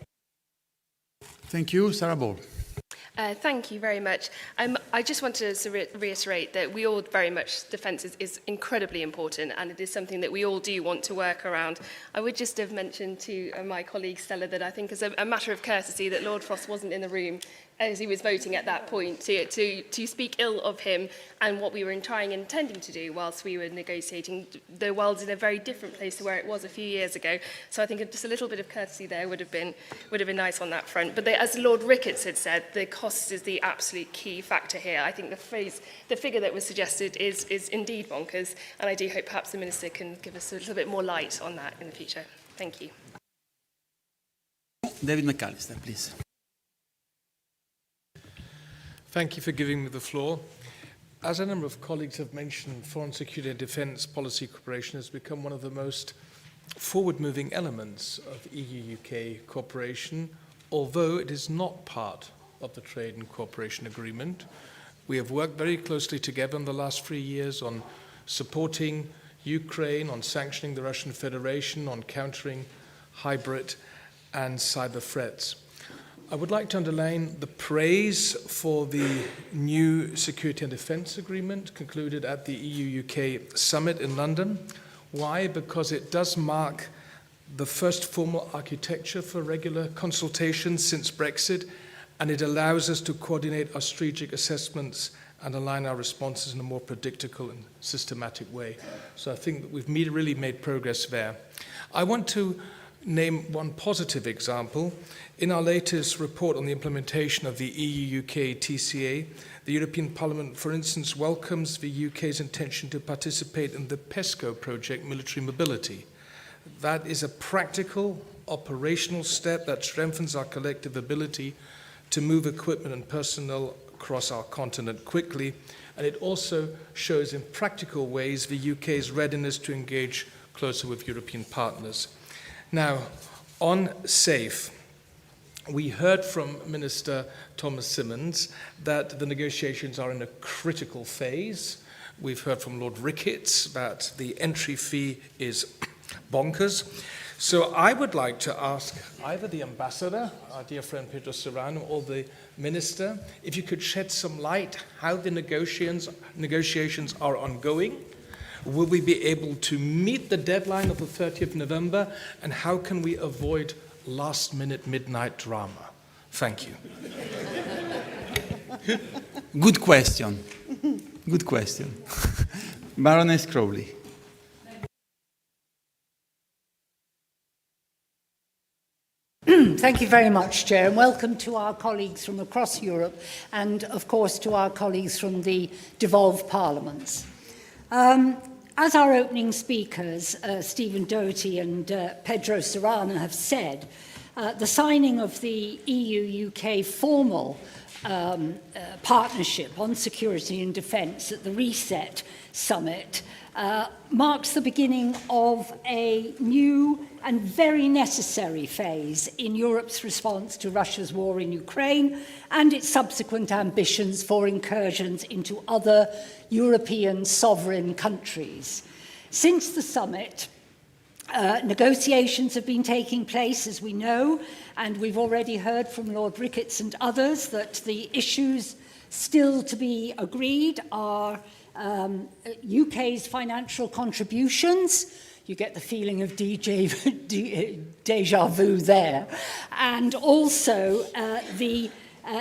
Thank you. Sarah Ball. Thank you very much. I just want to reiterate that we all very much, defence is incredibly important, and it is something that we all do want to work around. I would just have mentioned to my colleague Stella that I think as a matter of courtesy that Lord Frost wasn't in the room as he was voting at that point, to speak ill of him and what we were intending to do whilst we were negotiating. The world's in a very different place to where it was a few years ago, so I think just a little bit of courtesy there would have been nice on that front. But as Lord Ricketts had said, the cost is the absolute key factor here. I think the figure that was suggested is indeed bonkers, and I do hope perhaps the Minister can give us a little bit more light on that in the future. Thank you. David McAllister, please. Thank you for giving me the floor. As a number of colleagues have mentioned, foreign security and defence policy cooperation has become one of the most forward-moving elements of EU-UK cooperation, although it is not part of the Trade and Cooperation Agreement. We have worked very closely together in the last 3 years on supporting Ukraine, on sanctioning the Russian Federation, on countering hybrid and cyber threats. I would like to underline the praise for the new Security and Defence Agreement concluded at the EU-UK Summit in London. Why? Because it does mark the first formal architecture for regular consultations since Brexit, and it allows us to coordinate our strategic assessments and align our responses in a more predictable and systematic way. So I think that we've really made progress there. I want to name one positive example. In our latest report on the implementation of the EU-UK TCA, the European Parliament, for instance, welcomes the UK's intention to participate in the PESCO project, Military Mobility. That is a practical, operational step that strengthens our collective ability to move equipment and personnel across our continent quickly, and it also shows in practical ways the UK's readiness to engage closer with European partners. Now, on SAFE, we heard from Minister Thomas Symonds that the negotiations are in a critical phase. We've heard from Lord Ricketts that the entry fee is bonkers. So I would like to ask either the Ambassador, our dear friend Pedro Serrano, or the Minister, if you could shed some light how the negotiations are ongoing. Will we be able to meet the deadline of the 30th of November? And how can we avoid last-minute midnight drama? Thank you. Good question. Good question. Baroness Crowley. Thank you very much, Chair, and welcome to our colleagues from across Europe and, of course, to our colleagues from the devolved parliaments. As our opening speakers, Stephen Doherty and Pedro Serrano, have said, the signing of the EU-UK formal partnership on security and defence at the Reset Summit marks the beginning of a new and very necessary phase in Europe's response to Russia's war in Ukraine and its subsequent ambitions for incursions into other European sovereign countries. Since the summit, negotiations have been taking place, as we know, and we've already heard from Lord Ricketts and others that the issues still to be agreed are UK's financial contributions. You get the feeling of déjà vu there. And also the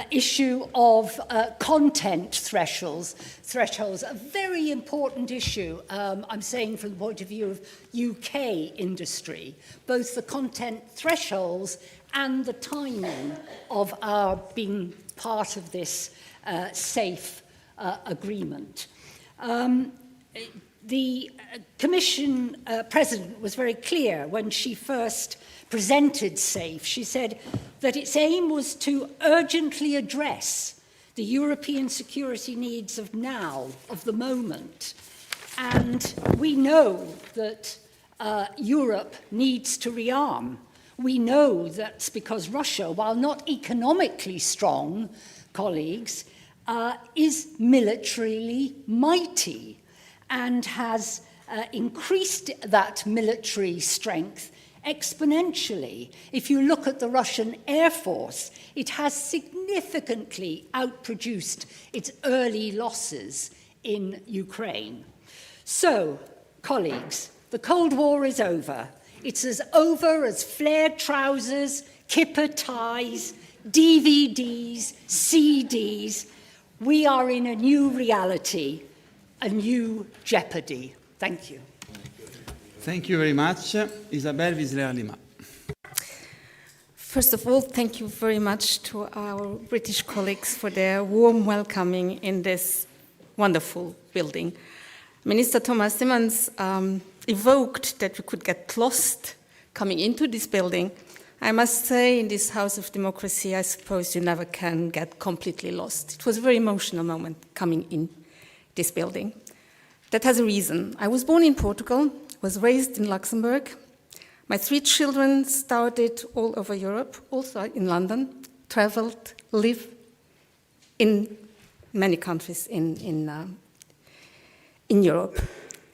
issue of content thresholds, a very important issue, I'm saying from the point of view of UK industry, both the content thresholds and the timing of our being part of this safe agreement. The Commission President was very clear when she first presented SAFE. She said that its aim was to urgently address the European security needs of now, of the moment. And we know that Europe needs to rearm. We know that's because Russia, while not economically strong, colleagues, is militarily mighty and has increased that military strength exponentially. If you look at the Russian Air Force, it has significantly outproduced its early losses in Ukraine. So, colleagues, the Cold War is over. It's as over as flared trousers, kipper ties, DVDs, CDs. We are in a new reality, a new jeopardy. Thank you. Thank you very much. Isabelle Wissler-Lima. First of all, thank you very much to our British colleagues for their warm welcoming in this wonderful building. Minister Thomas Timmans evoked that we could get lost coming into this building. I must say, in this house of democracy, I suppose you never can get completely lost. It was a very emotional moment coming in this building. That has a reason. I was born in Portugal, was raised in Luxembourg. My 3 children started all over Europe, also in London, traveled, lived in many countries in Europe.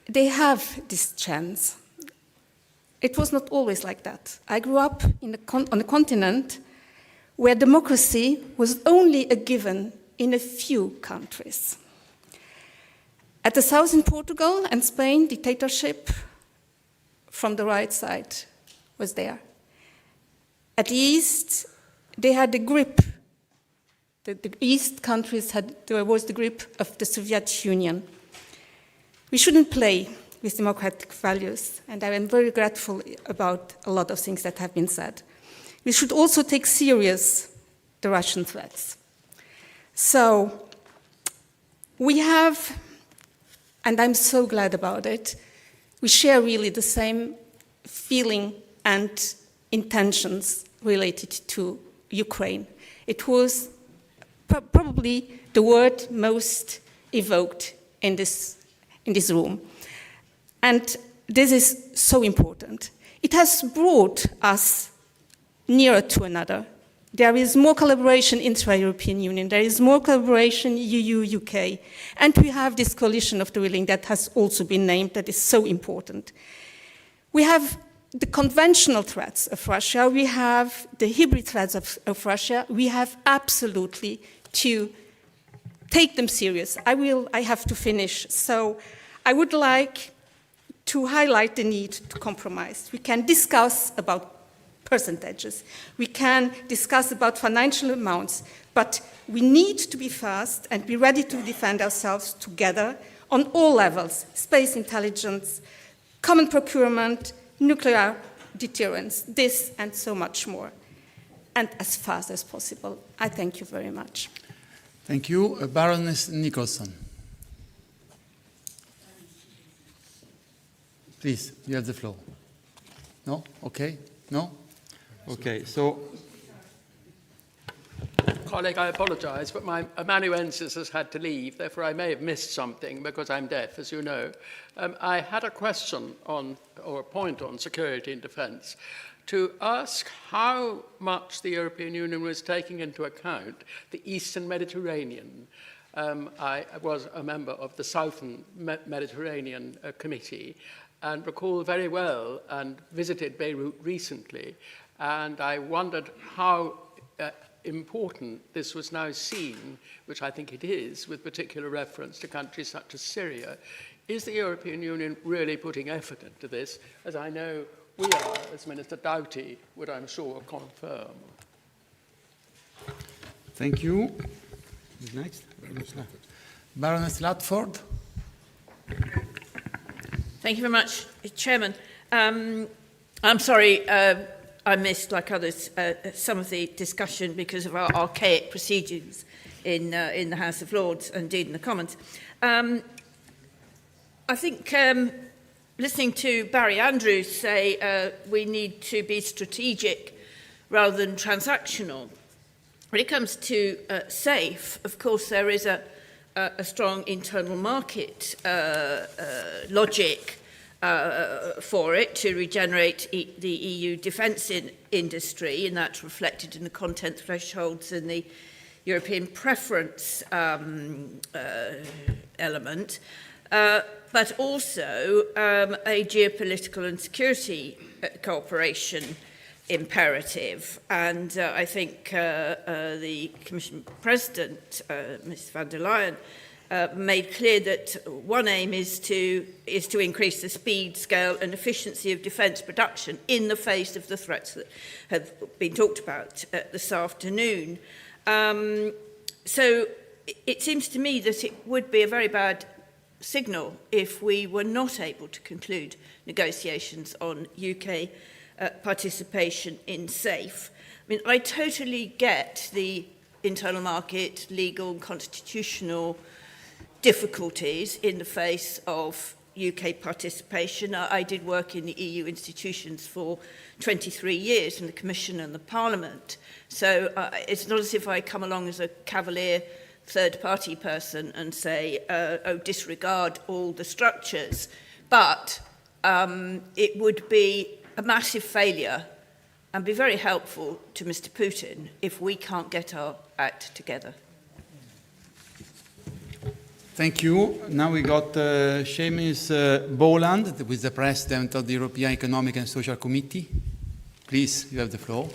They have this chance. It was not always like that. I grew up on a continent where democracy was only a given in a few countries. At the south in Portugal and Spain, dictatorship from the right side was there. At the east, they had the grip. The east countries there was the grip of the Soviet Union. We shouldn't play with democratic values, and I am very grateful about a lot of things that have been said. We should also take serious the Russian threats. So we have, and I'm so glad about it, we share really the same feeling and intentions related to Ukraine. It was probably the word most evoked in this room. And this is so important. It has brought us nearer to another. There is more collaboration intra-European Union. There is more collaboration EU-UK. And we have this coalition of the willing that has also been named that is so important. We have the conventional threats of Russia. We have the hybrid threats of Russia. We have absolutely to take them serious. I have to finish. So I would like to highlight the need to compromise. We can discuss about percentages. We can discuss about financial amounts, but we need to be fast and be ready to defend ourselves together on all levels: space intelligence, common procurement, nuclear deterrence, this and so much more, and as fast as possible. I thank you very much. Thank you. Baroness Nicholson. Please, you have the floor. No? Okay? No? Okay, so, colleague, I apologize, but my amanuensis has had to leave, therefore I may have missed something because I'm deaf, as you know. I had a question or a point on security and defence to ask how much the European Union was taking into account the Eastern Mediterranean. I was a member of the Southern Mediterranean Committee and recall very well and visited Beirut recently. And I wondered how important this was now seen, which I think it is, with particular reference to countries such as Syria. Is the European Union really putting effort into this, as I know we are, as Minister Doughty would, I'm sure, confirm? Thank you. Who's next? Baroness Ludford. Thank you very much, Chairman. I'm sorry I missed, like others, some of the discussion because of our archaic procedures in the House of Lords, and indeed in the Commons. I think listening to Barry Andrews say we need to be strategic rather than transactional. When it comes to SAFE, of course, there is a strong internal market logic for it to regenerate the EU defence industry, and that's reflected in the content thresholds and the European preference element, but also a geopolitical and security cooperation imperative. And I think the Commission President, Ms van der Leyen, made clear that one aim is to increase the speed, scale and efficiency of defence production in the face of the threats that have been talked about this afternoon. So it seems to me that it would be a very bad signal if we were not able to conclude negotiations on UK participation in SAFE. I mean, I totally get the internal market, legal and constitutional difficulties in the face of UK participation. I did work in the EU institutions for 23 years in the Commission and the Parliament. So it's not as if I come along as a cavalier third-party person and say, oh, disregard all the structures. But it would be a massive failure and be very helpful to Mr. Putin if we can't get our act together. Thank you. Now we got Seamus Boland, who is the President of the European Economic and Social Committee. Please, you have the floor.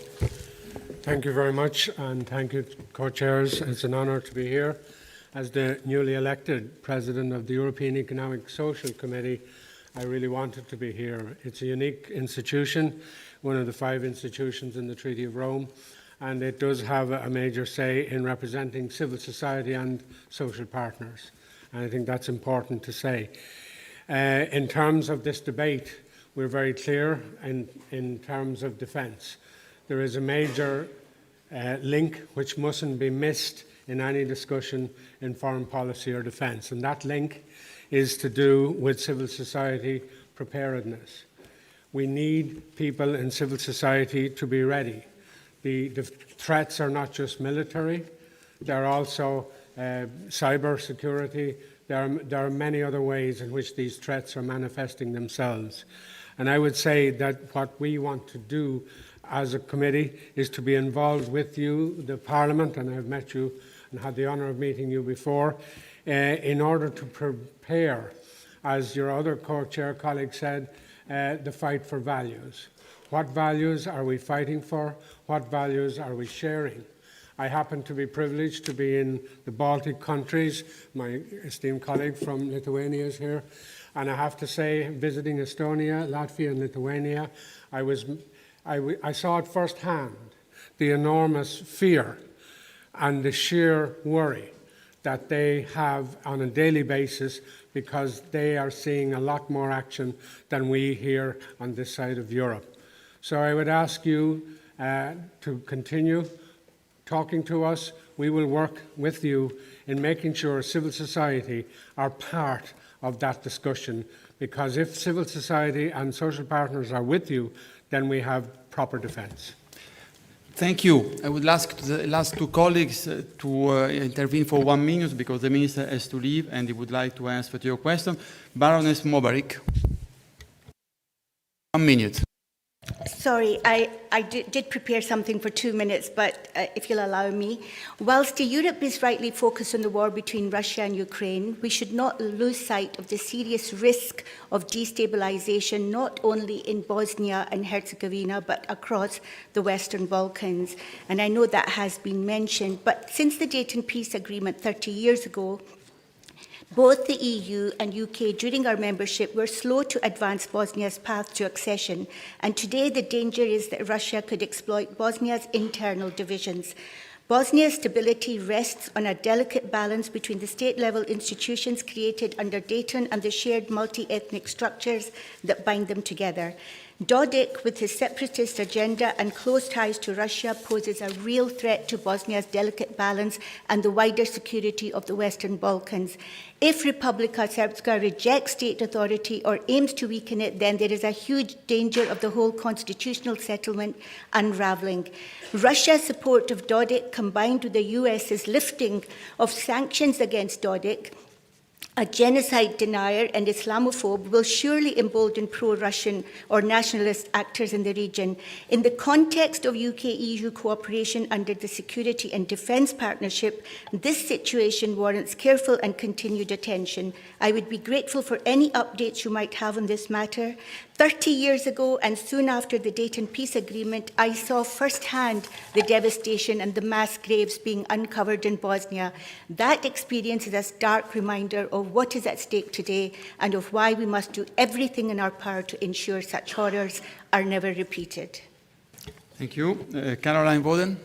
Thank you very much, and thank you, co-chairs. It's an honour to be here. As the newly elected President of the European Economic and Social Committee, I really wanted to be here. It's a unique institution, one of the 5 institutions in the Treaty of Rome, and it does have a major say in representing civil society and social partners. And I think that's important to say. In terms of this debate, we're very clear in terms of defence. There is a major link which mustn't be missed in any discussion in foreign policy or defence, and that link is to do with civil society preparedness. We need people in civil society to be ready. The threats are not just military, they're also cyber security. There are many other ways in which these threats are manifesting themselves. And I would say that what we want to do as a committee is to be involved with you, the Parliament, and I've met you and had the honour of meeting you before, in order to prepare, as your other co-chair colleague said, the fight for values. What values are we fighting for? What values are we sharing? I happen to be privileged to be in the Baltic countries. My esteemed colleague from Lithuania is here. And I have to say, visiting Estonia, Latvia and Lithuania, I saw it firsthand, the enormous fear and the sheer worry that they have on a daily basis because they are seeing a lot more action than we here on this side of Europe. So I would ask you to continue talking to us. We will work with you in making sure civil society are part of that discussion, because if civil society and social partners are with you, then we have proper defence. Thank you. I would ask the last 2 colleagues to intervene for 1 minute because the Minister has to leave and he would like to answer to your question. Baroness Mobarik. 1 minute. Sorry, I did prepare something for 2 minutes, but if you'll allow me. Whilst Europe is rightly focused on the war between Russia and Ukraine, we should not lose sight of the serious risk of destabilisation, not only in Bosnia and Herzegovina, but across the Western Balkans. And I know that has been mentioned, but since the Dayton Peace Agreement 30 years ago, both the EU and UK, during our membership, were slow to advance Bosnia's path to accession, and today the danger is that Russia could exploit Bosnia's internal divisions. Bosnia's stability rests on a delicate balance between the state-level institutions created under Dayton and the shared multi-ethnic structures that bind them together. Dodik, with his separatist agenda and close ties to Russia, poses a real threat to Bosnia's delicate balance and the wider security of the Western Balkans. If Republika Srpska rejects state authority or aims to weaken it, then there is a huge danger of the whole constitutional settlement unravelling. Russia's support of Dodik, combined with the US's lifting of sanctions against Dodik, a genocide denier and Islamophobe will surely embolden pro-Russian or nationalist actors in the region. In the context of UK-EU cooperation under the Security and Defence Partnership, this situation warrants careful and continued attention. I would be grateful for any updates you might have on this matter. 30 years ago, and soon after the Dayton Peace Agreement, I saw firsthand the devastation and the mass graves being uncovered in Bosnia. That experience is a stark reminder of what is at stake today and of why we must do everything in our power to ensure such horrors are never repeated. Thank you. Caroline Woden.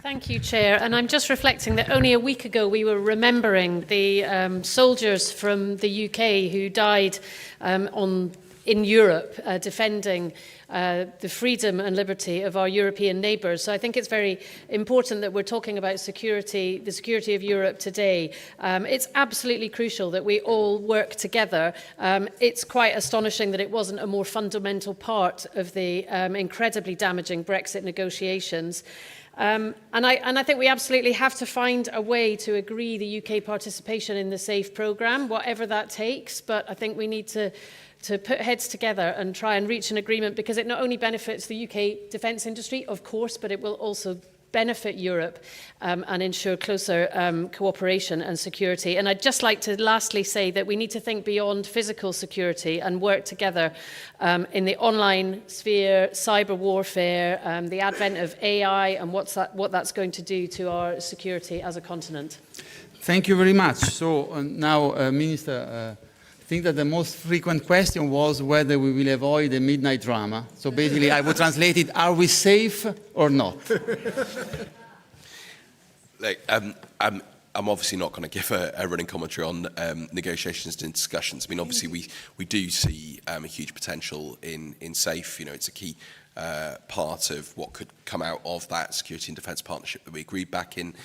Thank you, Chair. And I'm just reflecting that only a week ago we were remembering the soldiers from the UK who died in Europe defending the freedom and liberty of our European neighbours. So I think it's very important that we're talking about security, the security of Europe today. It's absolutely crucial that we all work together. It's quite astonishing that it wasn't a more fundamental part of the incredibly damaging Brexit negotiations. And I think we absolutely have to find a way to agree the UK participation in the SAFE programme, whatever that takes. But I think we need to put heads together and try and reach an agreement, because it not only benefits the UK defence industry, of course, but it will also benefit Europe and ensure closer cooperation and security. And I'd just like to lastly say that we need to think beyond physical security and work together in the online sphere, cyber warfare, the advent of AI and what that's going to do to our security as a continent. Thank you very much. So now, Minister, I think that the most frequent question was whether we will avoid a midnight drama. So basically, I would translate it, are we safe or not? Look, I'm obviously not going to give a running commentary on negotiations and discussions. I mean, obviously, we do see a huge potential in SAFE. You know, it's a key part of what could come out of that security and defence partnership that we agreed back in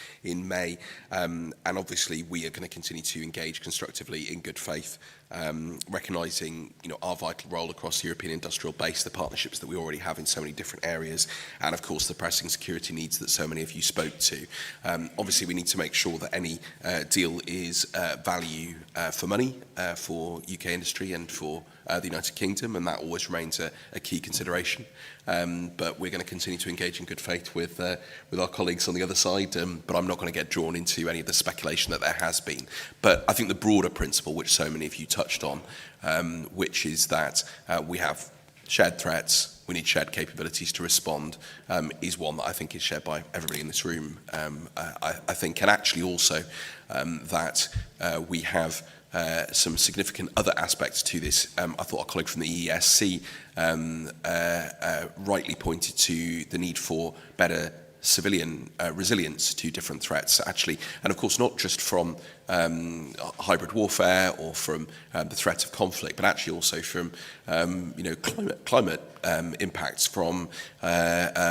May. And obviously, we are going to continue to engage constructively in good faith, recognising our vital role across the European industrial base, the partnerships that we already have in so many different areas, and of course the pressing security needs that so many of you spoke to. Obviously, we need to make sure that any deal is value for money for UK industry and for the United Kingdom, and that always remains a key consideration. But we're going to continue to engage in good faith with our colleagues on the other side, but I'm not going to get drawn into any of the speculation that there has been. But I think the broader principle, which so many of you touched on, which is that we have shared threats, we need shared capabilities to respond, is one that I think is shared by everybody in this room. I think, and actually also that we have some significant other aspects to this. I thought our colleague from the ESC rightly pointed to the need for better civilian resilience to different threats, actually, and of course not just from hybrid warfare or from the threat of conflict, but actually also from climate impacts, from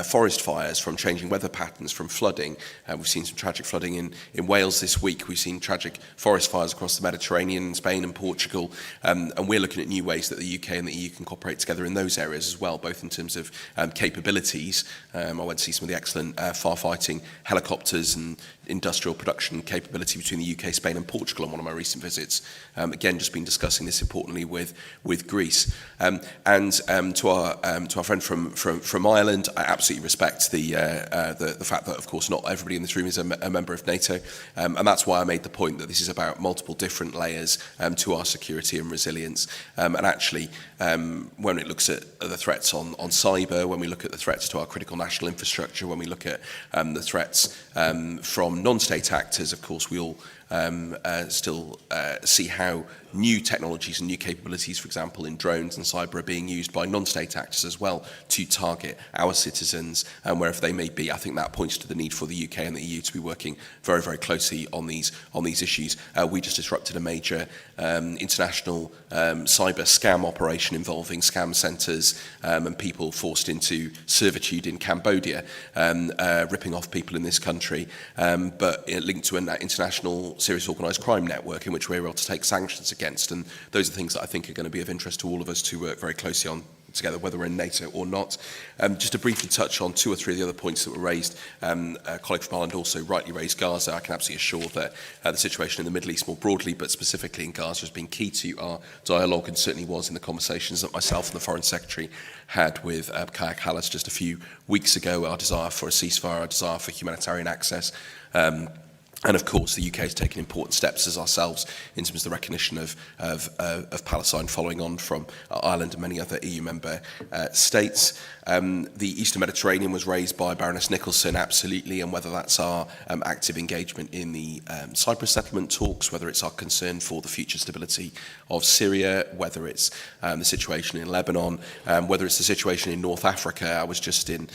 forest fires, from changing weather patterns, from flooding. We've seen some tragic flooding in Wales this week. We've seen tragic forest fires across the Mediterranean, Spain and Portugal, and we're looking at new ways that the UK and the EU can cooperate together in those areas as well, both in terms of capabilities. I went to see some of the excellent firefighting helicopters and industrial production capability between the UK, Spain and Portugal on one of my recent visits. Again, just been discussing this importantly with Greece. And to our friend from Ireland, I absolutely respect the fact that, of course, not everybody in this room is a member of NATO, and that's why I made the point that this is about multiple different layers to our security and resilience. And actually, when it looks at the threats on cyber, when we look at the threats to our critical national infrastructure, when we look at the threats from non-state actors, of course, we all still see how new technologies and new capabilities, for example, in drones and cyber, are being used by non-state actors as well to target our citizens wherever they may be. I think that points to the need for the UK and the EU to be working very, very closely on these issues. We just disrupted a major international cyber scam operation involving scam centres and people forced into servitude in Cambodia, ripping off people in this country, but linked to an international serious organised crime network in which we're able to take sanctions against. And those are things that I think are going to be of interest to all of us to work very closely on together, whether we're in NATO or not. Just to briefly touch on 2 or 3 of the other points that were raised, a colleague from Ireland also rightly raised Gaza. I can absolutely assure that the situation in the Middle East more broadly, but specifically in Gaza, has been key to our dialogue, and certainly was in the conversations that myself and the Foreign Secretary had with Kaja Kallas just a few weeks ago. Our desire for a ceasefire, our desire for humanitarian access, and of course, the UK has taken important steps as ourselves in terms of the recognition of Palestine, following on from Ireland and many other EU member states. The Eastern Mediterranean was raised by Baroness Nicholson, absolutely, and whether that's our active engagement in the Cyprus settlement talks, whether it's our concern for the future stability of Syria, whether it's the situation in Lebanon, whether it's the situation in North Africa. I was just in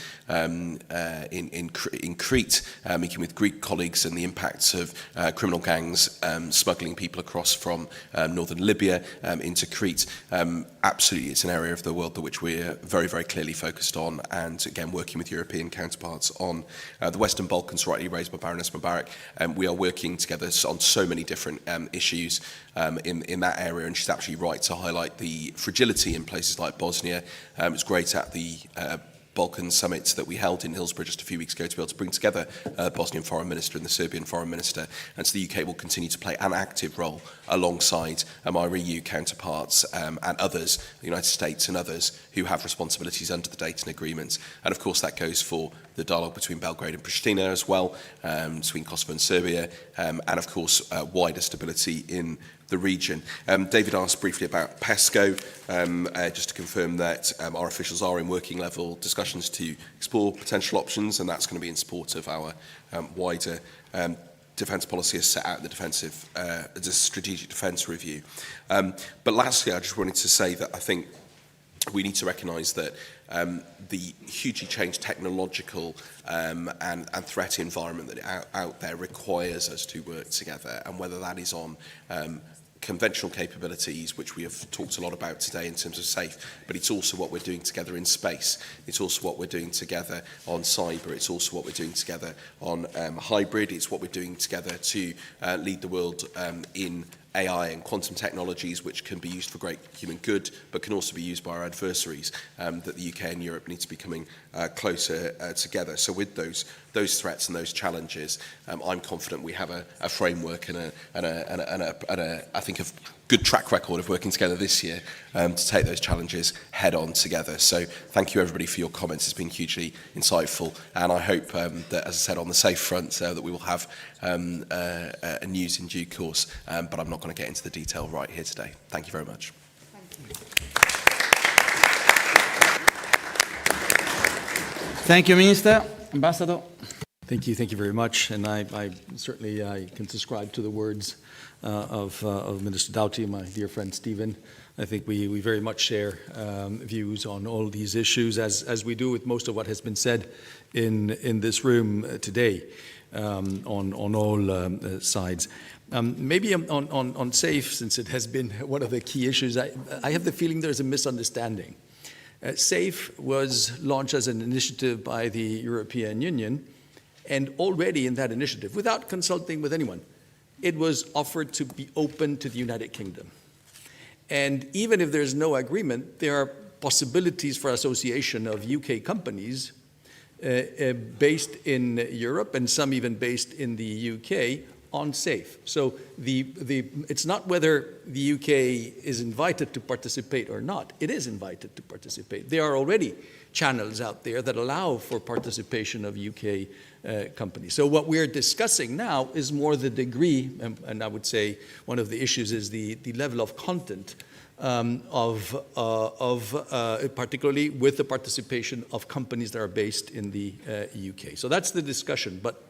Crete, meeting with Greek colleagues, and the impacts of criminal gangs smuggling people across from northern Libya into Crete. Absolutely, it's an area of the world that which we're very, very clearly focused on, and again, working with European counterparts on the Western Balkans, rightly raised by Baroness Mubarak. We are working together on so many different issues in that area, and she's absolutely right to highlight the fragility in places like Bosnia. It's great at the Balkan summit that we held in Hillsborough just a few weeks ago to be able to bring together the Bosnian Foreign Minister and the Serbian Foreign Minister. And so the UK will continue to play an active role alongside our EU counterparts and others, the United States and others, who have responsibilities under the Dayton Agreement. And of course that goes for the dialogue between Belgrade and Pristina as well, between Kosovo and Serbia, and of course wider stability in the region. David asked briefly about PESCO, just to confirm that our officials are in working level discussions to explore potential options, and that's going to be in support of our wider defence policy as set out in the Strategic Defence Review. But lastly, I just wanted to say that I think we need to recognise that the hugely changed technological and threat environment that out there requires us to work together, and whether that is on conventional capabilities, which we have talked a lot about today in terms of SAFE, but it's also what we're doing together in space. It's also what we're doing together on cyber. It's also what we're doing together on hybrid. It's what we're doing together to lead the world in AI and quantum technologies, which can be used for great human good, but can also be used by our adversaries, that the UK and Europe need to be coming closer together. So with those threats and those challenges, I'm confident we have a framework and I think a good track record of working together this year to take those challenges head on together. So thank you everybody for your comments. It's been hugely insightful, and I hope that, as I said, on the safe front, that we will have news in due course, but I'm not going to get into the detail right here today. Thank you very much. Thank you, Minister. Ambassador. Thank you very much. And I certainly can subscribe to the words of Minister Doughty, my dear friend Stephen. I think we very much share views on all these issues, as we do with most of what has been said in this room today, on all sides. Maybe on SAFE, since it has been one of the key issues, I have the feeling there's a misunderstanding. SAFE was launched as an initiative by the European Union, and already in that initiative, without consulting with anyone, it was offered to be open to the United Kingdom. And even if there's no agreement, there are possibilities for association of UK companies based in Europe, and some even based in the UK, on SAFE. So it's not whether the UK is invited to participate or not. It is invited to participate. There are already channels out there that allow for participation of UK companies. So what we're discussing now is more the degree, and I would say one of the issues is the level of content particularly with the participation of companies that are based in the UK. So that's the discussion. But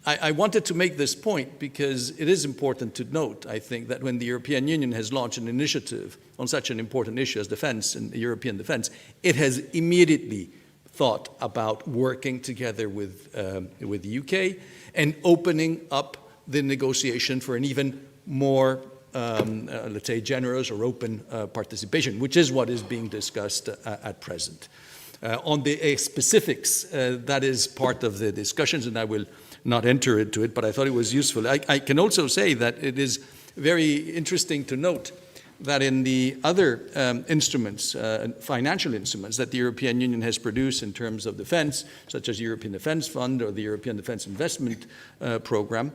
I wanted to make this point because it is important to note, I think, that when the European Union has launched an initiative on such an important issue as defense and European defense, it has immediately thought about working together with the UK and opening up the negotiation for an even more, let's say, generous or open participation, which is what is being discussed at present. On the specifics, that is part of the discussions, and I will not enter into it, but I thought it was useful. I can also say that it is very interesting to note that in the other instruments, financial instruments that the European Union has produced in terms of defense, such as the European Defence Fund or the European Defence Investment Programme,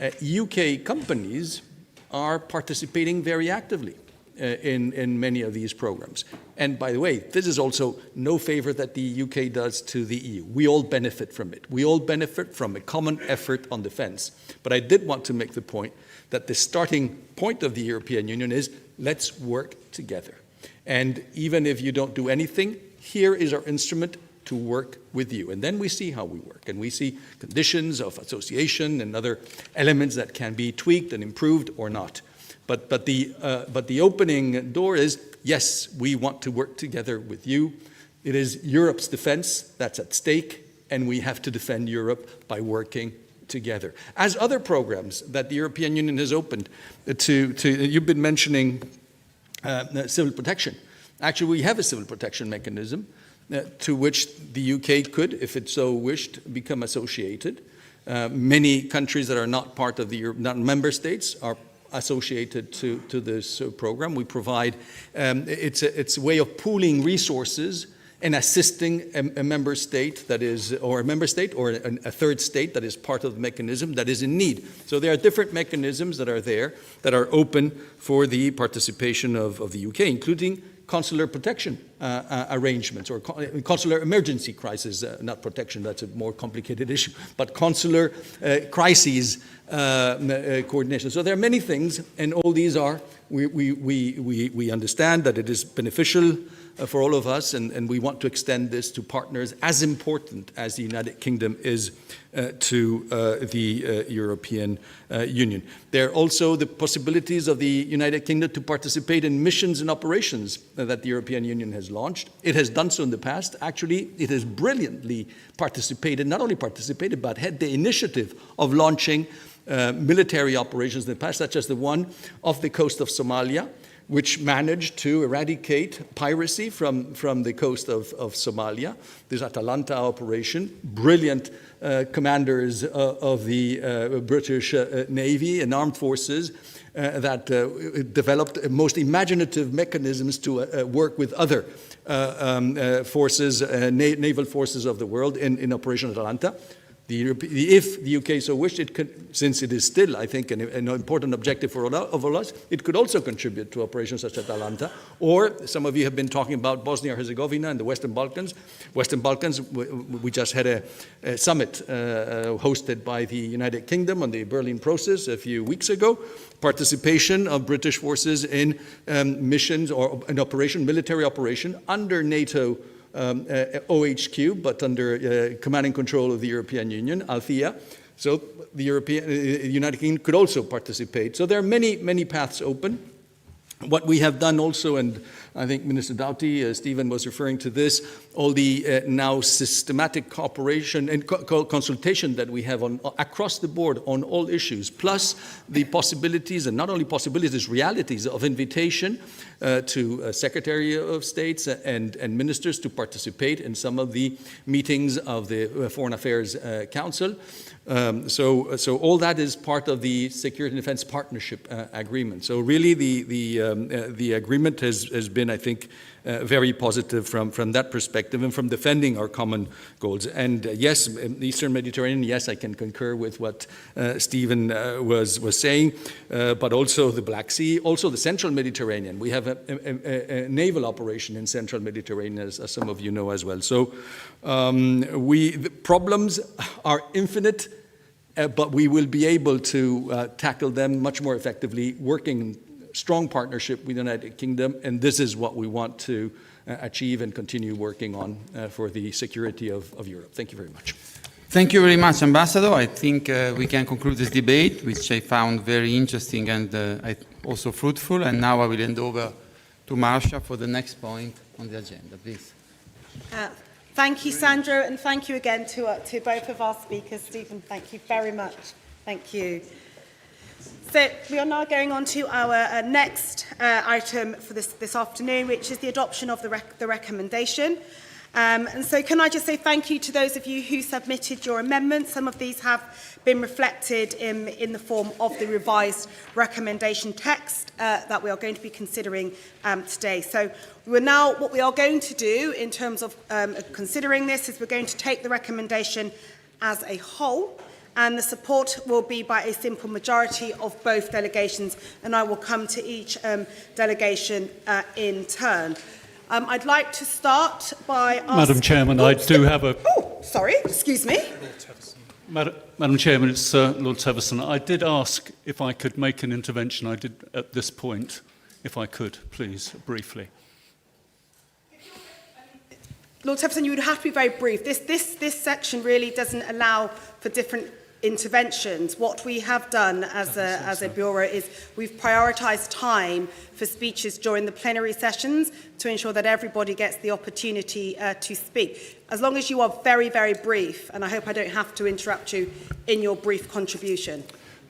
UK companies are participating very actively in many of these programs. And by the way, this is also no favor that the UK does to the EU. We all benefit from it. We all benefit from a common effort on defense. But I did want to make the point that the starting point of the European Union is let's work together. And even if you don't do anything, here is our instrument to work with you. And then we see how we work. And we see conditions of association and other elements that can be tweaked and improved or not. But the opening door is, yes, we want to work together with you. It is Europe's defense that's at stake, and we have to defend Europe by working together. As other programs that the European Union has opened you've been mentioning civil protection. Actually, we have a civil protection mechanism to which the UK could, if it so wished, become associated. Many countries that are not part of the not member states are associated to this program. We provide, it's a way of pooling resources and assisting a member state that is, or a member state or a third state that is part of the mechanism that is in need. So there are different mechanisms that are there that are open for the participation of the UK, including consular protection arrangements or consular emergency crisis, not protection, that's a more complicated issue, but consular crises coordination. So there are many things, and all these are, we understand that it is beneficial for all of us, and we want to extend this to partners as important as the United Kingdom is to the European Union. There are also the possibilities of the United Kingdom to participate in missions and operations that the European Union has launched. It has done so in the past. Actually, it has brilliantly participated, not only participated, but had the initiative of launching military operations in the past, such as the one off the coast of Somalia, which managed to eradicate piracy from the coast of Somalia. This Atalanta operation, brilliant commanders of the British Navy and armed forces that developed most imaginative mechanisms to work with other forces, naval forces of the world in Operation Atalanta. If the UK so wished, it could, since it is still, I think, an important objective for all of us, it could also contribute to operations such as Atalanta. Or some of you have been talking about Bosnia-Herzegovina and the Western Balkans. Western Balkans, we just had a summit hosted by the United Kingdom on the Berlin process a few weeks ago. Participation of British forces in missions or an operation, military operation under NATO OHQ, but under command and control of the European Union, Althea. So the United Kingdom could also participate. So there are many, many paths open. What we have done also, and I think Minister Doughty, Stephen was referring to this, all the now systematic cooperation and consultation that we have on across the board on all issues, plus the possibilities, and not only possibilities, realities of invitation to Secretary of States and ministers to participate in some of the meetings of the Foreign Affairs Council. So all that is part of the Security and Defense Partnership Agreement. So really the agreement has been, I think, very positive from that perspective and from defending our common goals. And yes, the Eastern Mediterranean, yes, I can concur with what Stephen was saying, but also the Black Sea, also the Central Mediterranean. We have a naval operation in Central Mediterranean, as some of you know as well. So the problems are infinite, but we will be able to tackle them much more effectively, working in strong partnership with the United Kingdom, and this is what we want to achieve and continue working on for the security of Europe. Thank you very much. Thank you very much, Ambassador. I think we can conclude this debate, which I found very interesting and also fruitful. And now I will hand over to Marcia for the next point on the agenda, please. Thank you, Sandro, and thank you again to both of our speakers. Stephen, thank you very much. Thank you. So we are now going on to our next item for this afternoon, which is the adoption of the recommendation. And so can I just say thank you to those of you who submitted your amendments. Some of these have been reflected in the form of the revised recommendation text that we are going to be considering today. So what we are going to do in terms of considering this is we're going to take the recommendation as a whole, and the support will be by a simple majority of both delegations, and I will come to each delegation in turn. I'd like to start by asking... Madam Chairman, I do have a... Oh, sorry, excuse me. Madam Chairman, it's Lord Teverson. I did ask if I could make an intervention. I did at this point, if I could, please, briefly. Lord Teverson, you would have to be very brief. This section really doesn't allow for different interventions. What we have done as a Bureau is we've prioritised time for speeches during the plenary sessions to ensure that everybody gets the opportunity to speak. As long as you are very, very brief, and I hope I don't have to interrupt you in your brief contribution.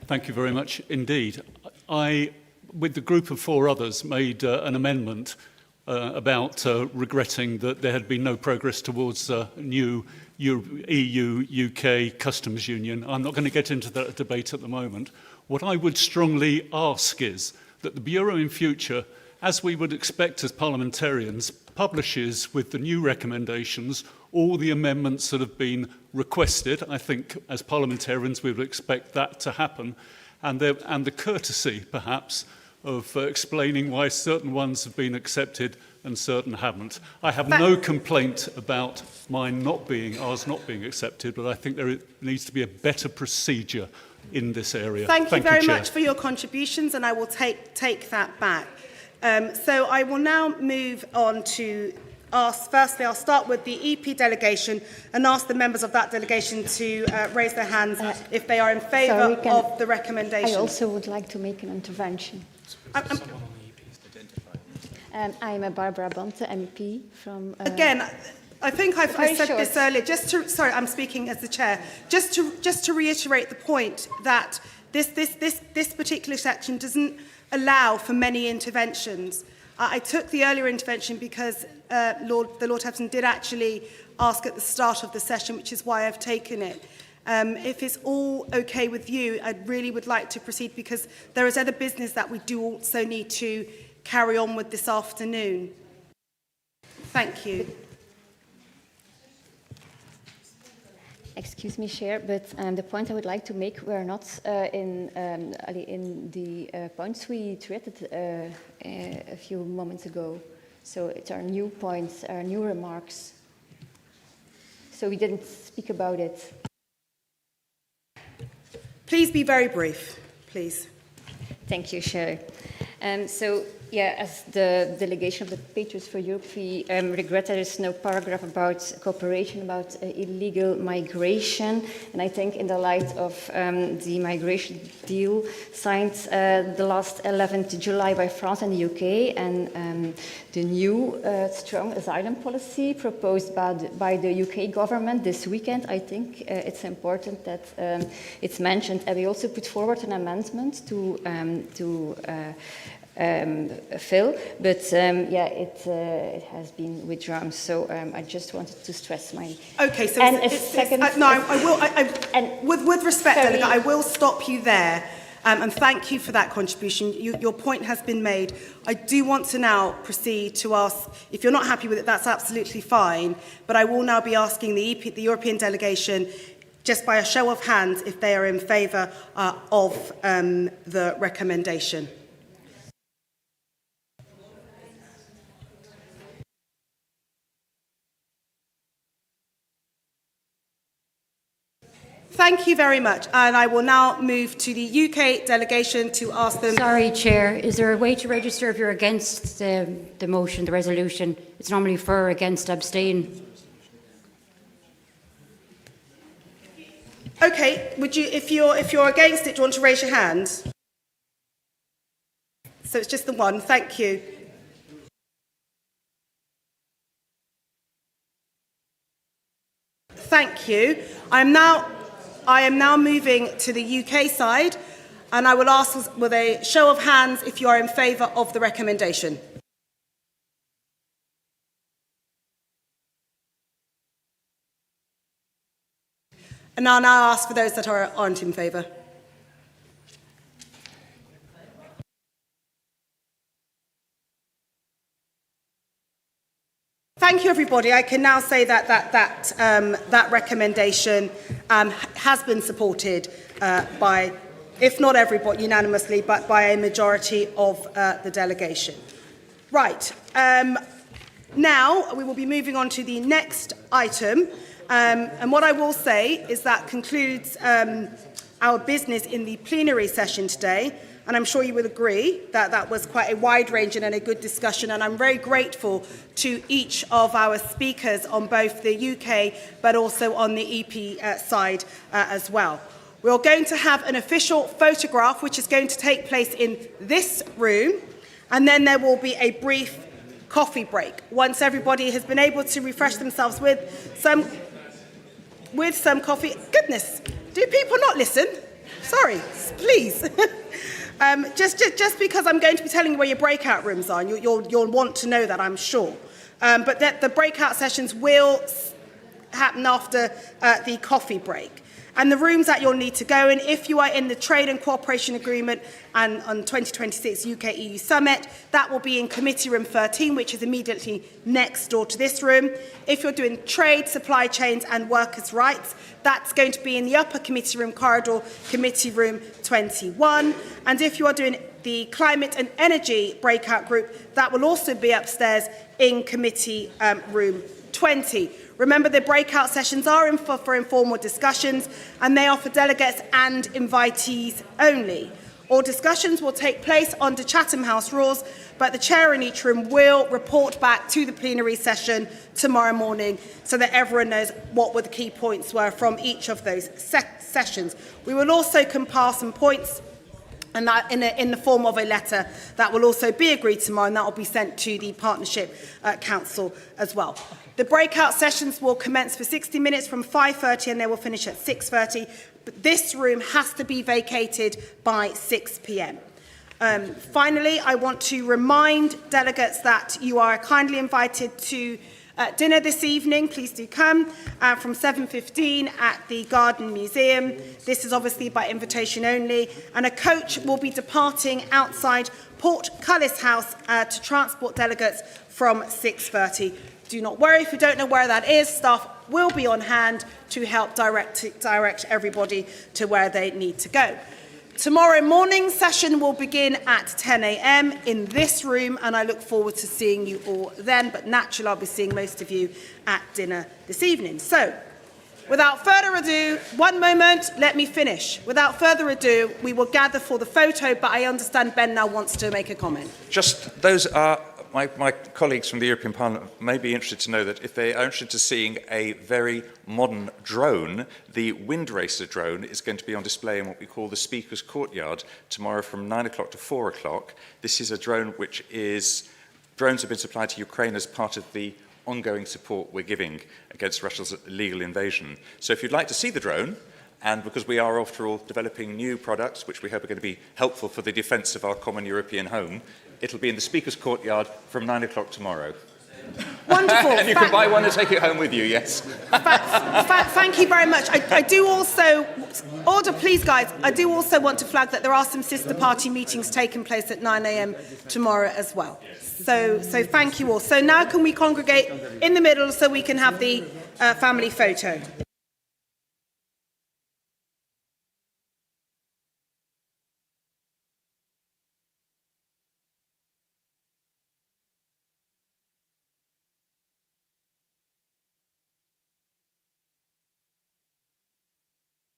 Thank you very much indeed. I, with the group of 4 others, made an amendment about regretting that there had been no progress towards new EU-UK customs union. I'm not going to get into that debate at the moment. What I would strongly ask is that the Bureau in future, as we would expect as parliamentarians, publishes with the new recommendations all the amendments that have been requested. I think as parliamentarians we would expect that to happen, and the courtesy perhaps of explaining why certain ones have been accepted and certain haven't. I have no complaint about ours not being accepted, but I think there needs to be a better procedure in this area. Thank you very much for your contributions, and I will take that back. So I will now move on to ask, firstly, I'll start with the EP delegation and ask the members of that delegation to raise their hands if they are in favour of the recommendation. I also would like to make an intervention. I'm a Barbara Bonte, MEP from... Again, I think I've said this earlier. Sorry, I'm speaking as the chair. Just to reiterate the point that this particular section doesn't allow for many interventions. I took the earlier intervention because the Lord Teverson did actually ask at the start of the session, which is why I've taken it. If it's all okay with you, I really would like to proceed because there is other business that we do also need to carry on with this afternoon. Thank you. Excuse me, Chair, but the point I would like to make were not in the points we treated a few moments ago. So it are new points, are new remarks. So we didn't speak about it. Please be very brief, please. Thank you, Chair. Yeah, as the delegation of the Patriots for Europe, we regret there is no paragraph about cooperation about illegal migration. And I think in the light of the migration deal signed the last 11th July by France and the UK, and the new strong asylum policy proposed by the UK government this weekend, I think it's important that it's mentioned. And we also put forward an amendment to fill, but yeah, it has been withdrawn. So I just wanted to stress my. Okay, so with respect, Delegate, I will stop you there, and thank you for that contribution. Your point has been made. I do want to now proceed to ask, if you're not happy with it, that's absolutely fine. But I will now be asking the European delegation, just by a show of hands, if they are in favour of the recommendation. Thank you very much. And I will now move to the UK delegation to ask them... Sorry, Chair. Is there a way to register if you're against the motion, the resolution? It's normally for, against, abstain. Okay. Would you, if you're against it, do you want to raise your hand? So it's just the one. Thank you. Thank you. I am now moving to the UK side, and I will ask with a show of hands if you are in favour of the recommendation. And I'll now ask for those that aren't in favour. Thank you, everybody. I can now say that that recommendation has been supported by, if not everybody unanimously, but by a majority of the delegation. Right. Now we will be moving on to the next item. And what I will say is that concludes our business in the plenary session today. And I'm sure you would agree that that was quite a wide-ranging and a good discussion. And I'm very grateful to each of our speakers on both the UK but also on the EP side as well. We're going to have an official photograph which is going to take place in this room. And then there will be a brief coffee break once everybody has been able to refresh themselves with some coffee. Goodness, do people not listen? Sorry, please. Just because I'm going to be telling you where your breakout rooms are, and you'll want to know that, I'm sure. But the breakout sessions will happen after the coffee break. And the rooms that you'll need to go in, if you are in the Trade and Cooperation Agreement and on 2026 UK-EU Summit, that will be in Committee Room 13, which is immediately next door to this room. If you're doing trade, supply chains and workers' rights, that's going to be in the upper committee room corridor, Committee Room 21. And if you are doing the Climate and Energy breakout group, that will also be upstairs in Committee Room 20. Remember, the breakout sessions are for informal discussions, and they are for delegates and invitees only. All discussions will take place under Chatham House rules, but the chair in each room will report back to the plenary session tomorrow morning so that everyone knows what the key points were from each of those sessions. We will also compile some points and that in the form of a letter that will also be agreed tomorrow, and that will be sent to the Partnership Council as well. The breakout sessions will commence for 60 minutes from 5:30 and they will finish at 6:30. But this room has to be vacated by 6 p.m. Finally, I want to remind delegates that you are kindly invited to dinner this evening. Please do come from 7:15 at the Garden Museum. This is obviously by invitation only. And a coach will be departing outside Portcullis House to transport delegates from 6:30. Do not worry if you don't know where that is. Staff will be on hand to help direct everybody to where they need to go. Tomorrow morning's session will begin at 10 a.m. in this room, and I look forward to seeing you all then. But naturally, I'll be seeing most of you at dinner this evening. So, without further ado, one moment, let me finish. Without further ado, we will gather for the photo, but I understand Ben now wants to make a comment. Just those are my colleagues from the European Parliament may be interested to know that if they are interested in seeing a very modern drone, the Wind Racer drone is going to be on display in what we call the Speaker's Courtyard tomorrow from 9 o'clock to 4 o'clock. This is a drone which drones have been supplied to Ukraine as part of the ongoing support we're giving against Russia's illegal invasion. So if you'd like to see the drone, and because we are, after all, developing new products which we hope are going to be helpful for the defence of our common European home, it'll be in the Speaker's Courtyard from 9 o'clock tomorrow. Wonderful. And you can buy one and take it home with you, yes. Thank you very much. I do also, order please guys, I do also want to flag that there are some sister party meetings taking place at 9 a.m. tomorrow as well. So thank you all. So now can we congregate in the middle so we can have the family photo?